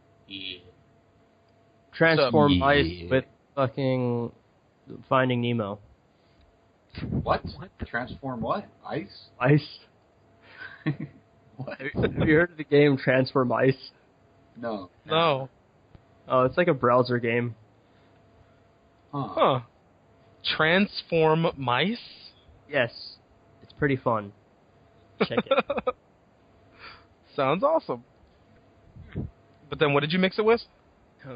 [SPEAKER 4] Transform
[SPEAKER 5] Yeah.
[SPEAKER 4] Ice with fucking Finding Nemo.
[SPEAKER 5] What?
[SPEAKER 3] What?
[SPEAKER 5] Transform what? Ice?
[SPEAKER 4] Ice.
[SPEAKER 5] What?
[SPEAKER 4] Have you heard of the game Transform Ice?
[SPEAKER 5] No.
[SPEAKER 2] No.
[SPEAKER 4] Oh, it's like a browser game.
[SPEAKER 2] Huh. Transform mice?
[SPEAKER 4] Yes. It's pretty fun. Check it.
[SPEAKER 2] Sounds awesome. But then what did you mix it with?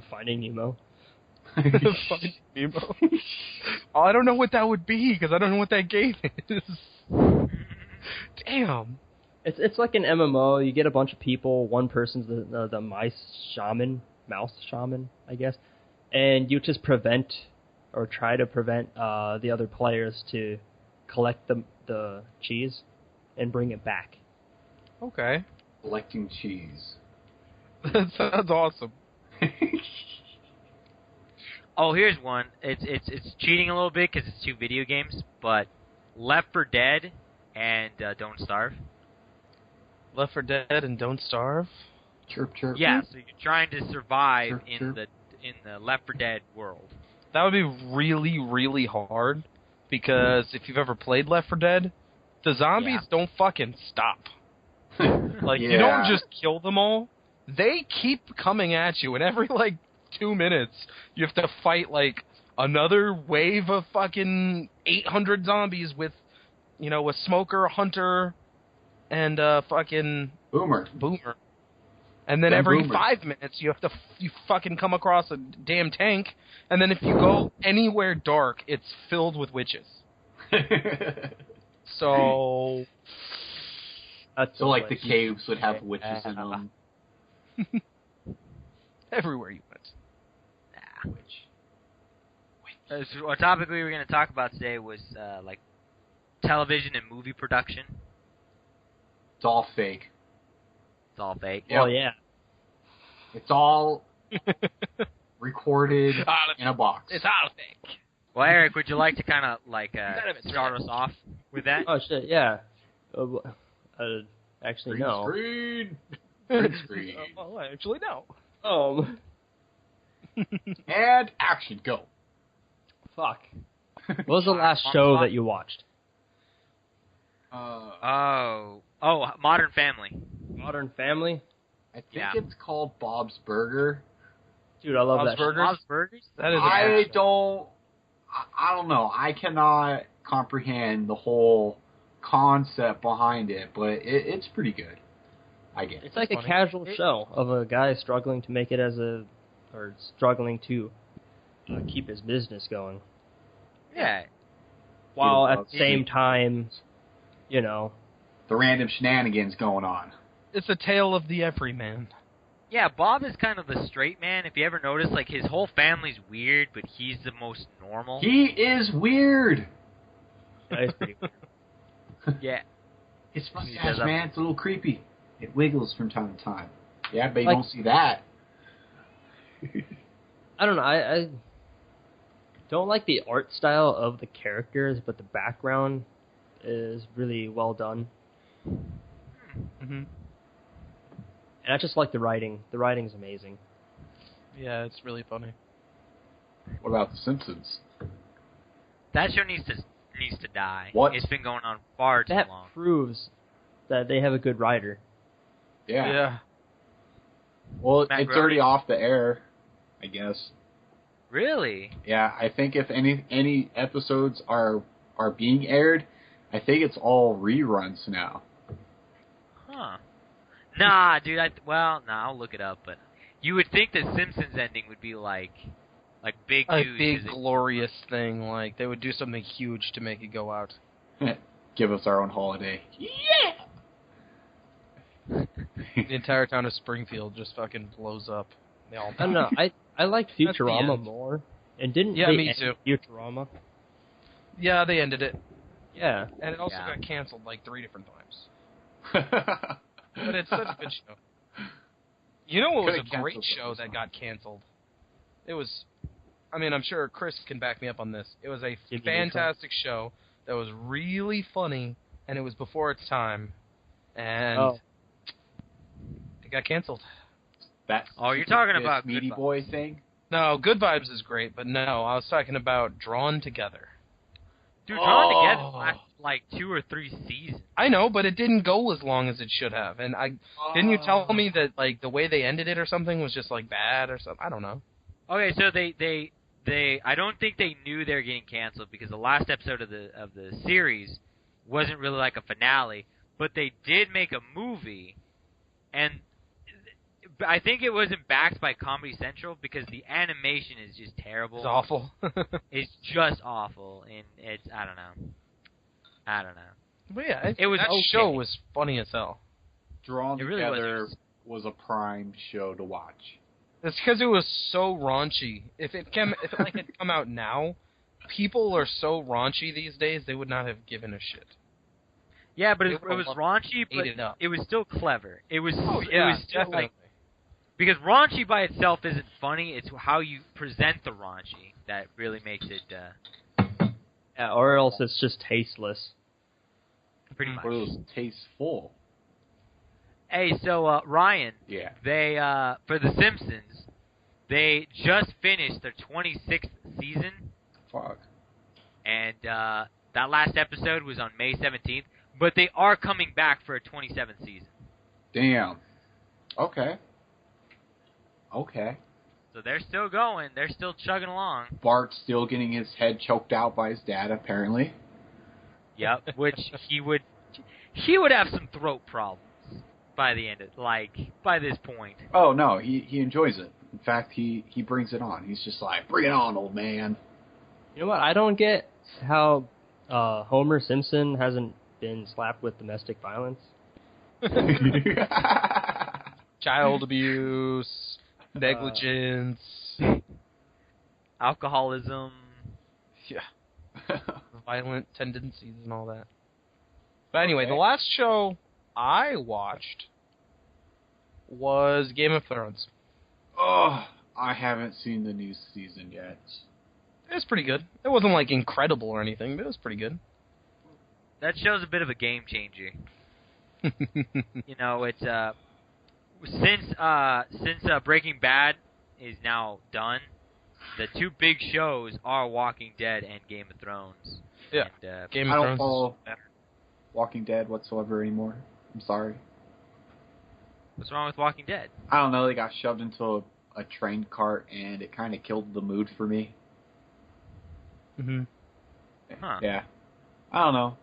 [SPEAKER 4] Finding Nemo.
[SPEAKER 2] Finding Nemo. Oh, I don't know what that would be, because I don't know what that game is. Damn.
[SPEAKER 4] It's like an MMO. You get a bunch of people. One person's the mouse shaman, I guess, and you just prevent or try to prevent the other players to collect the cheese and bring it back.
[SPEAKER 2] Okay.
[SPEAKER 5] Collecting cheese.
[SPEAKER 2] That sounds awesome.
[SPEAKER 3] Oh, here's one. It's cheating a little bit because it's two video games, but Left 4 Dead and Don't Starve.
[SPEAKER 2] Left 4 Dead and Don't Starve?
[SPEAKER 5] Chirp, chirp.
[SPEAKER 3] Yeah, so you're trying to survive
[SPEAKER 5] Chirp,
[SPEAKER 3] in
[SPEAKER 5] chirp.
[SPEAKER 3] the Left 4 Dead world.
[SPEAKER 2] That would be really, really hard, because if you've ever played Left 4 Dead, the zombies don't fucking stop. Like, you don't just kill them all. They keep coming at you, and every, 2 minutes, you have to fight, another wave of fucking 800 zombies with, a smoker, a hunter, and a fucking
[SPEAKER 5] Boomer.
[SPEAKER 2] And then
[SPEAKER 5] Them
[SPEAKER 2] every
[SPEAKER 5] boomers.
[SPEAKER 2] 5 minutes, you have to you fucking come across a damn tank, and then if you go anywhere dark, it's filled with witches. So...
[SPEAKER 4] That's
[SPEAKER 5] So, the
[SPEAKER 4] delicious.
[SPEAKER 5] caves would have witches in them.
[SPEAKER 2] everywhere you went.
[SPEAKER 3] So our topic we were going to talk about today was television and movie production.
[SPEAKER 5] It's all fake.
[SPEAKER 3] It's all fake.
[SPEAKER 5] Yep.
[SPEAKER 4] Oh yeah.
[SPEAKER 5] It's all recorded in a box.
[SPEAKER 2] It's all fake.
[SPEAKER 3] Well, Eric, would you like to kind of
[SPEAKER 2] None of it's
[SPEAKER 3] start us off with that?
[SPEAKER 4] Oh shit. Yeah. Actually
[SPEAKER 5] Green
[SPEAKER 4] no.
[SPEAKER 5] screen. Green screen.
[SPEAKER 2] Oh, actually, no.
[SPEAKER 5] And action, go.
[SPEAKER 4] Fuck. What was the last show that you watched?
[SPEAKER 3] Oh, Modern Family.
[SPEAKER 4] Modern Family.
[SPEAKER 5] I think
[SPEAKER 3] Yeah.
[SPEAKER 5] it's called Bob's Burger.
[SPEAKER 4] Dude, I love
[SPEAKER 2] Bob's
[SPEAKER 4] that.
[SPEAKER 2] Burgers?
[SPEAKER 3] Bob's Burgers?
[SPEAKER 2] That is a
[SPEAKER 5] I
[SPEAKER 2] good show.
[SPEAKER 5] don't know. I cannot comprehend the whole concept behind it, but it's pretty good. I guess.
[SPEAKER 4] It's like
[SPEAKER 2] funny.
[SPEAKER 4] a casual show of a guy struggling to make it or struggling to keep his business going.
[SPEAKER 3] Yeah.
[SPEAKER 4] While at the same time, you know.
[SPEAKER 5] The random shenanigans going on.
[SPEAKER 2] It's a tale of the everyman.
[SPEAKER 3] Yeah, Bob is kind of the straight man. If you ever notice, like, his whole family's weird, but he's the most normal.
[SPEAKER 5] He is weird.
[SPEAKER 4] That is pretty weird.
[SPEAKER 3] Yeah.
[SPEAKER 5] His
[SPEAKER 3] He
[SPEAKER 5] mustache,
[SPEAKER 3] does that.
[SPEAKER 5] man, it's a little creepy. It wiggles from time to time. Yeah, but you
[SPEAKER 4] Like-
[SPEAKER 5] don't see that.
[SPEAKER 4] I don't know. I don't like the art style of the characters, but the background is really well done.
[SPEAKER 2] Mm-hmm.
[SPEAKER 4] And I just like the writing. The writing's amazing.
[SPEAKER 2] Yeah, it's really funny.
[SPEAKER 5] What about The Simpsons?
[SPEAKER 3] That show needs to die.
[SPEAKER 5] What?
[SPEAKER 3] It's been going on far too
[SPEAKER 4] That
[SPEAKER 3] long.
[SPEAKER 4] proves that they have a good writer.
[SPEAKER 5] Yeah. Well,
[SPEAKER 3] Matt
[SPEAKER 5] it's
[SPEAKER 3] Groening.
[SPEAKER 5] already off the air, I guess.
[SPEAKER 3] Really?
[SPEAKER 5] Yeah, I think if any episodes are being aired, I think it's all reruns now.
[SPEAKER 3] Huh. Nah, dude. I'll look it up. But you would think the Simpsons ending would be like big
[SPEAKER 2] A
[SPEAKER 3] news.
[SPEAKER 2] big,
[SPEAKER 3] 'cause it-
[SPEAKER 2] glorious thing. Like, they would do something huge to make it go out.
[SPEAKER 5] Give us our own holiday.
[SPEAKER 2] The entire town of Springfield just fucking blows up. They all
[SPEAKER 4] I don't know. I liked
[SPEAKER 2] That's the
[SPEAKER 4] Futurama
[SPEAKER 2] end.
[SPEAKER 4] more. And didn't
[SPEAKER 2] Yeah,
[SPEAKER 4] they
[SPEAKER 2] me
[SPEAKER 4] end
[SPEAKER 2] too.
[SPEAKER 4] Futurama?
[SPEAKER 2] Yeah, they ended it.
[SPEAKER 4] Yeah.
[SPEAKER 2] And it also
[SPEAKER 3] Yeah.
[SPEAKER 2] got canceled like 3 different times. But it's such a good show. You know what was
[SPEAKER 5] Could've
[SPEAKER 2] a great
[SPEAKER 5] canceled
[SPEAKER 2] show
[SPEAKER 5] it.
[SPEAKER 2] that got canceled? It was, I mean, I'm sure Chris can back me up on this. It was a
[SPEAKER 4] Jimmy
[SPEAKER 2] fantastic show that was really funny, and it was before its time. And it got canceled.
[SPEAKER 5] That
[SPEAKER 3] Oh, you're talking
[SPEAKER 5] this
[SPEAKER 3] about
[SPEAKER 5] Meaty
[SPEAKER 3] Good
[SPEAKER 5] Boy thing?
[SPEAKER 2] No, Good Vibes is great, but no, I was talking about Drawn Together.
[SPEAKER 3] Dude, Drawn
[SPEAKER 5] Oh.
[SPEAKER 3] Together lasted like 2 or 3 seasons.
[SPEAKER 2] I know, but it didn't go as long as it should have. And didn't you tell me that like the way they ended it or something was just like bad or something? I don't know.
[SPEAKER 3] Okay, so they I don't think they knew they were getting canceled because the last episode of the series wasn't really like a finale, but they did make a movie, and I think it wasn't backed by Comedy Central because the animation is just terrible.
[SPEAKER 2] It's awful.
[SPEAKER 3] It's just awful, and it's I don't know.
[SPEAKER 2] But yeah,
[SPEAKER 3] It was
[SPEAKER 2] that
[SPEAKER 3] okay.
[SPEAKER 2] show was funny as hell.
[SPEAKER 5] Drawn
[SPEAKER 3] It really
[SPEAKER 5] Together
[SPEAKER 3] was.
[SPEAKER 5] was a prime show to watch.
[SPEAKER 2] It's because it was so raunchy. If it had come out now, people are so raunchy these days they would not have given a shit.
[SPEAKER 3] Yeah, but
[SPEAKER 2] They
[SPEAKER 3] it
[SPEAKER 2] would've
[SPEAKER 3] was raunchy, but
[SPEAKER 2] ate it up.
[SPEAKER 3] it was still clever. It was
[SPEAKER 2] Oh
[SPEAKER 3] it
[SPEAKER 2] yeah,
[SPEAKER 3] was still
[SPEAKER 2] definitely.
[SPEAKER 3] like because raunchy by itself isn't funny. It's how you present the raunchy that really makes it
[SPEAKER 4] Yeah, or else it's just tasteless.
[SPEAKER 3] pretty much.
[SPEAKER 5] Or it was tasteful.
[SPEAKER 3] Hey, so Ryan,
[SPEAKER 5] Yeah.
[SPEAKER 3] they for The Simpsons, they just finished their 26th season,
[SPEAKER 5] Fuck.
[SPEAKER 3] and that last episode was on May 17th. But they are coming back for a 27th season.
[SPEAKER 5] Damn. Okay. Okay.
[SPEAKER 3] So they're still going. They're still chugging along.
[SPEAKER 5] Bart's still getting his head choked out by his dad, apparently.
[SPEAKER 3] Yep. Which he would have some throat problems by the end of by this point.
[SPEAKER 5] Oh, no, he enjoys it. In fact, he brings it on. He's just like, bring it on, old man.
[SPEAKER 4] You know what? I don't get how Homer Simpson hasn't been slapped with domestic violence.
[SPEAKER 2] Child abuse, negligence.
[SPEAKER 3] Alcoholism.
[SPEAKER 2] Yeah. Violent tendencies and all that. But anyway, the last show I watched was Game of Thrones.
[SPEAKER 5] Oh, I haven't seen the new season yet.
[SPEAKER 2] It was pretty good. It wasn't like incredible or anything, but it was pretty good.
[SPEAKER 3] That show's a bit of a game changer. You know, it's since Breaking Bad is now done, the 2 big shows are Walking Dead and Game of Thrones.
[SPEAKER 2] Yeah.
[SPEAKER 3] And,
[SPEAKER 2] Game
[SPEAKER 5] I
[SPEAKER 2] of
[SPEAKER 5] don't
[SPEAKER 2] Thrones
[SPEAKER 5] follow
[SPEAKER 2] is better.
[SPEAKER 5] Walking Dead whatsoever anymore. I'm sorry.
[SPEAKER 3] what's wrong with Walking Dead?
[SPEAKER 5] I don't know. They got shoved into a train cart, and it kind of killed the mood for me.
[SPEAKER 2] Mm-hmm.
[SPEAKER 3] Huh.
[SPEAKER 5] Yeah. I don't know.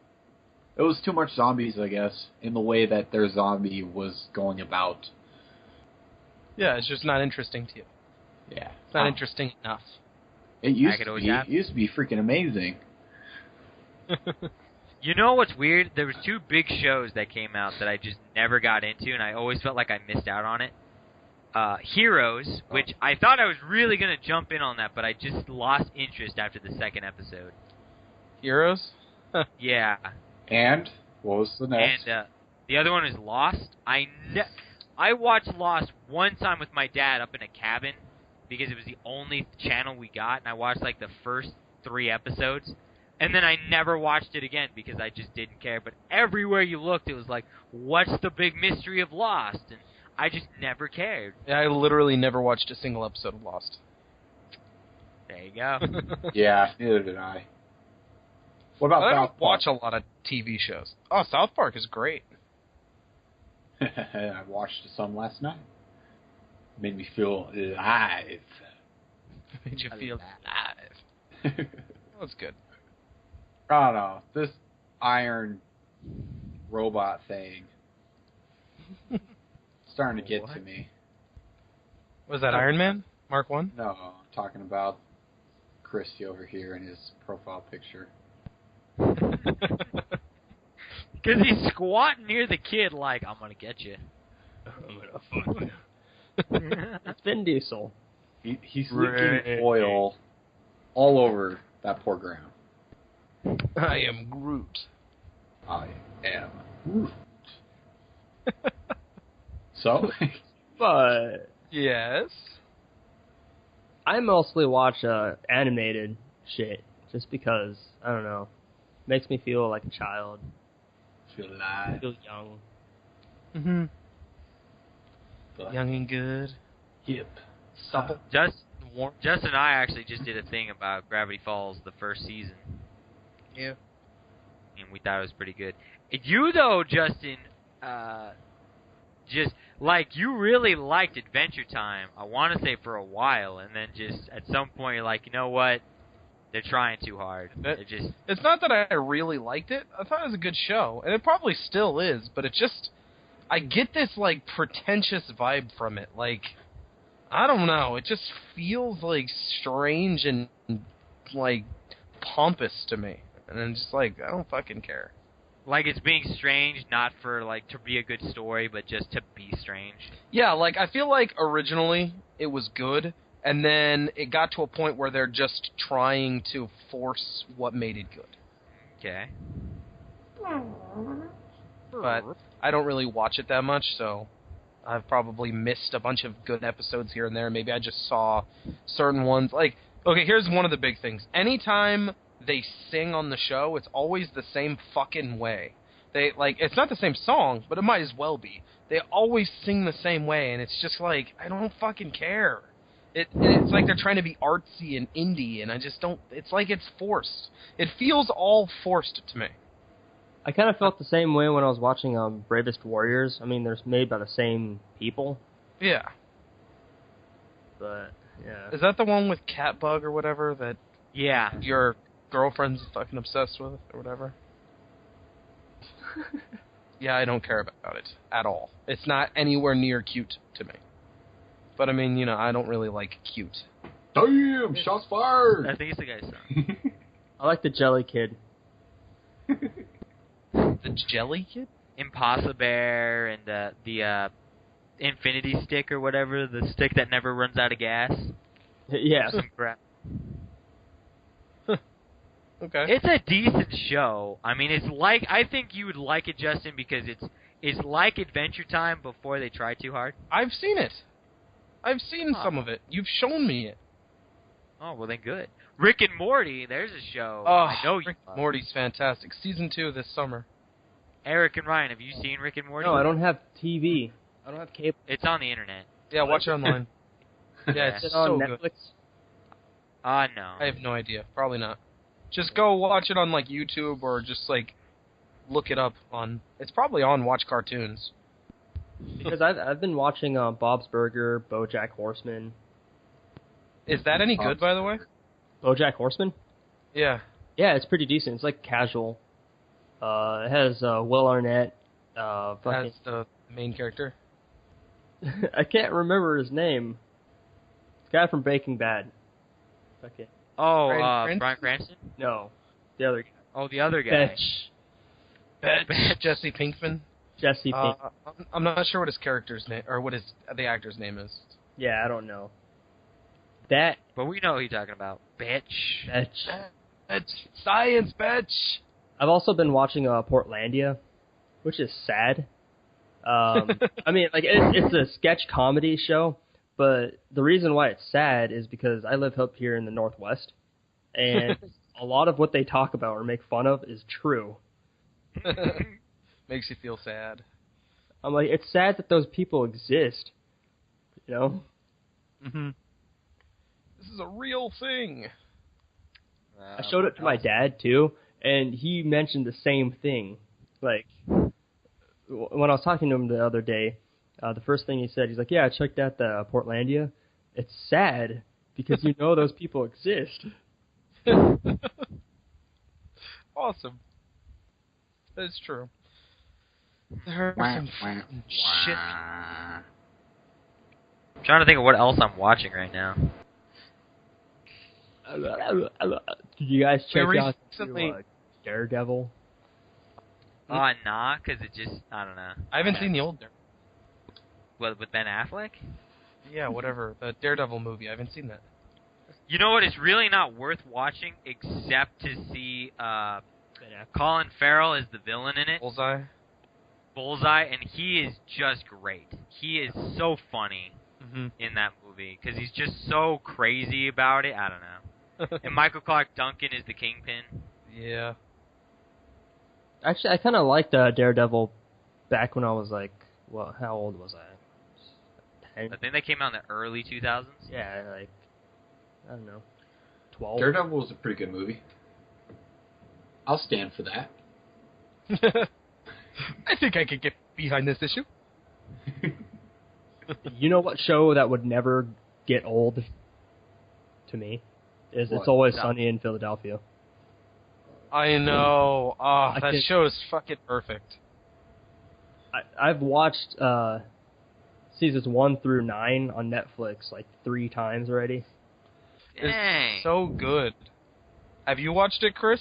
[SPEAKER 5] It was too much zombies, I guess, in the way that their zombie was going about.
[SPEAKER 2] Yeah, it's just not interesting to you.
[SPEAKER 5] Yeah.
[SPEAKER 2] It's not interesting enough.
[SPEAKER 5] It used to be freaking amazing.
[SPEAKER 3] You know what's weird? There was 2 big shows that came out that I just never got into, and I always felt like I missed out on it. Heroes, which I thought I was really going to jump in on that, but I just lost interest after the 2nd episode.
[SPEAKER 2] Heroes?
[SPEAKER 3] Yeah.
[SPEAKER 5] And what was the next?
[SPEAKER 3] And the other one is Lost. I watched Lost one time with my dad up in a cabin because it was the only channel we got, and I watched like the first 3 episodes. And then I never watched it again because I just didn't care. But everywhere you looked, it was like, what's the big mystery of Lost? And I just never cared.
[SPEAKER 2] Yeah, I literally never watched a single episode of Lost.
[SPEAKER 3] There you go.
[SPEAKER 5] Yeah, neither did I. What about
[SPEAKER 2] I
[SPEAKER 5] South
[SPEAKER 2] don't
[SPEAKER 5] Park?
[SPEAKER 2] watch a lot of TV shows. Oh, South Park is great.
[SPEAKER 5] I watched some last night. Made me feel alive.
[SPEAKER 2] Made you feel alive. That's good.
[SPEAKER 5] I don't know. This iron robot thing starting to get to me.
[SPEAKER 2] Was that Iron Man? Mark 1?
[SPEAKER 5] No, I'm talking about Christy over here in his profile picture.
[SPEAKER 3] Because he's squatting near the kid like, I'm going to get you.
[SPEAKER 4] I'm gonna fuck you. It's Vin Diesel.
[SPEAKER 5] He's leaking oil all over that poor ground.
[SPEAKER 2] I am Groot.
[SPEAKER 5] I am Groot. So?
[SPEAKER 4] But
[SPEAKER 2] Yes.
[SPEAKER 4] I mostly watch animated shit just because, I don't know, makes me feel like a child.
[SPEAKER 5] Feel alive.
[SPEAKER 4] Feel young.
[SPEAKER 2] Mm-hmm.
[SPEAKER 5] But
[SPEAKER 2] Young and good.
[SPEAKER 5] hip.
[SPEAKER 2] Supple.
[SPEAKER 3] Justin and I actually just did a thing about Gravity Falls, the first season.
[SPEAKER 2] Yeah.
[SPEAKER 3] And we thought it was pretty good. You, though, Justin, just, like, you really liked Adventure Time, I want to say for a while, and then just, at some point, you're like, you know what? They're trying too hard.
[SPEAKER 2] It's not that I really liked it. I thought it was a good show, and it probably still is, but it just... I get this, like, pretentious vibe from it. Like, I don't know. It just feels, like, strange and, like, pompous to me. And I'm just like, I don't fucking care.
[SPEAKER 3] Like it's being strange, not for, like, to be a good story, but just to be strange.
[SPEAKER 2] Yeah, like, I feel like originally it was good, and then it got to a point where they're just trying to force what made it good.
[SPEAKER 3] Okay.
[SPEAKER 2] But I don't really watch it that much, so I've probably missed a bunch of good episodes here and there. Maybe I just saw certain ones. Like, okay, here's one of the big things. Anytime they sing on the show, it's always the same fucking way. They, like, it's not the same song, but it might as well be. They always sing the same way, and it's just like, I don't fucking care. It's like they're trying to be artsy and indie, and I just don't, it's like it's forced. It feels all forced to me.
[SPEAKER 4] I kind of felt the same way when I was watching Bravest Warriors. I mean, they're made by the same people.
[SPEAKER 2] Yeah.
[SPEAKER 4] But, yeah.
[SPEAKER 2] Is that the one with Catbug or whatever that
[SPEAKER 3] Yeah.
[SPEAKER 2] your girlfriend's fucking obsessed with or whatever? Yeah, I don't care about it at all. It's not anywhere near cute to me. But I mean, you know, I don't really like cute.
[SPEAKER 5] Damn, shots fired!
[SPEAKER 3] I think it's the guy's son.
[SPEAKER 4] I like the Jelly Kid.
[SPEAKER 2] The Jelly Kid?
[SPEAKER 3] Impossible Bear and the Infinity Stick or whatever, the stick that never runs out of gas.
[SPEAKER 4] Yeah.
[SPEAKER 3] Some crap.
[SPEAKER 2] Okay.
[SPEAKER 3] It's a decent show. I mean, it's like, I think you would like it, Justin, because it's like Adventure Time before they try too hard.
[SPEAKER 2] I've seen it. I've seen some of it. You've shown me it.
[SPEAKER 3] Oh, well then good. Rick and Morty, there's a show
[SPEAKER 2] Oh,
[SPEAKER 3] I know you
[SPEAKER 2] Rick
[SPEAKER 3] love.
[SPEAKER 2] and Morty's fantastic. Season 2 this summer.
[SPEAKER 3] Eric and Ryan, have you seen Rick and Morty?
[SPEAKER 4] No, I don't have TV. I don't have cable.
[SPEAKER 3] It's on the internet.
[SPEAKER 2] Yeah, watch it online. Yeah, it's
[SPEAKER 4] Is it on
[SPEAKER 2] so
[SPEAKER 4] Netflix?
[SPEAKER 2] good.
[SPEAKER 3] No.
[SPEAKER 2] I have no idea. Probably not. Just go watch it on, like, YouTube or just, like, look it up on... It's probably on Watch Cartoons.
[SPEAKER 4] Because I've been watching Bob's Burger, BoJack Horseman.
[SPEAKER 2] Is that any good, by the way?
[SPEAKER 4] BoJack Horseman?
[SPEAKER 2] Yeah.
[SPEAKER 4] Yeah, it's pretty decent. It's like casual. It has Will Arnett.
[SPEAKER 2] As the main character?
[SPEAKER 4] I can't remember his name. The guy from Breaking Bad. Okay.
[SPEAKER 3] Oh, Bryan Cranston?
[SPEAKER 4] No, the other guy.
[SPEAKER 3] Oh, the other guy.
[SPEAKER 2] Betch. Jesse Pinkman.
[SPEAKER 4] Jesse Pinkman.
[SPEAKER 2] I'm not sure what his character's name or what the actor's name is.
[SPEAKER 4] Yeah, I don't know.
[SPEAKER 3] But we know who you're talking about. Bitch.
[SPEAKER 2] Science, bitch.
[SPEAKER 4] I've also been watching Portlandia, which is sad. I mean, like it's a sketch comedy show, but the reason why it's sad is because I live up here in the Northwest, and a lot of what they talk about or make fun of is true.
[SPEAKER 2] Makes you feel sad.
[SPEAKER 4] I'm like, it's sad that those people exist, you know?
[SPEAKER 2] Mm-hmm. This is a real thing.
[SPEAKER 4] I showed it to my dad, too, and he mentioned the same thing. Like, when I was talking to him the other day, the first thing he said, he's like, yeah, I checked out the Portlandia. It's sad, because you know those people exist.
[SPEAKER 2] Awesome. That's true. There's some shit.
[SPEAKER 3] I'm trying to think of what else I'm watching right now.
[SPEAKER 4] Did you guys check out Daredevil?
[SPEAKER 3] Nah, because it just, I don't know.
[SPEAKER 2] I haven't seen the old Daredevil.
[SPEAKER 3] What, with Ben Affleck?
[SPEAKER 2] Yeah, whatever. The Daredevil movie. I haven't seen that.
[SPEAKER 3] You know what? It's really not worth watching except to see Colin Farrell is the villain in it. Bullseye, and he is just great. He is so funny in that movie because he's just so crazy about it. I don't know. And Michael Clarke Duncan is the Kingpin.
[SPEAKER 2] Yeah.
[SPEAKER 4] Actually, I kind of liked Daredevil back when I was like, well, how old was I? 10?
[SPEAKER 3] I think they came out in the early 2000s.
[SPEAKER 4] Yeah, like, I don't know, 12.
[SPEAKER 5] Daredevil was a pretty good movie. I'll stand for that.
[SPEAKER 2] I think I could get behind this issue.
[SPEAKER 4] You know what show that would never get old to me? Is It's Always Sunny in Philadelphia.
[SPEAKER 2] I know. That show is fucking perfect.
[SPEAKER 4] I've watched seasons 1 through 9 on Netflix like 3 times already.
[SPEAKER 3] Dang.
[SPEAKER 2] It's so good. Have you watched it, Chris?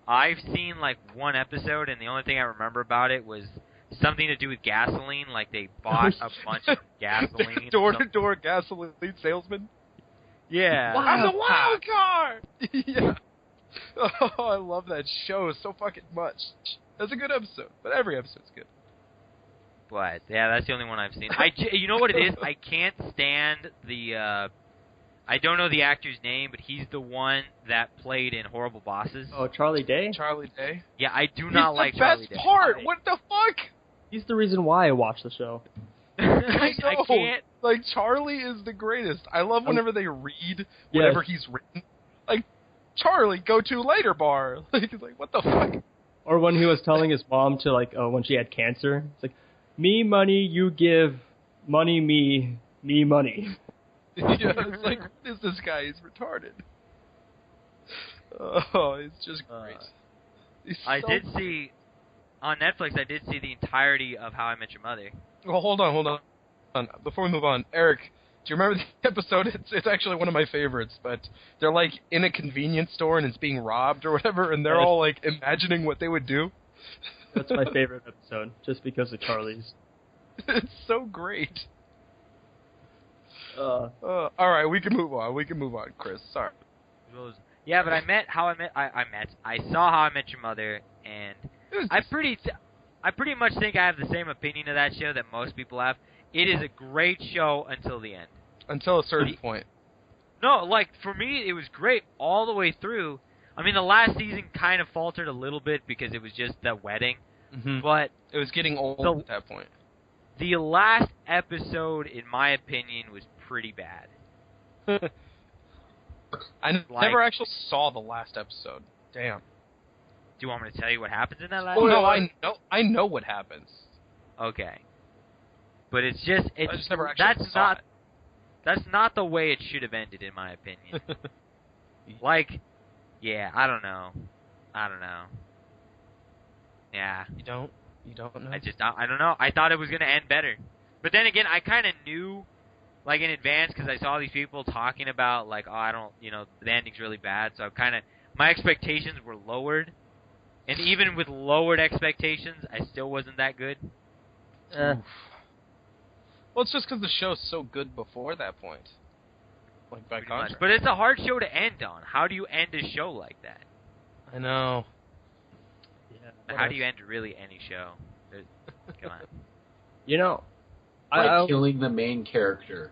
[SPEAKER 3] I've seen like one episode, and the only thing I remember about it was something to do with gasoline. Like they bought a bunch of gasoline.
[SPEAKER 2] Door-to-door gasoline salesman?
[SPEAKER 3] Yeah.
[SPEAKER 2] I'm the wild card! Yeah. Oh, I love that show so fucking much. That's a good episode, but every episode's good.
[SPEAKER 3] But, yeah, that's the only one I've seen. You know what it is? I can't stand the, I don't know the actor's name, but he's the one that played in Horrible Bosses.
[SPEAKER 4] Oh, Charlie Day?
[SPEAKER 2] Charlie Day?
[SPEAKER 3] Yeah, I do not like Charlie Day.
[SPEAKER 2] He's the best part! What the fuck?
[SPEAKER 4] He's the reason why I watch the show.
[SPEAKER 2] I
[SPEAKER 3] can't.
[SPEAKER 2] Like, Charlie is the greatest. I love whenever they read whatever he's written. Like, Charlie, go to later bar. Like, it's like, what the fuck?
[SPEAKER 4] Or when he was telling his mom to, like, when she had cancer, it's like, me money, you give, money me money.
[SPEAKER 2] Yeah, it's like, what is this guy? He's retarded. Oh, it's just great.
[SPEAKER 3] I did see, on Netflix, I did see the entirety of How I Met Your Mother.
[SPEAKER 2] Well, hold on. Before we move on, Eric, do you remember the episode? It's actually one of my favorites, but they're like in a convenience store and it's being robbed or whatever, and they're all like imagining what they would do.
[SPEAKER 4] That's my favorite episode, just because of Charlie's.
[SPEAKER 2] It's so great. All right, we can move on, Chris. Sorry.
[SPEAKER 3] Yeah, but I saw How I Met Your Mother, and I pretty much think I have the same opinion of that show that most people have. It is a great show until the end.
[SPEAKER 2] Until a certain point.
[SPEAKER 3] No, like, for me, it was great all the way through. I mean, the last season kind of faltered a little bit because it was just the wedding.
[SPEAKER 2] Mm-hmm.
[SPEAKER 3] But
[SPEAKER 2] it was getting old at that point.
[SPEAKER 3] The last episode, in my opinion, was pretty bad.
[SPEAKER 2] I never actually saw the last episode. Damn.
[SPEAKER 3] Do you want me to tell you what happens in that last
[SPEAKER 2] episode?
[SPEAKER 3] episode?
[SPEAKER 2] No, I know what happens.
[SPEAKER 3] Okay. But it's just
[SPEAKER 2] I just never actually saw it.
[SPEAKER 3] That's not the way it should have ended, in my opinion. Like, yeah, I don't know. Yeah.
[SPEAKER 2] You don't know?
[SPEAKER 3] I don't know. I thought it was gonna end better, but then again, I kind of knew, like, in advance, because I saw these people talking about, like, oh, I don't, the ending's really bad, so my expectations were lowered, and even with lowered expectations, I still wasn't that good.
[SPEAKER 2] Well, it's just because the show's so good before that point. Like, by contrast.
[SPEAKER 3] But it's a hard show to end on. How do you end a show like that?
[SPEAKER 2] I know.
[SPEAKER 3] Yeah. How do you end really any show? Come on.
[SPEAKER 5] Like killing the main character.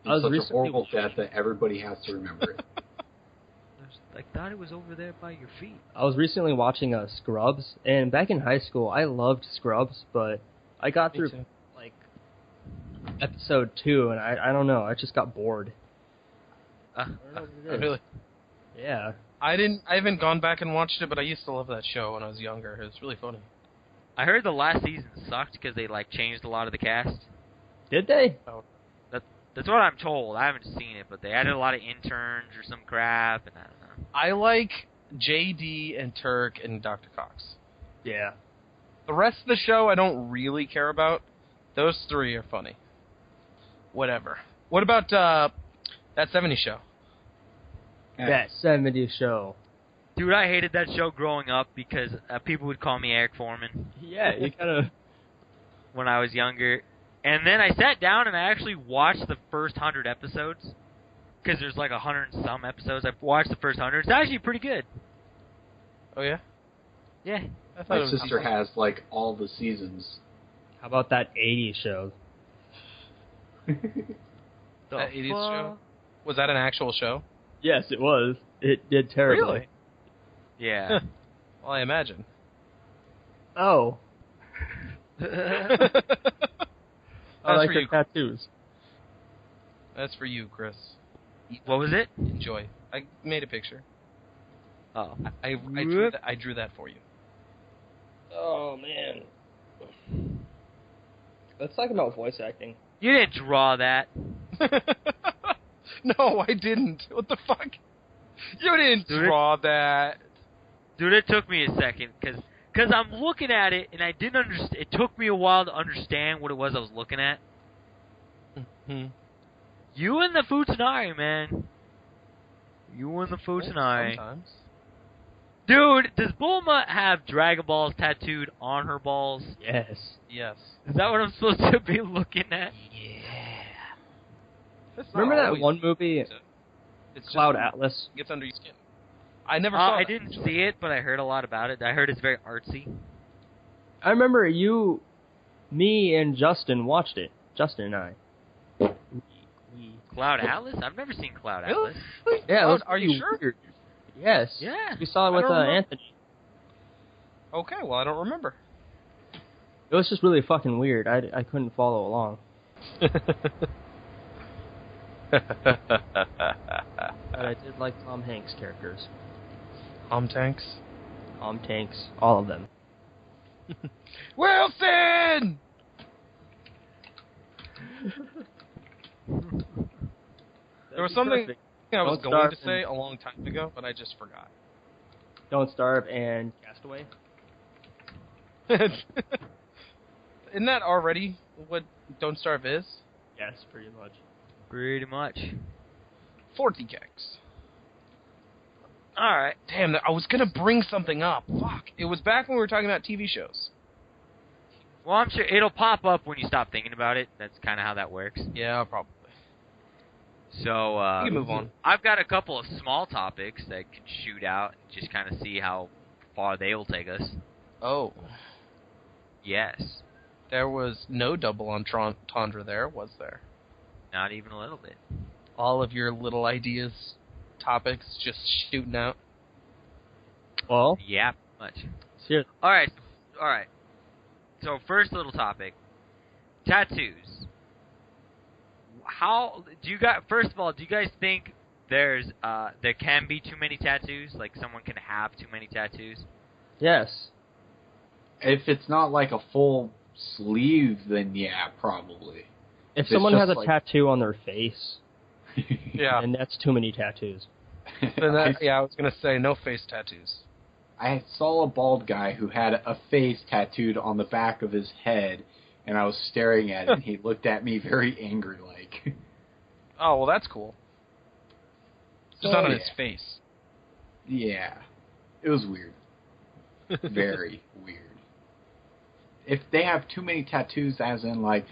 [SPEAKER 3] It's
[SPEAKER 5] such a horrible death that everybody has to remember it.
[SPEAKER 3] I thought it was over there by your feet.
[SPEAKER 4] I was recently watching Scrubs, and back in high school, I loved Scrubs, but I got through like episode 2, and I don't know, I just got bored.
[SPEAKER 2] Really?
[SPEAKER 4] Yeah.
[SPEAKER 2] I haven't gone back and watched it, but I used to love that show when I was younger. It was really funny.
[SPEAKER 3] I heard the last season sucked because they changed a lot of the cast.
[SPEAKER 4] Did they?
[SPEAKER 2] Oh.
[SPEAKER 3] That's what I'm told. I haven't seen it, but they added a lot of interns or some crap, and I don't know.
[SPEAKER 2] I like JD and Turk and Dr. Cox.
[SPEAKER 4] Yeah.
[SPEAKER 2] The rest of the show I don't really care about. Those 3 are funny. Whatever. What about that 70s show?
[SPEAKER 4] That 70s show.
[SPEAKER 3] Dude, I hated that show growing up because people would call me Eric Foreman.
[SPEAKER 4] Yeah, you kind of...
[SPEAKER 3] When I was younger. And then I sat down and I actually watched the first 100 episodes. Because there's like 100 and some episodes. I watched the first 100. It's actually pretty good.
[SPEAKER 2] Oh, yeah?
[SPEAKER 3] Yeah.
[SPEAKER 5] My sister has, like, all the seasons.
[SPEAKER 4] How about that 80s show?
[SPEAKER 2] That 80s show? Was that an actual show?
[SPEAKER 4] Yes, it was. It did terribly.
[SPEAKER 2] Really?
[SPEAKER 3] Yeah.
[SPEAKER 2] Well, I imagine.
[SPEAKER 4] Oh. I like
[SPEAKER 2] your
[SPEAKER 4] the tattoos.
[SPEAKER 2] That's for you, Chris.
[SPEAKER 3] What was it?
[SPEAKER 2] Enjoy. I made a picture.
[SPEAKER 3] Oh.
[SPEAKER 2] I drew that for you.
[SPEAKER 4] Oh, man. Let's talk about voice acting.
[SPEAKER 3] You didn't draw that.
[SPEAKER 2] No, I didn't. What the fuck? You didn't draw that.
[SPEAKER 3] Dude, it took me a second, because I'm looking at it, and I didn't understand. It took me a while to understand what it was I was looking at.
[SPEAKER 2] Mm-hmm.
[SPEAKER 3] You and the Futanari, man. You and the Futanari.
[SPEAKER 2] Sometimes.
[SPEAKER 3] Dude, does Bulma have Dragon Balls tattooed on her balls?
[SPEAKER 4] Yes.
[SPEAKER 2] Yes.
[SPEAKER 3] Is that what I'm supposed to be looking at?
[SPEAKER 2] Yeah.
[SPEAKER 4] Remember that one movie,
[SPEAKER 2] it's
[SPEAKER 4] Cloud
[SPEAKER 2] just,
[SPEAKER 4] Atlas?
[SPEAKER 2] It gets under your skin. I never saw
[SPEAKER 3] I
[SPEAKER 2] that.
[SPEAKER 3] didn't see it, but I heard a lot about it. I heard it's very artsy.
[SPEAKER 4] I remember me and Justin watched it. Justin and I.
[SPEAKER 3] Cloud Atlas? I've never seen Cloud
[SPEAKER 2] Really?
[SPEAKER 3] Atlas.
[SPEAKER 4] Yeah,
[SPEAKER 2] Oh, are you sure?
[SPEAKER 4] Weird. Yes.
[SPEAKER 3] Yeah.
[SPEAKER 4] We saw it with
[SPEAKER 2] I don't remember.
[SPEAKER 4] Anthony.
[SPEAKER 2] Okay, well, I don't remember.
[SPEAKER 4] It was just really fucking weird. I couldn't follow along. But I did like Tom Hanks' characters.
[SPEAKER 2] Tom Tanks?
[SPEAKER 4] Tom Tanks, all of them.
[SPEAKER 2] Wilson! There was something I was going to say a long time ago, but I just forgot.
[SPEAKER 4] Don't Starve and Castaway.
[SPEAKER 2] Isn't that already what Don't Starve is?
[SPEAKER 4] Yes, pretty much.
[SPEAKER 3] Pretty much.
[SPEAKER 2] 40 gigs.
[SPEAKER 3] Alright.
[SPEAKER 2] Damn, I was going to bring something up. Fuck. It was back when we were talking about TV shows.
[SPEAKER 3] Well, I'm sure it'll pop up when you stop thinking about it. That's kind of how that works.
[SPEAKER 2] Yeah, probably.
[SPEAKER 3] So,
[SPEAKER 2] we can move on.
[SPEAKER 3] I've got a couple of small topics that can shoot out and just kind of see how far they will take us.
[SPEAKER 2] Oh.
[SPEAKER 3] Yes.
[SPEAKER 2] There was no double entendre there, was there?
[SPEAKER 3] Not even a little bit.
[SPEAKER 2] All of your little ideas, topics, just shooting out.
[SPEAKER 4] Well,
[SPEAKER 3] Yeah, much.
[SPEAKER 4] seriously.
[SPEAKER 3] Alright. So, first little topic. Tattoos. How do you guys? First of all, do you guys think there can be too many tattoos? Like someone can have too many tattoos?
[SPEAKER 4] Yes.
[SPEAKER 5] If it's not like a full sleeve, then yeah, probably.
[SPEAKER 4] If
[SPEAKER 5] It's
[SPEAKER 4] someone
[SPEAKER 5] just
[SPEAKER 4] has a
[SPEAKER 5] like-
[SPEAKER 4] tattoo on their face,
[SPEAKER 2] Yeah.
[SPEAKER 4] then that's too many tattoos.
[SPEAKER 2] I was gonna say no face tattoos.
[SPEAKER 5] I saw a bald guy who had a face tattooed on the back of his head, and I was staring at it, and he looked at me very angry-like.
[SPEAKER 2] Oh well, that's cool. Just not on his face.
[SPEAKER 5] Yeah. It was weird. Very weird. If they have too many tattoos, as in, like,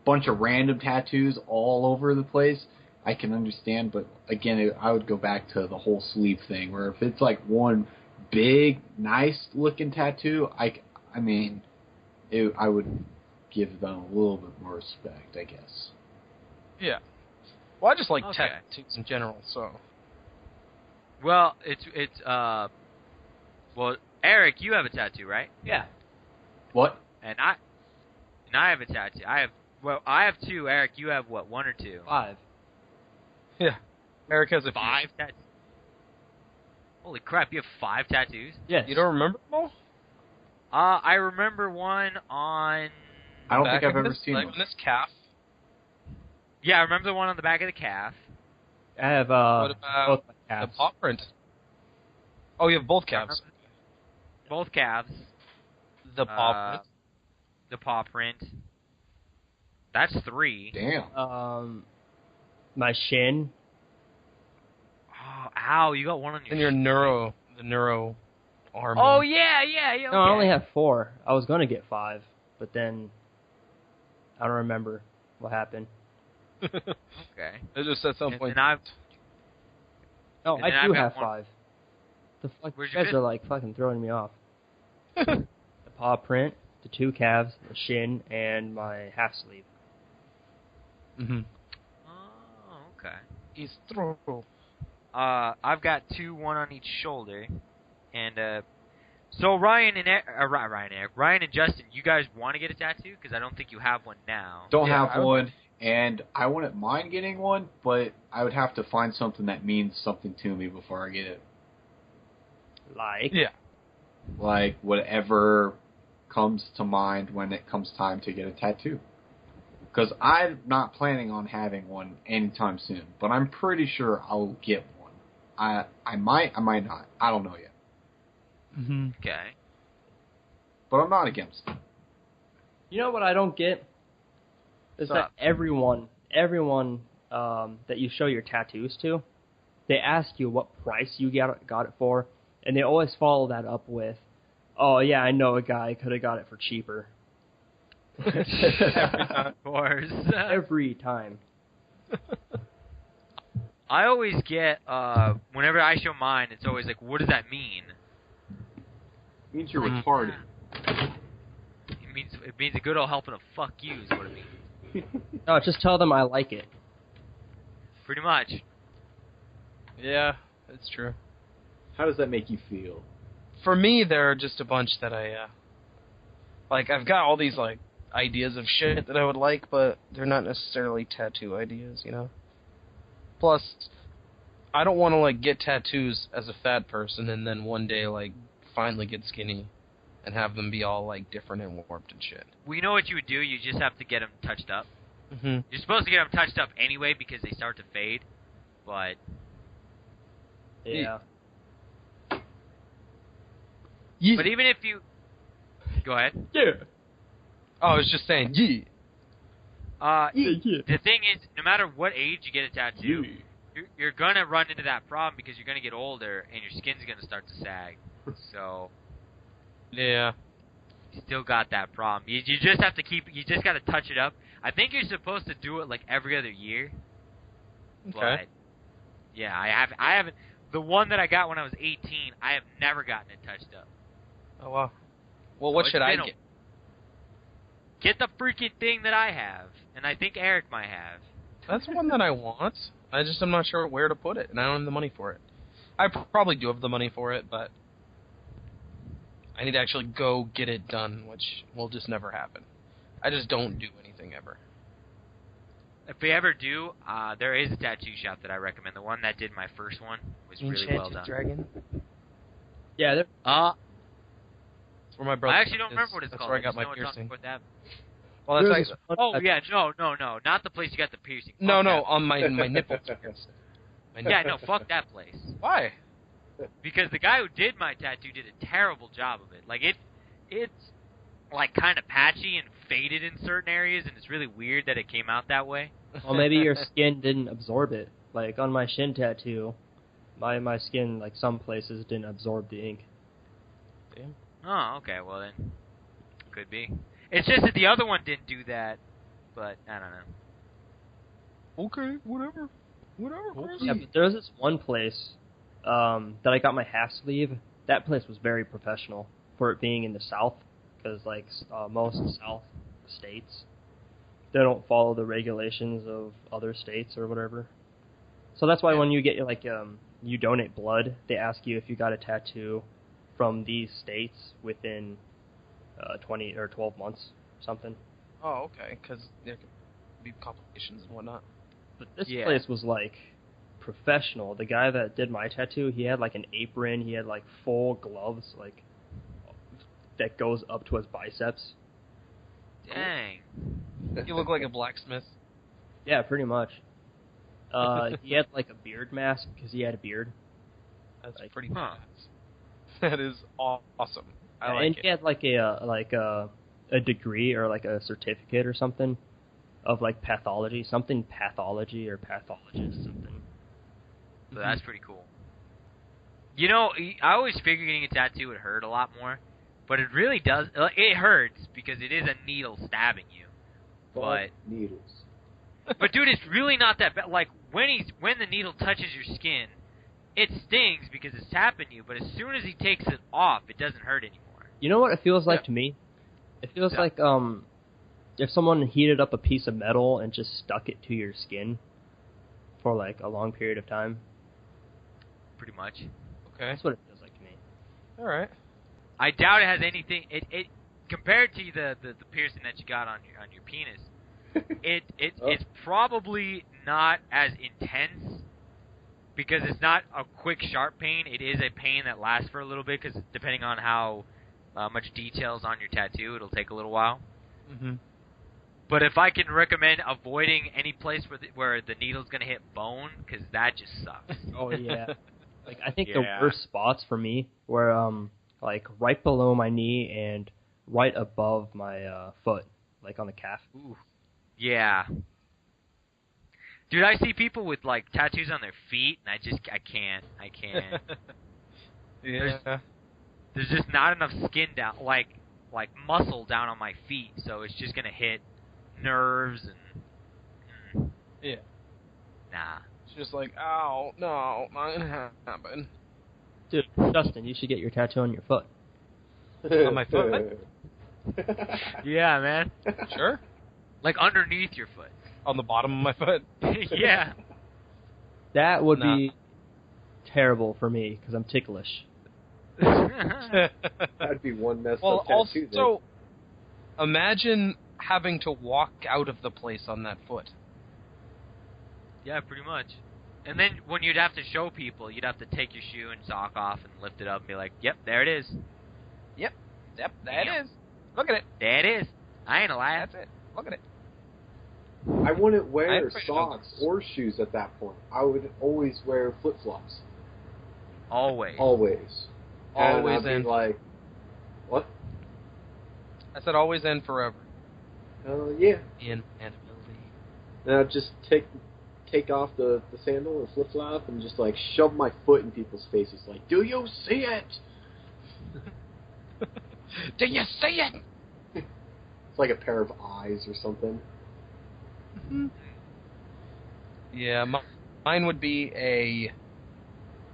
[SPEAKER 5] bunch of random tattoos all over the place, I can understand, but, again, I would go back to the whole sleeve thing, where if it's, like, one big, nice-looking tattoo, I would give them a little bit more respect, I guess.
[SPEAKER 2] Yeah. Well, I just like
[SPEAKER 3] Okay.
[SPEAKER 2] tattoos in general, so.
[SPEAKER 3] Well, well, Eric, you have a tattoo, right?
[SPEAKER 6] Yeah.
[SPEAKER 5] What?
[SPEAKER 3] And I have a tattoo. I have two. Eric, you have what? 1 or 2?
[SPEAKER 6] 5.
[SPEAKER 2] Yeah. Eric has a
[SPEAKER 3] 5 tattoos. Holy crap! You have 5 tattoos?
[SPEAKER 4] Yes.
[SPEAKER 2] You don't remember them all?
[SPEAKER 3] I remember one on.
[SPEAKER 5] I don't
[SPEAKER 2] Back
[SPEAKER 5] think I've
[SPEAKER 2] of
[SPEAKER 5] ever
[SPEAKER 2] this,
[SPEAKER 5] seen
[SPEAKER 2] like
[SPEAKER 5] one.
[SPEAKER 2] on this calf.
[SPEAKER 3] Yeah, I remember the one on the back of the calf.
[SPEAKER 4] I have
[SPEAKER 2] What about
[SPEAKER 4] both my
[SPEAKER 2] the
[SPEAKER 4] calves.
[SPEAKER 2] paw print? Oh, you have both calves.
[SPEAKER 3] Both calves.
[SPEAKER 2] The paw print.
[SPEAKER 3] The paw print. That's 3.
[SPEAKER 5] Damn.
[SPEAKER 4] My shin.
[SPEAKER 3] Oh, ow! You got one on your.
[SPEAKER 2] And your the neuro arm.
[SPEAKER 3] Oh
[SPEAKER 2] one.
[SPEAKER 3] yeah. Okay.
[SPEAKER 4] No, I only have 4. I was gonna get 5, but then I don't remember what happened.
[SPEAKER 3] Okay.
[SPEAKER 2] It just at some point.
[SPEAKER 3] And I've.
[SPEAKER 4] Oh,
[SPEAKER 3] And then
[SPEAKER 4] I
[SPEAKER 3] I've
[SPEAKER 4] do
[SPEAKER 3] got
[SPEAKER 4] have
[SPEAKER 3] one-
[SPEAKER 4] 5. The fuck,
[SPEAKER 3] Where's
[SPEAKER 4] you
[SPEAKER 3] your
[SPEAKER 4] guys
[SPEAKER 3] fifth?
[SPEAKER 4] are like fucking throwing me off. The paw print, the 2 calves, the shin, and my half sleeve.
[SPEAKER 2] Mm-hmm.
[SPEAKER 3] Oh, okay.
[SPEAKER 2] He's throw.
[SPEAKER 3] I've got 2, one on each shoulder, and so Ryan and Justin, you guys want to get a tattoo? Because I don't think you have one now.
[SPEAKER 5] Don't
[SPEAKER 2] Yeah, I
[SPEAKER 5] have
[SPEAKER 2] would-
[SPEAKER 5] one, and I wouldn't mind getting one, but I would have to find something that means something to me before I get it.
[SPEAKER 4] Like?
[SPEAKER 2] Yeah.
[SPEAKER 5] Like, whatever comes to mind when it comes time to get a tattoo. Because I'm not planning on having one anytime soon, but I'm pretty sure I'll get one. I might not. I don't know yet.
[SPEAKER 2] Mm-hmm.
[SPEAKER 3] Okay.
[SPEAKER 5] But I'm not against it.
[SPEAKER 4] You know what I don't get? Is
[SPEAKER 3] What's
[SPEAKER 4] that
[SPEAKER 3] up?
[SPEAKER 4] everyone that you show your tattoos to, they ask you what price you got it for, and they always follow that up with, "Oh yeah, I know a guy could have got it for cheaper."
[SPEAKER 2] Every time.
[SPEAKER 3] Of course.
[SPEAKER 4] Every time.
[SPEAKER 3] I always get whenever I show mine, it's always like, what does that mean?
[SPEAKER 5] It means you're retarded.
[SPEAKER 3] It means a good old helping to fuck you is what it means.
[SPEAKER 4] No, just tell them I like it.
[SPEAKER 3] Pretty much.
[SPEAKER 2] Yeah, it's true.
[SPEAKER 5] How does that make you feel?
[SPEAKER 2] For me, there are just a bunch that I like. I've got all these like ideas of shit that I would like, but they're not necessarily tattoo ideas, you know. Plus, I don't want to like get tattoos as a fat person and then one day like finally get skinny and have them be all like different and warped and shit.
[SPEAKER 3] We know what you would do. You just have to get them touched up.
[SPEAKER 2] Mm-hmm.
[SPEAKER 3] You're supposed to get them touched up anyway because they start to fade. But
[SPEAKER 4] Yeah.
[SPEAKER 2] Yeah.
[SPEAKER 3] but even if you go ahead.
[SPEAKER 4] Yeah.
[SPEAKER 2] Oh, I was just saying, yeah.
[SPEAKER 3] The thing is, no matter what age you get a tattoo, you're gonna run into that problem because you're gonna get older and your skin's gonna start to sag. So
[SPEAKER 2] Yeah.
[SPEAKER 3] you still got that problem. You just have to you just gotta touch it up. I think you're supposed to do it like every other year.
[SPEAKER 2] Okay.
[SPEAKER 3] But yeah, I haven't. The one that I got when I was 18, I have never gotten it touched up.
[SPEAKER 2] Oh wow. Well,
[SPEAKER 3] So
[SPEAKER 2] what
[SPEAKER 3] it's
[SPEAKER 2] should I
[SPEAKER 3] been
[SPEAKER 2] get?
[SPEAKER 3] Get the freaking thing that I have, and I think Eric might have.
[SPEAKER 2] That's one that I want. I'm not sure where to put it, and I don't have the money for it. I probably do have the money for it, but I need to actually go get it done, which will just never happen. I just don't do anything ever.
[SPEAKER 3] If we ever do, there is a tattoo shop that I recommend. The one that did my first one was really well done.
[SPEAKER 2] Dragon.
[SPEAKER 4] Yeah,
[SPEAKER 2] That's where my brother.
[SPEAKER 3] I actually don't remember what it's
[SPEAKER 2] that's
[SPEAKER 3] called.
[SPEAKER 2] where I got
[SPEAKER 3] just
[SPEAKER 2] my
[SPEAKER 3] know it's on
[SPEAKER 2] piercing.
[SPEAKER 3] 4th Avenue.
[SPEAKER 2] Well, that's
[SPEAKER 4] There's
[SPEAKER 2] like,
[SPEAKER 4] this
[SPEAKER 3] Oh
[SPEAKER 4] one-
[SPEAKER 3] yeah, no, not the place you got the piercing.
[SPEAKER 2] no,
[SPEAKER 3] Fuck that.
[SPEAKER 2] on my nipple.
[SPEAKER 3] Yeah, no, fuck that place.
[SPEAKER 2] Why?
[SPEAKER 3] Because the guy who did my tattoo did a terrible job of it. Like it's like kind of patchy and faded in certain areas, and it's really weird that it came out that way.
[SPEAKER 4] Well, maybe your skin didn't absorb it. Like on my shin tattoo, my skin, like some places, didn't absorb the ink.
[SPEAKER 2] Damn.
[SPEAKER 3] Oh, okay, well then, could be. It's just that the other one didn't do that, but I don't know.
[SPEAKER 2] Okay, whatever.
[SPEAKER 4] Yeah, but there's this one place that I got my half sleeve. That place was very professional for it being in the South, because like most South states, they don't follow the regulations of other states or whatever. So that's why when you get like you donate blood, they ask you if you got a tattoo from these states within 20 or 12 months, something.
[SPEAKER 2] Oh, okay, because there could be complications and whatnot.
[SPEAKER 4] But this
[SPEAKER 3] Yeah.
[SPEAKER 4] place was like professional. The guy that did my tattoo, he had like an apron, he had like full gloves, like that goes up to his biceps.
[SPEAKER 3] Dang.
[SPEAKER 2] You look like a blacksmith.
[SPEAKER 4] Yeah, pretty much. He had like a beard mask because he had a beard.
[SPEAKER 2] That's
[SPEAKER 4] Like,
[SPEAKER 2] pretty
[SPEAKER 3] huh.
[SPEAKER 2] badass. That is awesome. I like
[SPEAKER 4] and
[SPEAKER 2] it.
[SPEAKER 4] he had like a degree or like a certificate or something of like pathology, something pathology or pathologist something.
[SPEAKER 3] So that's pretty cool. You know, I always figured getting a tattoo would hurt a lot more, but it really does. It hurts because it is a needle stabbing you. But
[SPEAKER 5] needles.
[SPEAKER 3] But dude, it's really not that bad. Like when the needle touches your skin, it stings because it's tapping you. But as soon as he takes it off, it doesn't hurt anymore.
[SPEAKER 4] You know what it feels like to me? It feels like if someone heated up a piece of metal and just stuck it to your skin for like a long period of time.
[SPEAKER 3] Pretty much.
[SPEAKER 2] Okay.
[SPEAKER 4] That's what it feels like to me.
[SPEAKER 2] All right.
[SPEAKER 3] I doubt it has anything. It compared to the piercing that you got on your penis. It's probably not as intense because it's not a quick sharp pain. It is a pain that lasts for a little bit because depending on how much details on your tattoo, it'll take a little while.
[SPEAKER 2] Mm-hmm.
[SPEAKER 3] But if I can recommend avoiding any place where the needle's gonna hit bone, because that just sucks.
[SPEAKER 4] Oh yeah. Like I think
[SPEAKER 3] Yeah.
[SPEAKER 4] the worst spots for me were like right below my knee and right above my foot, like on the calf.
[SPEAKER 3] Ooh. Yeah. Dude, I see people with like tattoos on their feet, and I can't.
[SPEAKER 2] Yeah.
[SPEAKER 3] There's just not enough skin down, like muscle down on my feet, so it's just gonna hit nerves and.
[SPEAKER 2] Yeah.
[SPEAKER 3] Nah.
[SPEAKER 2] It's just like, ow, no, not gonna happen.
[SPEAKER 4] Dude, Justin, you should get your tattoo on your foot.
[SPEAKER 2] On my foot?
[SPEAKER 3] Yeah, man.
[SPEAKER 2] Sure.
[SPEAKER 3] Like underneath your foot.
[SPEAKER 2] On the bottom of my foot.
[SPEAKER 3] Yeah.
[SPEAKER 4] That would
[SPEAKER 2] Nah.
[SPEAKER 4] be terrible for me because I'm ticklish.
[SPEAKER 5] That'd be one messed
[SPEAKER 2] Well,
[SPEAKER 5] up tattoo.
[SPEAKER 2] also, imagine having to walk out of the place on that foot.
[SPEAKER 3] Yeah, pretty much. And then when you'd have to show people, you'd have to take your shoe and sock off and lift it up and be like, "Yep, there it is.
[SPEAKER 2] Yep, that
[SPEAKER 3] Damn.
[SPEAKER 2] is. Look at it.
[SPEAKER 3] There it is. I ain't alive."
[SPEAKER 2] That's it. Look at it.
[SPEAKER 5] I wouldn't wear
[SPEAKER 2] I'm pretty
[SPEAKER 5] socks or shoes at that point. I would always wear flip-flops.
[SPEAKER 3] Always.
[SPEAKER 5] Always. And
[SPEAKER 2] Always
[SPEAKER 5] I'd be
[SPEAKER 2] and
[SPEAKER 5] like, what?
[SPEAKER 2] I said always and forever.
[SPEAKER 5] Yeah.
[SPEAKER 2] In and
[SPEAKER 5] And I'd just take off the sandal and flip-flop and just like shove my foot in people's faces like, do you see it?
[SPEAKER 2] Do you see it?
[SPEAKER 5] It's like a pair of eyes or something.
[SPEAKER 2] Yeah, mine would be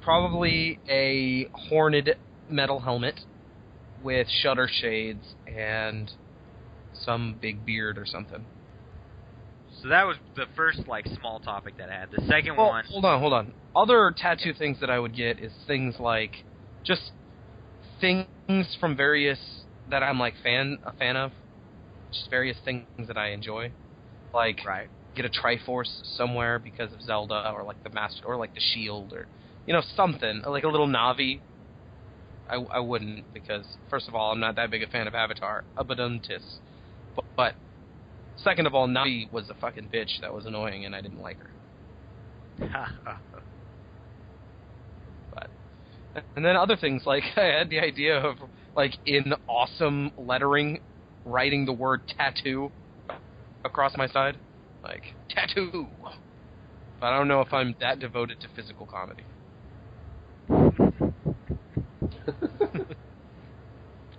[SPEAKER 2] probably a horned metal helmet with shutter shades and some big beard or something.
[SPEAKER 3] So that was the first like small topic that I had. The second
[SPEAKER 2] Well,
[SPEAKER 3] one.
[SPEAKER 2] hold on. Other tattoo things that I would get is things like just things from various that I'm like a fan of, just various things that I enjoy, like
[SPEAKER 3] Right.
[SPEAKER 2] get a Triforce somewhere because of Zelda or like the Master or like the Shield or something like a little Navi. I wouldn't, because first of all, I'm not that big a fan of Avatar. Abaduntis. But second of all, Navi was a fucking bitch that was annoying, and I didn't like her. But and then other things, like I had the idea of, like, in awesome lettering, writing the word tattoo across my side, like tattoo. But I don't know if I'm that devoted to physical comedy.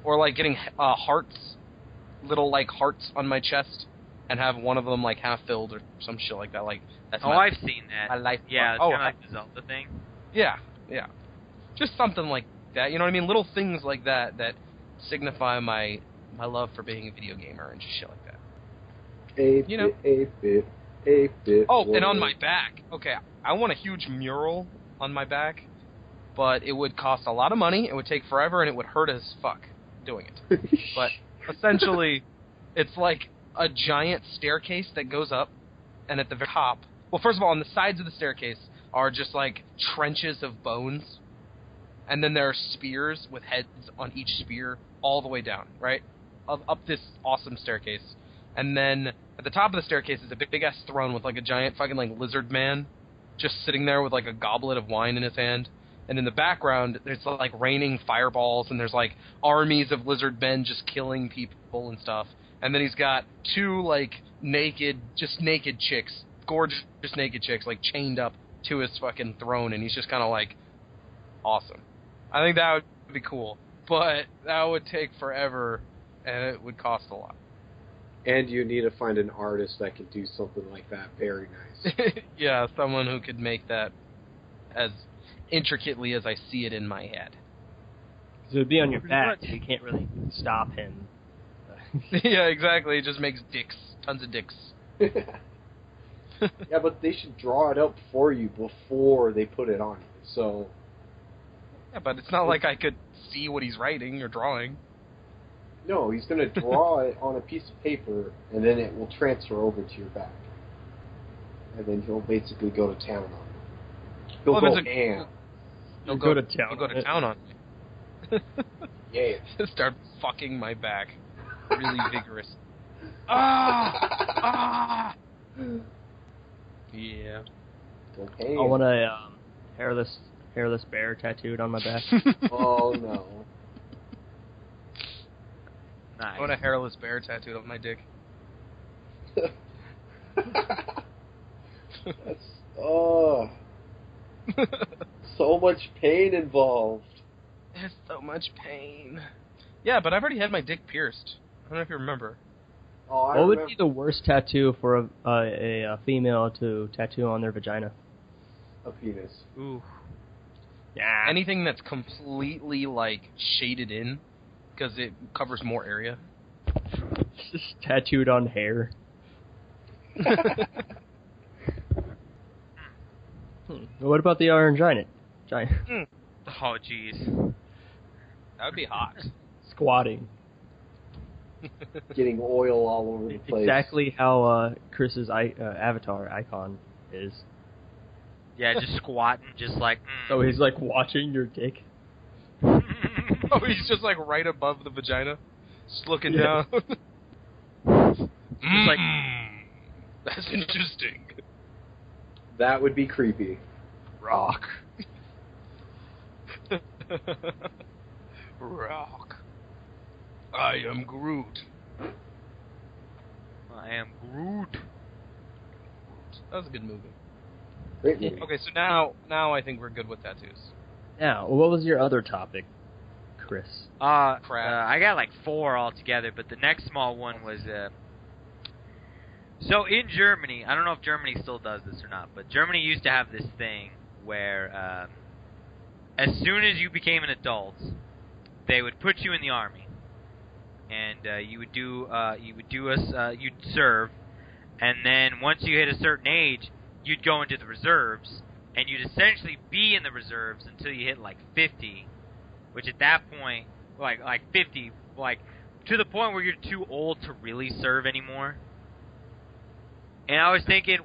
[SPEAKER 2] Or like getting hearts, little like hearts on my chest, and have one of them like half filled or some shit like that. Like that's
[SPEAKER 3] I've seen that.
[SPEAKER 2] My life.
[SPEAKER 3] Yeah, it's kind of like the Zelda thing.
[SPEAKER 2] Yeah, just something like that. You know what I mean? Little things like that that signify my love for being a video gamer and just shit like that.
[SPEAKER 1] A bit.
[SPEAKER 2] Oh, and on my back. Okay, I want a huge mural on my back, but it would cost a lot of money. It would take forever, and it would hurt as fuck doing it. But essentially, it's like a giant staircase that goes up, and at the very top, well, first of all, on the sides of the staircase are just like trenches of bones, and then there are spears with heads on each spear all the way down, right? Up this awesome staircase. And then at the top of the staircase is a big ass throne with like a giant fucking like lizard man just sitting there with like a goblet of wine in his hand. And in the background, there's like raining fireballs, and there's like armies of lizard men just killing people and stuff. And then he's got two like naked chicks, gorgeous naked chicks, like chained up to his fucking throne, and he's just kind of like awesome. I think that would be cool, but that would take forever, and it would cost a lot.
[SPEAKER 1] And you need to find an artist that can do something like that very nice.
[SPEAKER 2] Yeah, someone who could make that as intricately as I see it in my head.
[SPEAKER 4] So it would be on your back, so you can't really stop him.
[SPEAKER 2] Yeah, exactly. It just makes dicks. Tons of dicks.
[SPEAKER 1] Yeah, but they should draw it up for you before they put it on you, so...
[SPEAKER 2] Yeah, but it's not like I could see what he's writing or drawing.
[SPEAKER 1] No, he's going to draw it on a piece of paper, and then it will transfer over to your back. And then he'll basically go to town on it. He'll go ham.
[SPEAKER 2] He'll go to
[SPEAKER 4] town.
[SPEAKER 2] He'll go to town on it.
[SPEAKER 1] Yeah.
[SPEAKER 2] Start fucking my back. Really vigorous. Ah! Yeah.
[SPEAKER 1] Go ham.
[SPEAKER 4] I want a hairless bear tattooed on my back.
[SPEAKER 1] Oh, no.
[SPEAKER 3] Nice.
[SPEAKER 2] I want a hairless bear tattooed on my dick.
[SPEAKER 1] That's... Oh... So much pain involved.
[SPEAKER 2] There's so much pain. Yeah, but I've already had my dick pierced. I don't know if you remember.
[SPEAKER 1] Oh,
[SPEAKER 4] what would be the worst tattoo for a female to tattoo on their vagina?
[SPEAKER 1] A penis.
[SPEAKER 2] Ooh.
[SPEAKER 4] Yeah.
[SPEAKER 2] Anything that's completely, like, shaded in, because it covers more area.
[SPEAKER 4] Just tattooed on hair. What about the Iron Giant?
[SPEAKER 3] Oh, jeez.
[SPEAKER 2] That would be hot.
[SPEAKER 4] Squatting.
[SPEAKER 1] Getting oil all over the place.
[SPEAKER 4] Exactly how Chris's avatar icon is.
[SPEAKER 3] Yeah, just squatting, just like...
[SPEAKER 4] So he's like watching your dick?
[SPEAKER 2] Oh, he's just like right above the vagina? Just looking down?
[SPEAKER 3] It's like...
[SPEAKER 2] That's interesting.
[SPEAKER 1] That would be creepy.
[SPEAKER 2] Rock. Rock. I am Groot.
[SPEAKER 3] I am Groot.
[SPEAKER 2] That was a good movie.
[SPEAKER 1] Great movie.
[SPEAKER 2] Okay, so now I think we're good with tattoos.
[SPEAKER 4] Now, what was your other topic, Chris?
[SPEAKER 3] I got like 4 altogether, but the next small one was... So in Germany, I don't know if Germany still does this or not, but Germany used to have this thing where as soon as you became an adult, they would put you in the army, and you'd serve, and then once you hit a certain age, you'd go into the reserves, and you'd essentially be in the reserves until you hit like 50, which at that point, like 50, like to the point where you're too old to really serve anymore. And I was thinking,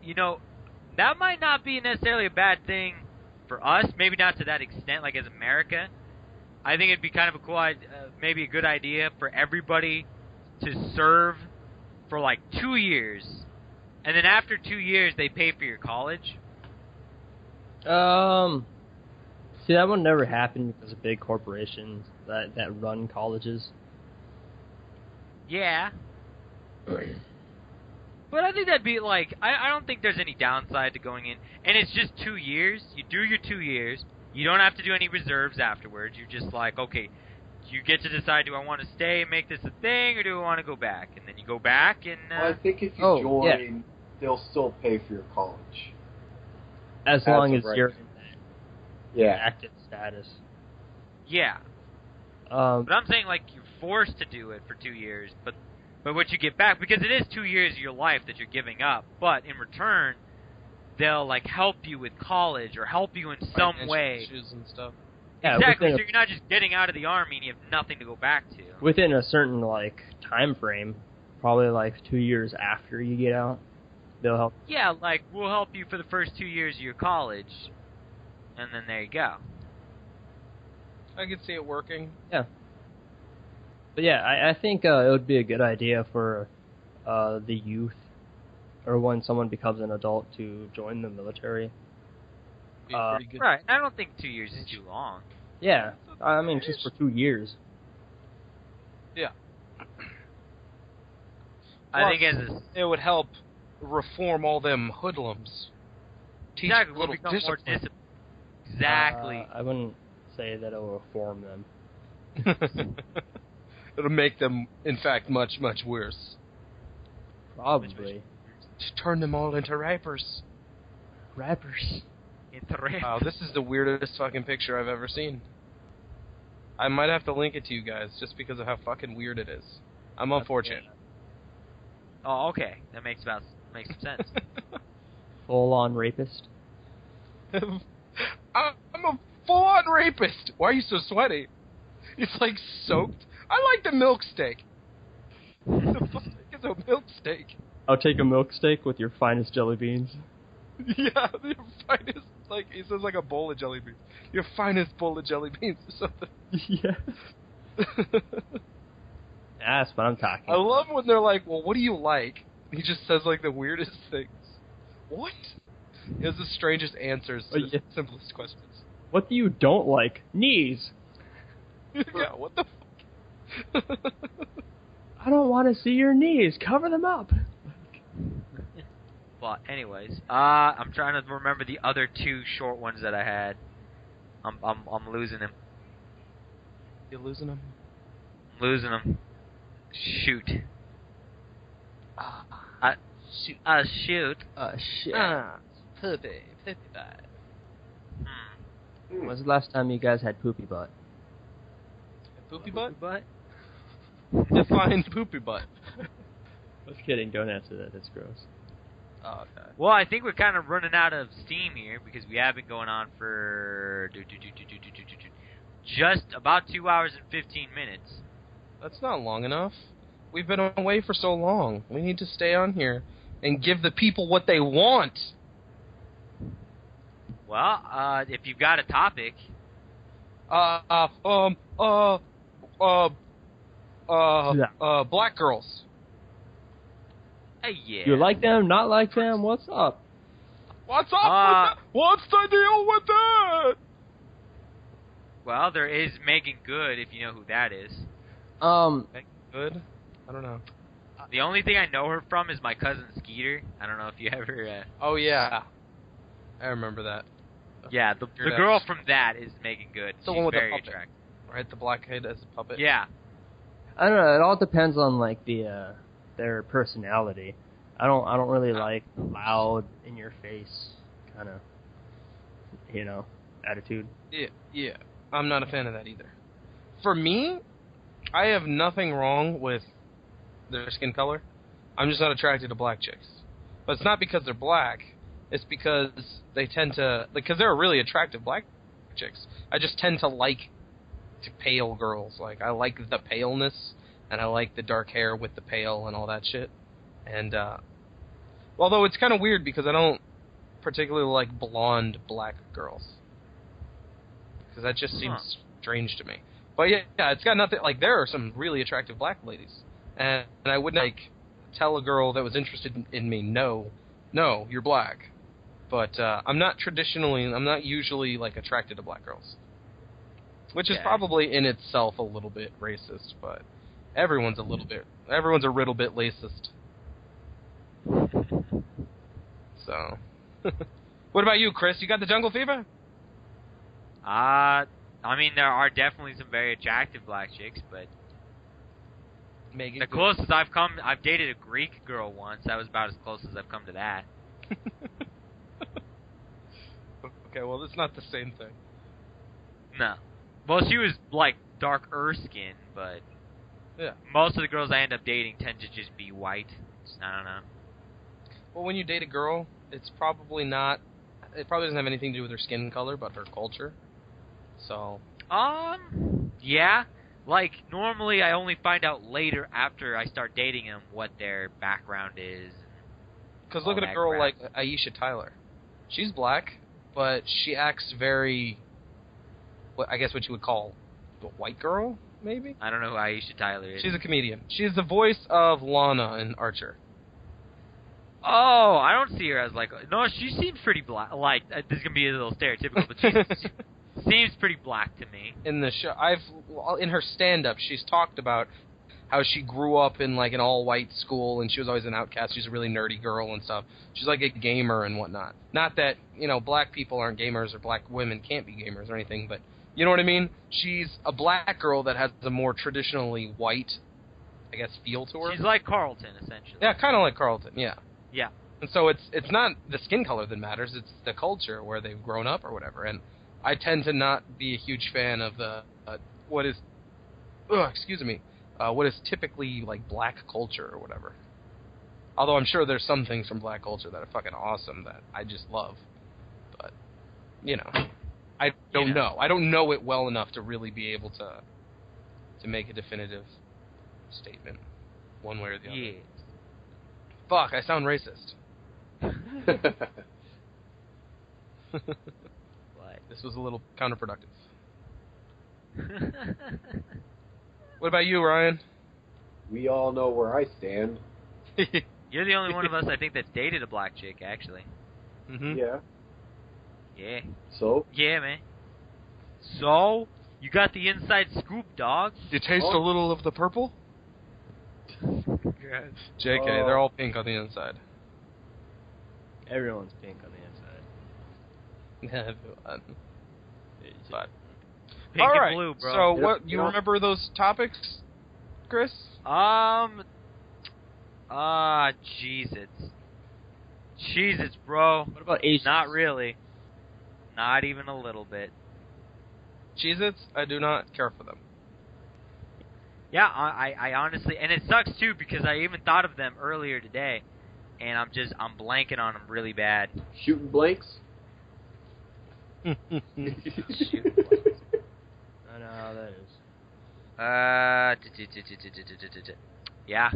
[SPEAKER 3] you know, that might not be necessarily a bad thing for us, maybe not to that extent, like as America, I think it'd be kind of a cool, maybe a good idea for everybody to serve for like 2 years, and then after 2 years they pay for your college.
[SPEAKER 4] See, that one never happened because of big corporations that run colleges.
[SPEAKER 3] Yeah. But I think that'd be like, I don't think there's any downside to going in. And it's just 2 years. You do your 2 years. You don't have to do any reserves afterwards. You're just like, okay, you get to decide, do I want to stay and make this a thing, or do I want to go back? And then you go back and...
[SPEAKER 1] Well, I think if you join, they'll still pay for your college.
[SPEAKER 4] As long as you're in that active status.
[SPEAKER 3] Yeah. But I'm saying, like, you're forced to do it for 2 years, but what you get back, because it is 2 years of your life that you're giving up, but in return, they'll, like, help you with college or help you in some way.
[SPEAKER 2] And stuff.
[SPEAKER 3] Yeah, exactly, so you're not just getting out of the army and you have nothing to go back to.
[SPEAKER 4] Within a certain, like, time frame, probably, like, 2 years after you get out, they'll help.
[SPEAKER 3] Yeah, like, we'll help you for the first 2 years of your college, and then there you go.
[SPEAKER 2] I could see it working.
[SPEAKER 4] Yeah. But yeah, I think it would be a good idea for the youth, or when someone becomes an adult, to join the military.
[SPEAKER 2] Pretty good.
[SPEAKER 3] Right, I don't think 2 years is too long.
[SPEAKER 4] Yeah, I mean, just for 2 years.
[SPEAKER 2] Yeah.
[SPEAKER 3] I think
[SPEAKER 2] it would help reform all them hoodlums. Teach
[SPEAKER 3] exactly,
[SPEAKER 2] little
[SPEAKER 3] become
[SPEAKER 2] discipline.
[SPEAKER 3] more disciplined. Exactly.
[SPEAKER 4] I wouldn't say that it will reform them.
[SPEAKER 2] It'll make them, in fact, much, much worse.
[SPEAKER 4] Probably.
[SPEAKER 2] Just turn them all into rappers.
[SPEAKER 4] Rappers.
[SPEAKER 2] Wow, this is the weirdest fucking picture I've ever seen. I might have to link it to you guys, just because of how fucking weird it is. I'm unfortunate.
[SPEAKER 3] Oh, okay. That makes some sense.
[SPEAKER 4] Full-on rapist?
[SPEAKER 2] I'm a full-on rapist! Why are you so sweaty? It's like soaked. I like the milk steak. What the fuck is a milk steak?
[SPEAKER 4] I'll take a milk steak with your finest jelly beans.
[SPEAKER 2] Yeah, your finest, like, it says like a bowl of jelly beans. Your finest bowl of jelly beans or something.
[SPEAKER 4] Yeah. That's what I'm talking
[SPEAKER 2] I love when they're like, well, what do you like? He just says, like, the weirdest things. What? He has the strangest answers to the simplest questions.
[SPEAKER 4] What do you don't like? Knees.
[SPEAKER 2] Yeah, what the fuck?
[SPEAKER 4] I don't want to see your knees. Cover them up.
[SPEAKER 3] Well, anyways, I'm trying to remember the other two short ones that I had. I'm losing them.
[SPEAKER 2] You losing them?
[SPEAKER 3] I'm losing them. Shoot.
[SPEAKER 2] Shoot.
[SPEAKER 3] Shoot.
[SPEAKER 4] Shit.
[SPEAKER 2] Poopy butt.
[SPEAKER 4] When was the last time you guys had poopy butt?
[SPEAKER 2] Poopy butt?
[SPEAKER 3] Butt?
[SPEAKER 2] Define poopy butt.
[SPEAKER 4] Just kidding. Don't answer that. That's gross.
[SPEAKER 2] Oh, okay.
[SPEAKER 3] Well, I think we're kind of running out of steam here because we have been going on for just about 2 hours and 15 minutes.
[SPEAKER 2] That's not long enough. We've been away for so long. We need to stay on here and give the people what they want.
[SPEAKER 3] Well, if you've got a topic.
[SPEAKER 2] Black girls.
[SPEAKER 3] Yeah.
[SPEAKER 4] You like them? Not like them? What's up?
[SPEAKER 2] What's up with that? What's the deal with that?
[SPEAKER 3] Well, there is Megan Good, if you know who that is.
[SPEAKER 2] Megan Good? I don't know.
[SPEAKER 3] The only thing I know her from is My Cousin Skeeter. I don't know if you ever...
[SPEAKER 2] Oh, yeah. I remember that.
[SPEAKER 3] Yeah, the girl from that is Megan Good.
[SPEAKER 2] The
[SPEAKER 3] She's
[SPEAKER 2] one with
[SPEAKER 3] very
[SPEAKER 2] the puppet,
[SPEAKER 3] attractive.
[SPEAKER 2] right? The black kid as a puppet?
[SPEAKER 3] Yeah.
[SPEAKER 4] I don't know. It all depends on like their personality. I don't really like loud, in your face kind of, attitude.
[SPEAKER 2] Yeah. I'm not a fan of that either. For me, I have nothing wrong with their skin color. I'm just not attracted to black chicks. But it's not because they're black. It's because they tend to... Because they're really attractive black chicks. I just tend to like pale girls. Like, I like the paleness, and I like the dark hair with the pale and all that shit. And, although it's kind of weird because I don't particularly like blonde black girls. Because that just seems strange to me. But yeah, it's got nothing. Like there are some really attractive black ladies, and I wouldn't like tell a girl that was interested in me, no, you're black. But I'm not usually like attracted to black girls, which is probably in itself a little bit racist. But everyone's a little bit racist. So, what about you, Chris? You got the jungle fever?
[SPEAKER 3] I mean, there are definitely some very attractive black chicks, but
[SPEAKER 2] Megan,
[SPEAKER 3] the closest I've dated a Greek girl once. That was about as close as I've come to that.
[SPEAKER 2] Okay, well, it's not the same thing.
[SPEAKER 3] No. Well, she was, like, darker skin, but
[SPEAKER 2] yeah,
[SPEAKER 3] most of the girls I end up dating tend to just be white. I don't know.
[SPEAKER 2] Well, when you date a girl, it probably doesn't have anything to do with her skin color, but her culture. So.
[SPEAKER 3] Yeah. Like, normally I only find out later after I start dating them what their background is.
[SPEAKER 2] Because look at a girl like Aisha Tyler. She's black, but she acts very, I guess what you would call a white girl, maybe?
[SPEAKER 3] I don't know who Aisha Tyler is.
[SPEAKER 2] She's a comedian. She's the voice of Lana in Archer.
[SPEAKER 3] Oh, I don't see her as like... No, she seems pretty black. Like, this is going to be a little stereotypical, but she seems pretty black to me.
[SPEAKER 2] In the show, in her stand-up, she's talked about how she grew up in like an all-white school and she was always an outcast. She's a really nerdy girl and stuff. She's like a gamer and whatnot. Not that, black people aren't gamers or black women can't be gamers or anything, but you know what I mean? She's a black girl that has a more traditionally white, I guess, feel to her.
[SPEAKER 3] She's like Carlton, essentially.
[SPEAKER 2] Yeah, kind of like Carlton, yeah.
[SPEAKER 3] Yeah.
[SPEAKER 2] And so it's not the skin color that matters, it's the culture where they've grown up or whatever. And I tend to not be a huge fan of the what is typically like black culture or whatever. Although I'm sure there's some things from black culture that are fucking awesome that I just love. But I don't know. I don't know it well enough to really be able to make a definitive statement one way or the other.
[SPEAKER 3] Yeah.
[SPEAKER 2] Fuck, I sound racist.
[SPEAKER 3] What?
[SPEAKER 2] This was a little counterproductive. What about you, Ryan?
[SPEAKER 1] We all know where I stand.
[SPEAKER 3] You're the only one of us, I think, that's dated a black chick, actually.
[SPEAKER 2] Mm-hmm.
[SPEAKER 1] Yeah.
[SPEAKER 3] Yeah.
[SPEAKER 1] So?
[SPEAKER 3] Yeah, man. So? You got the inside scoop, dog.
[SPEAKER 2] You taste a little of the purple? JK, they're all pink on the inside.
[SPEAKER 4] Everyone's pink on the inside.
[SPEAKER 2] Everyone. But
[SPEAKER 3] Pink
[SPEAKER 2] all
[SPEAKER 3] and
[SPEAKER 2] right.
[SPEAKER 3] blue, bro.
[SPEAKER 2] So, what you remember those topics, Chris?
[SPEAKER 3] Cheez-Its, bro.
[SPEAKER 4] What about Asians?
[SPEAKER 3] Not really. Not even a little bit.
[SPEAKER 2] Cheez-Its, I do not care for them.
[SPEAKER 3] Yeah, I honestly, and it sucks too because I even thought of them earlier today, and I'm blanking on them really bad.
[SPEAKER 1] Shooting blanks?
[SPEAKER 3] Shooting blanks.
[SPEAKER 4] I know how that is.
[SPEAKER 3] Yeah.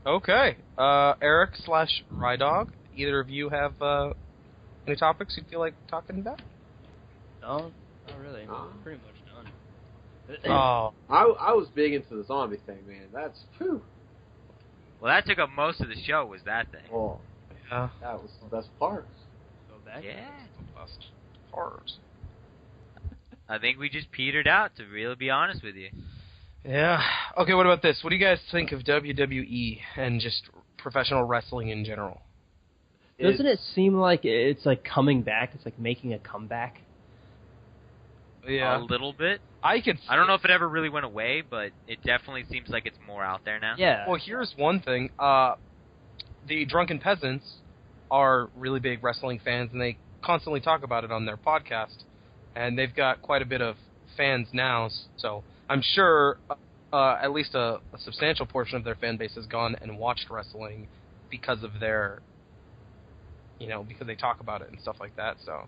[SPEAKER 2] Okay. Eric / Rydog, either of you have any topics you feel like talking about?
[SPEAKER 4] No, not really. Pretty much done.
[SPEAKER 2] Oh.
[SPEAKER 1] I was big into the zombie thing, man. That's whew.
[SPEAKER 3] Well, that took up most of the show, was that thing.
[SPEAKER 1] Oh,
[SPEAKER 2] Yeah.
[SPEAKER 1] that was the best part.
[SPEAKER 4] Go back.
[SPEAKER 3] Yeah.
[SPEAKER 2] The best part.
[SPEAKER 3] I think we just petered out, to really be honest with you.
[SPEAKER 2] Yeah. Okay, what about this? What do you guys think of WWE and just professional wrestling in general?
[SPEAKER 4] Doesn't it seem like it's like coming back? It's like making a comeback.
[SPEAKER 2] Yeah.
[SPEAKER 3] A little bit.
[SPEAKER 2] I
[SPEAKER 3] don't know if it ever really went away, but it definitely seems like it's more out there now.
[SPEAKER 4] Yeah.
[SPEAKER 2] Well, here's one thing. The Drunken Peasants are really big wrestling fans, and they constantly talk about it on their podcast. And they've got quite a bit of fans now, so I'm sure at least a substantial portion of their fan base has gone and watched wrestling because of their, because they talk about it and stuff like that. So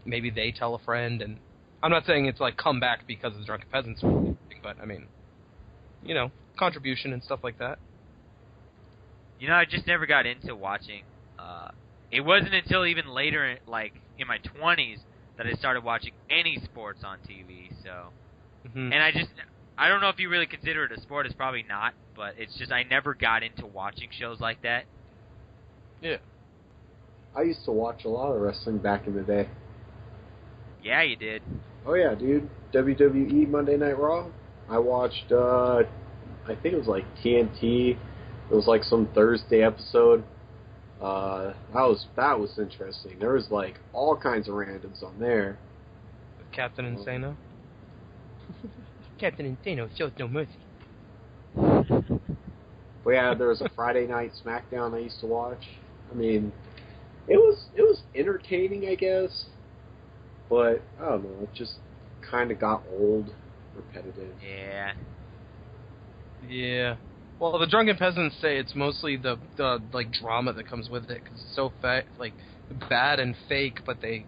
[SPEAKER 2] maybe they tell a friend, and I'm not saying it's like come back because of the Drunken Peasants or anything, but I mean, contribution and stuff like that.
[SPEAKER 3] I just never got into watching. It wasn't until even later, like in my 20s, that I started watching any sports on TV. So,
[SPEAKER 2] Mm-hmm.
[SPEAKER 3] and I don't know if you really consider it a sport. It's probably not, but it's just I never got into watching shows like that.
[SPEAKER 2] Yeah.
[SPEAKER 1] I used to watch a lot of wrestling back in the day.
[SPEAKER 3] Yeah, you did.
[SPEAKER 1] Oh yeah, dude. WWE Monday Night Raw. I watched, I think it was like TNT. It was like some Thursday episode. That was interesting. There was like all kinds of randoms on there.
[SPEAKER 2] Captain Insano. Captain Insano shows no mercy.
[SPEAKER 1] But yeah, there was a Friday night SmackDown I used to watch. I mean, it was entertaining, I guess. But I don't know, it just kind of got old, repetitive.
[SPEAKER 3] Yeah.
[SPEAKER 2] Yeah. Well, the drunken peasants say it's mostly the like drama that comes with it because it's so like bad and fake, but they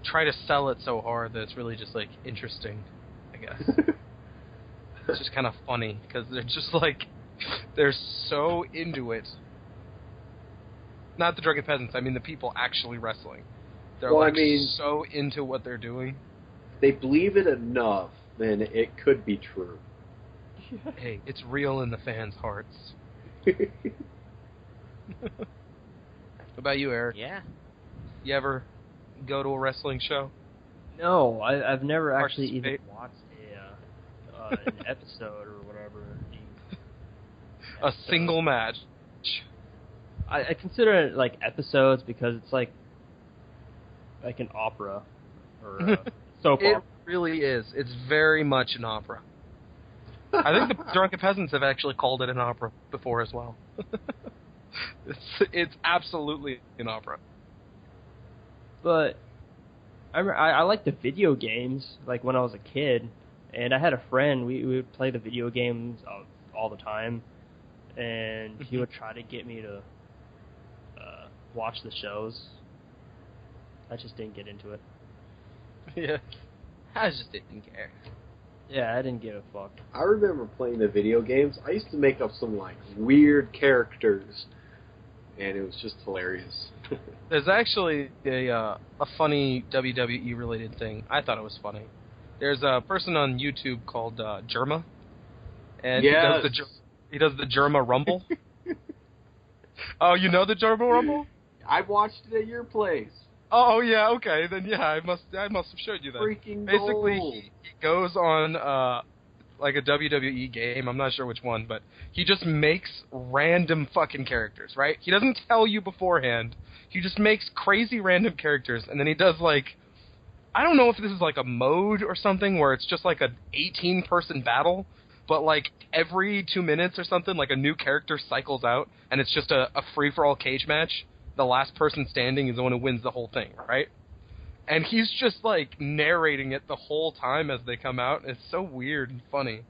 [SPEAKER 2] try to sell it so hard that it's really just like interesting, I guess. It's just kind of funny because they're just like they're so into it. Not the drunken peasants. I mean the people actually wrestling. They're so into what they're doing.
[SPEAKER 1] If they believe it enough, then it could be true.
[SPEAKER 2] Hey, it's real in the fans' hearts. What about you, Eric?
[SPEAKER 3] Yeah.
[SPEAKER 2] You ever go to a wrestling show?
[SPEAKER 4] No, I've never actually even
[SPEAKER 2] Participate?
[SPEAKER 4] watched an episode or whatever.
[SPEAKER 2] A single match.
[SPEAKER 4] I consider it like episodes because it's like an opera or a soap
[SPEAKER 2] It
[SPEAKER 4] opera.
[SPEAKER 2] really is. It's very much an opera. I think the Drunken Peasants have actually called it an opera before as well. It's absolutely an opera.
[SPEAKER 4] But I like the video games, like when I was a kid, and I had a friend, we would play the video games all the time, and he would try to get me to watch the shows. I just didn't get into it.
[SPEAKER 2] Yeah. I just didn't care.
[SPEAKER 4] Yeah, I didn't give a fuck.
[SPEAKER 1] I remember playing the video games. I used to make up some like weird characters, and it was just hilarious.
[SPEAKER 2] There's actually a funny WWE related thing. I thought it was funny. There's a person on YouTube called Germa, and
[SPEAKER 1] yes.
[SPEAKER 2] he does the Germa Rumble. Oh, you know the Germa Rumble?
[SPEAKER 1] I watched it at your place.
[SPEAKER 2] Oh yeah, okay. Then yeah, I must have showed you that.
[SPEAKER 1] Freaking
[SPEAKER 2] Basically,
[SPEAKER 1] gold.
[SPEAKER 2] he goes on like a WWE game. I'm not sure which one, but he just makes random fucking characters. Right? He doesn't tell you beforehand. He just makes crazy random characters, and then he does like, I don't know if this is like a mode or something where it's just like an 18-person battle, but like every 2 minutes or something, like a new character cycles out, and it's just a free-for-all cage match. The last person standing is the one who wins the whole thing, right? And he's just like narrating it the whole time as they come out. It's so weird and funny.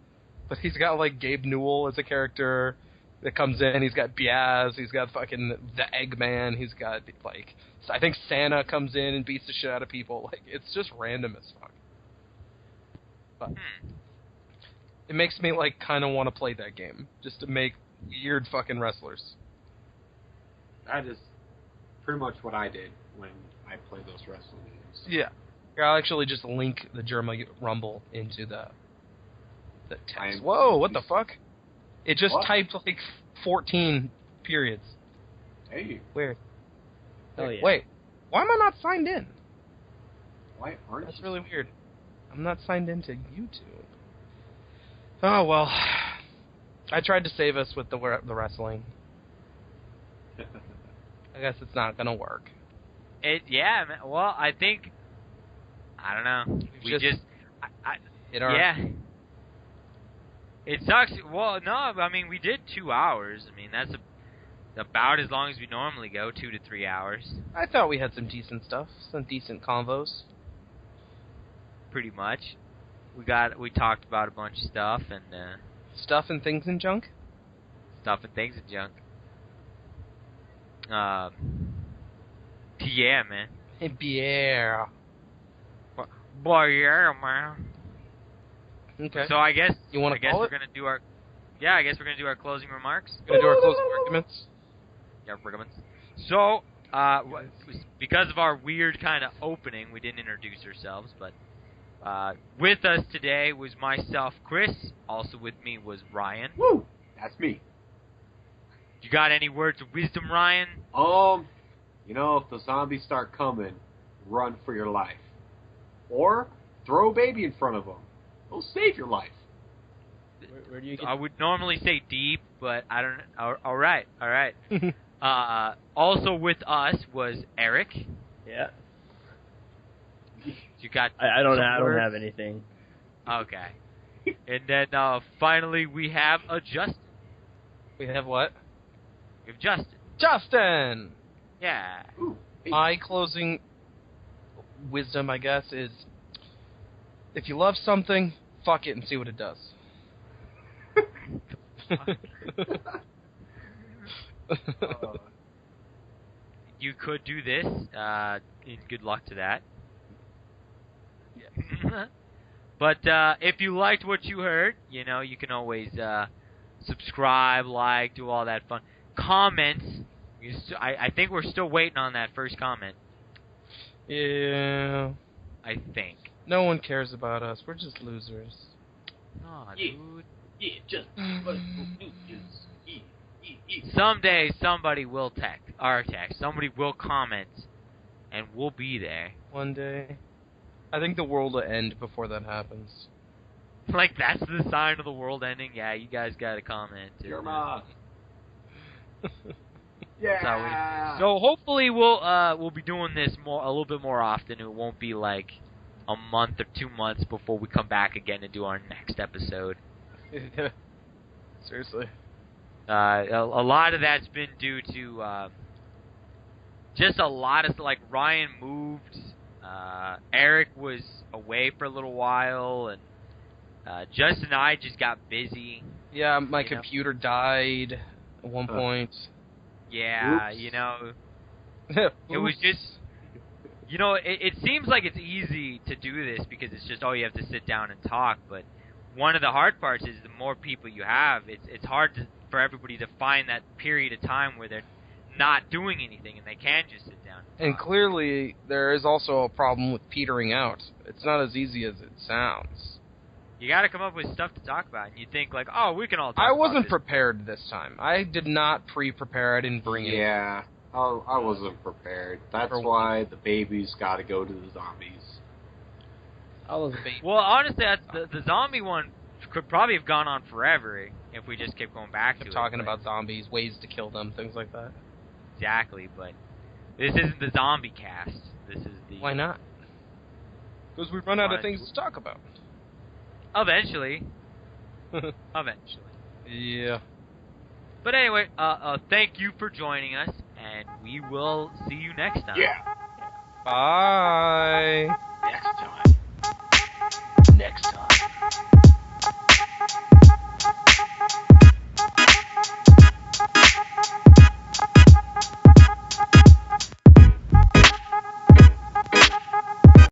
[SPEAKER 2] But he's got like Gabe Newell as a character that comes in. He's got Biaz. He's got fucking the Eggman. He's got like, I think Santa comes in and beats the shit out of people. Like, it's just random as fuck. But it makes me like kind of want to play that game just to make weird fucking wrestlers.
[SPEAKER 1] That is pretty much what I did when I played those wrestling games.
[SPEAKER 2] Yeah. I'll actually just link the Germa Rumble into the text. Whoa, what the fuck? It just typed like 14 periods.
[SPEAKER 1] Hey.
[SPEAKER 2] Weird.
[SPEAKER 4] Oh yeah.
[SPEAKER 2] Wait, why am I not signed in?
[SPEAKER 1] Why aren't
[SPEAKER 2] That's
[SPEAKER 1] you?
[SPEAKER 2] really weird. I'm not signed into YouTube. Oh, well. I tried to save us with the wrestling. I guess it's not going to work.
[SPEAKER 3] Yeah, man. Well, I think, I don't know. We just yeah. It sucks. Well, no, I mean, we did 2 hours. I mean, that's about as long as we normally go, 2 to 3 hours.
[SPEAKER 2] I thought we had some decent stuff, some decent convos.
[SPEAKER 3] Pretty much. We talked about a bunch of stuff and
[SPEAKER 2] Stuff and things and junk?
[SPEAKER 3] Stuff and things and junk. Yeah, man.
[SPEAKER 2] Yeah.
[SPEAKER 3] Boy, yeah, man.
[SPEAKER 2] Okay.
[SPEAKER 3] So I guess
[SPEAKER 2] you want to call
[SPEAKER 3] we're gonna do our. Yeah, I guess we're gonna do our closing remarks.
[SPEAKER 2] Gonna do our closing arguments.
[SPEAKER 3] Yeah, arguments. So because of our weird kind of opening, we didn't introduce ourselves, but with us today was myself, Chris. Also with me was Ryan.
[SPEAKER 1] Woo! That's me.
[SPEAKER 3] You got any words of wisdom, Ryan?
[SPEAKER 1] If the zombies start coming, run for your life. Or throw a baby in front of them. It'll save your life.
[SPEAKER 4] Where do you get...
[SPEAKER 3] I would normally say deep, but I don't know. All right. Also with us was Eric.
[SPEAKER 4] Yeah.
[SPEAKER 3] You got
[SPEAKER 4] I don't have anything.
[SPEAKER 3] Okay. And then finally we have Justin.
[SPEAKER 2] We have what?
[SPEAKER 3] We have Justin.
[SPEAKER 2] Justin!
[SPEAKER 3] Yeah.
[SPEAKER 1] Ooh, hey.
[SPEAKER 2] My closing wisdom, I guess, is if you love something, fuck it and see what it does.
[SPEAKER 3] You could do this. Good luck to that. Yeah. But if you liked what you heard, you can always subscribe, like, do all that fun. Comments. I think we're still waiting on that first comment.
[SPEAKER 2] Yeah.
[SPEAKER 3] I think.
[SPEAKER 2] No one cares about us. We're just losers.
[SPEAKER 3] Aw,
[SPEAKER 1] Yeah.
[SPEAKER 3] dude.
[SPEAKER 1] Yeah, just
[SPEAKER 3] Someday somebody will text. Somebody will comment, and we'll be there.
[SPEAKER 2] One day. I think the world will end before that happens.
[SPEAKER 3] Like, that's the sign of the world ending? Yeah, you guys gotta comment.
[SPEAKER 1] Your mom. Yeah.
[SPEAKER 3] So hopefully we'll be doing this a little bit more often. It won't be like a month or 2 months before we come back again to do our next episode.
[SPEAKER 2] Seriously.
[SPEAKER 3] A lot of that's been due to just a lot of, like, Ryan moved. Eric was away for a little while, and Justin and I just got busy.
[SPEAKER 2] Yeah, my computer died at one point.
[SPEAKER 3] Yeah,
[SPEAKER 1] Oops.
[SPEAKER 3] It was just, it seems like it's easy to do this because it's just, you have to sit down and talk, but one of the hard parts is the more people you have, it's hard for everybody to find that period of time where they're not doing anything and they can just sit down and
[SPEAKER 2] talk. And clearly, there is also a problem with petering out. It's not as easy as it sounds.
[SPEAKER 3] You got to come up with stuff to talk about, and you think like, we can all talk
[SPEAKER 2] I
[SPEAKER 3] about
[SPEAKER 2] wasn't
[SPEAKER 3] this.
[SPEAKER 2] prepared this time. I did not pre-prepare. I didn't bring it.
[SPEAKER 1] Yeah, I wasn't prepared. That's why the babies got to go to the zombies.
[SPEAKER 2] I was a baby.
[SPEAKER 3] Well, honestly, the zombie one could probably have gone on forever if we just kept going back to it.
[SPEAKER 2] Talking about zombies, ways to kill them, things like that.
[SPEAKER 3] Exactly, but this isn't the zombie cast. This is the...
[SPEAKER 2] Why not? Because we run out of things to talk about.
[SPEAKER 3] Eventually. Eventually.
[SPEAKER 2] Yeah.
[SPEAKER 3] But anyway, thank you for joining us, and we will see you next time.
[SPEAKER 1] Yeah.
[SPEAKER 2] Bye.
[SPEAKER 1] Next time.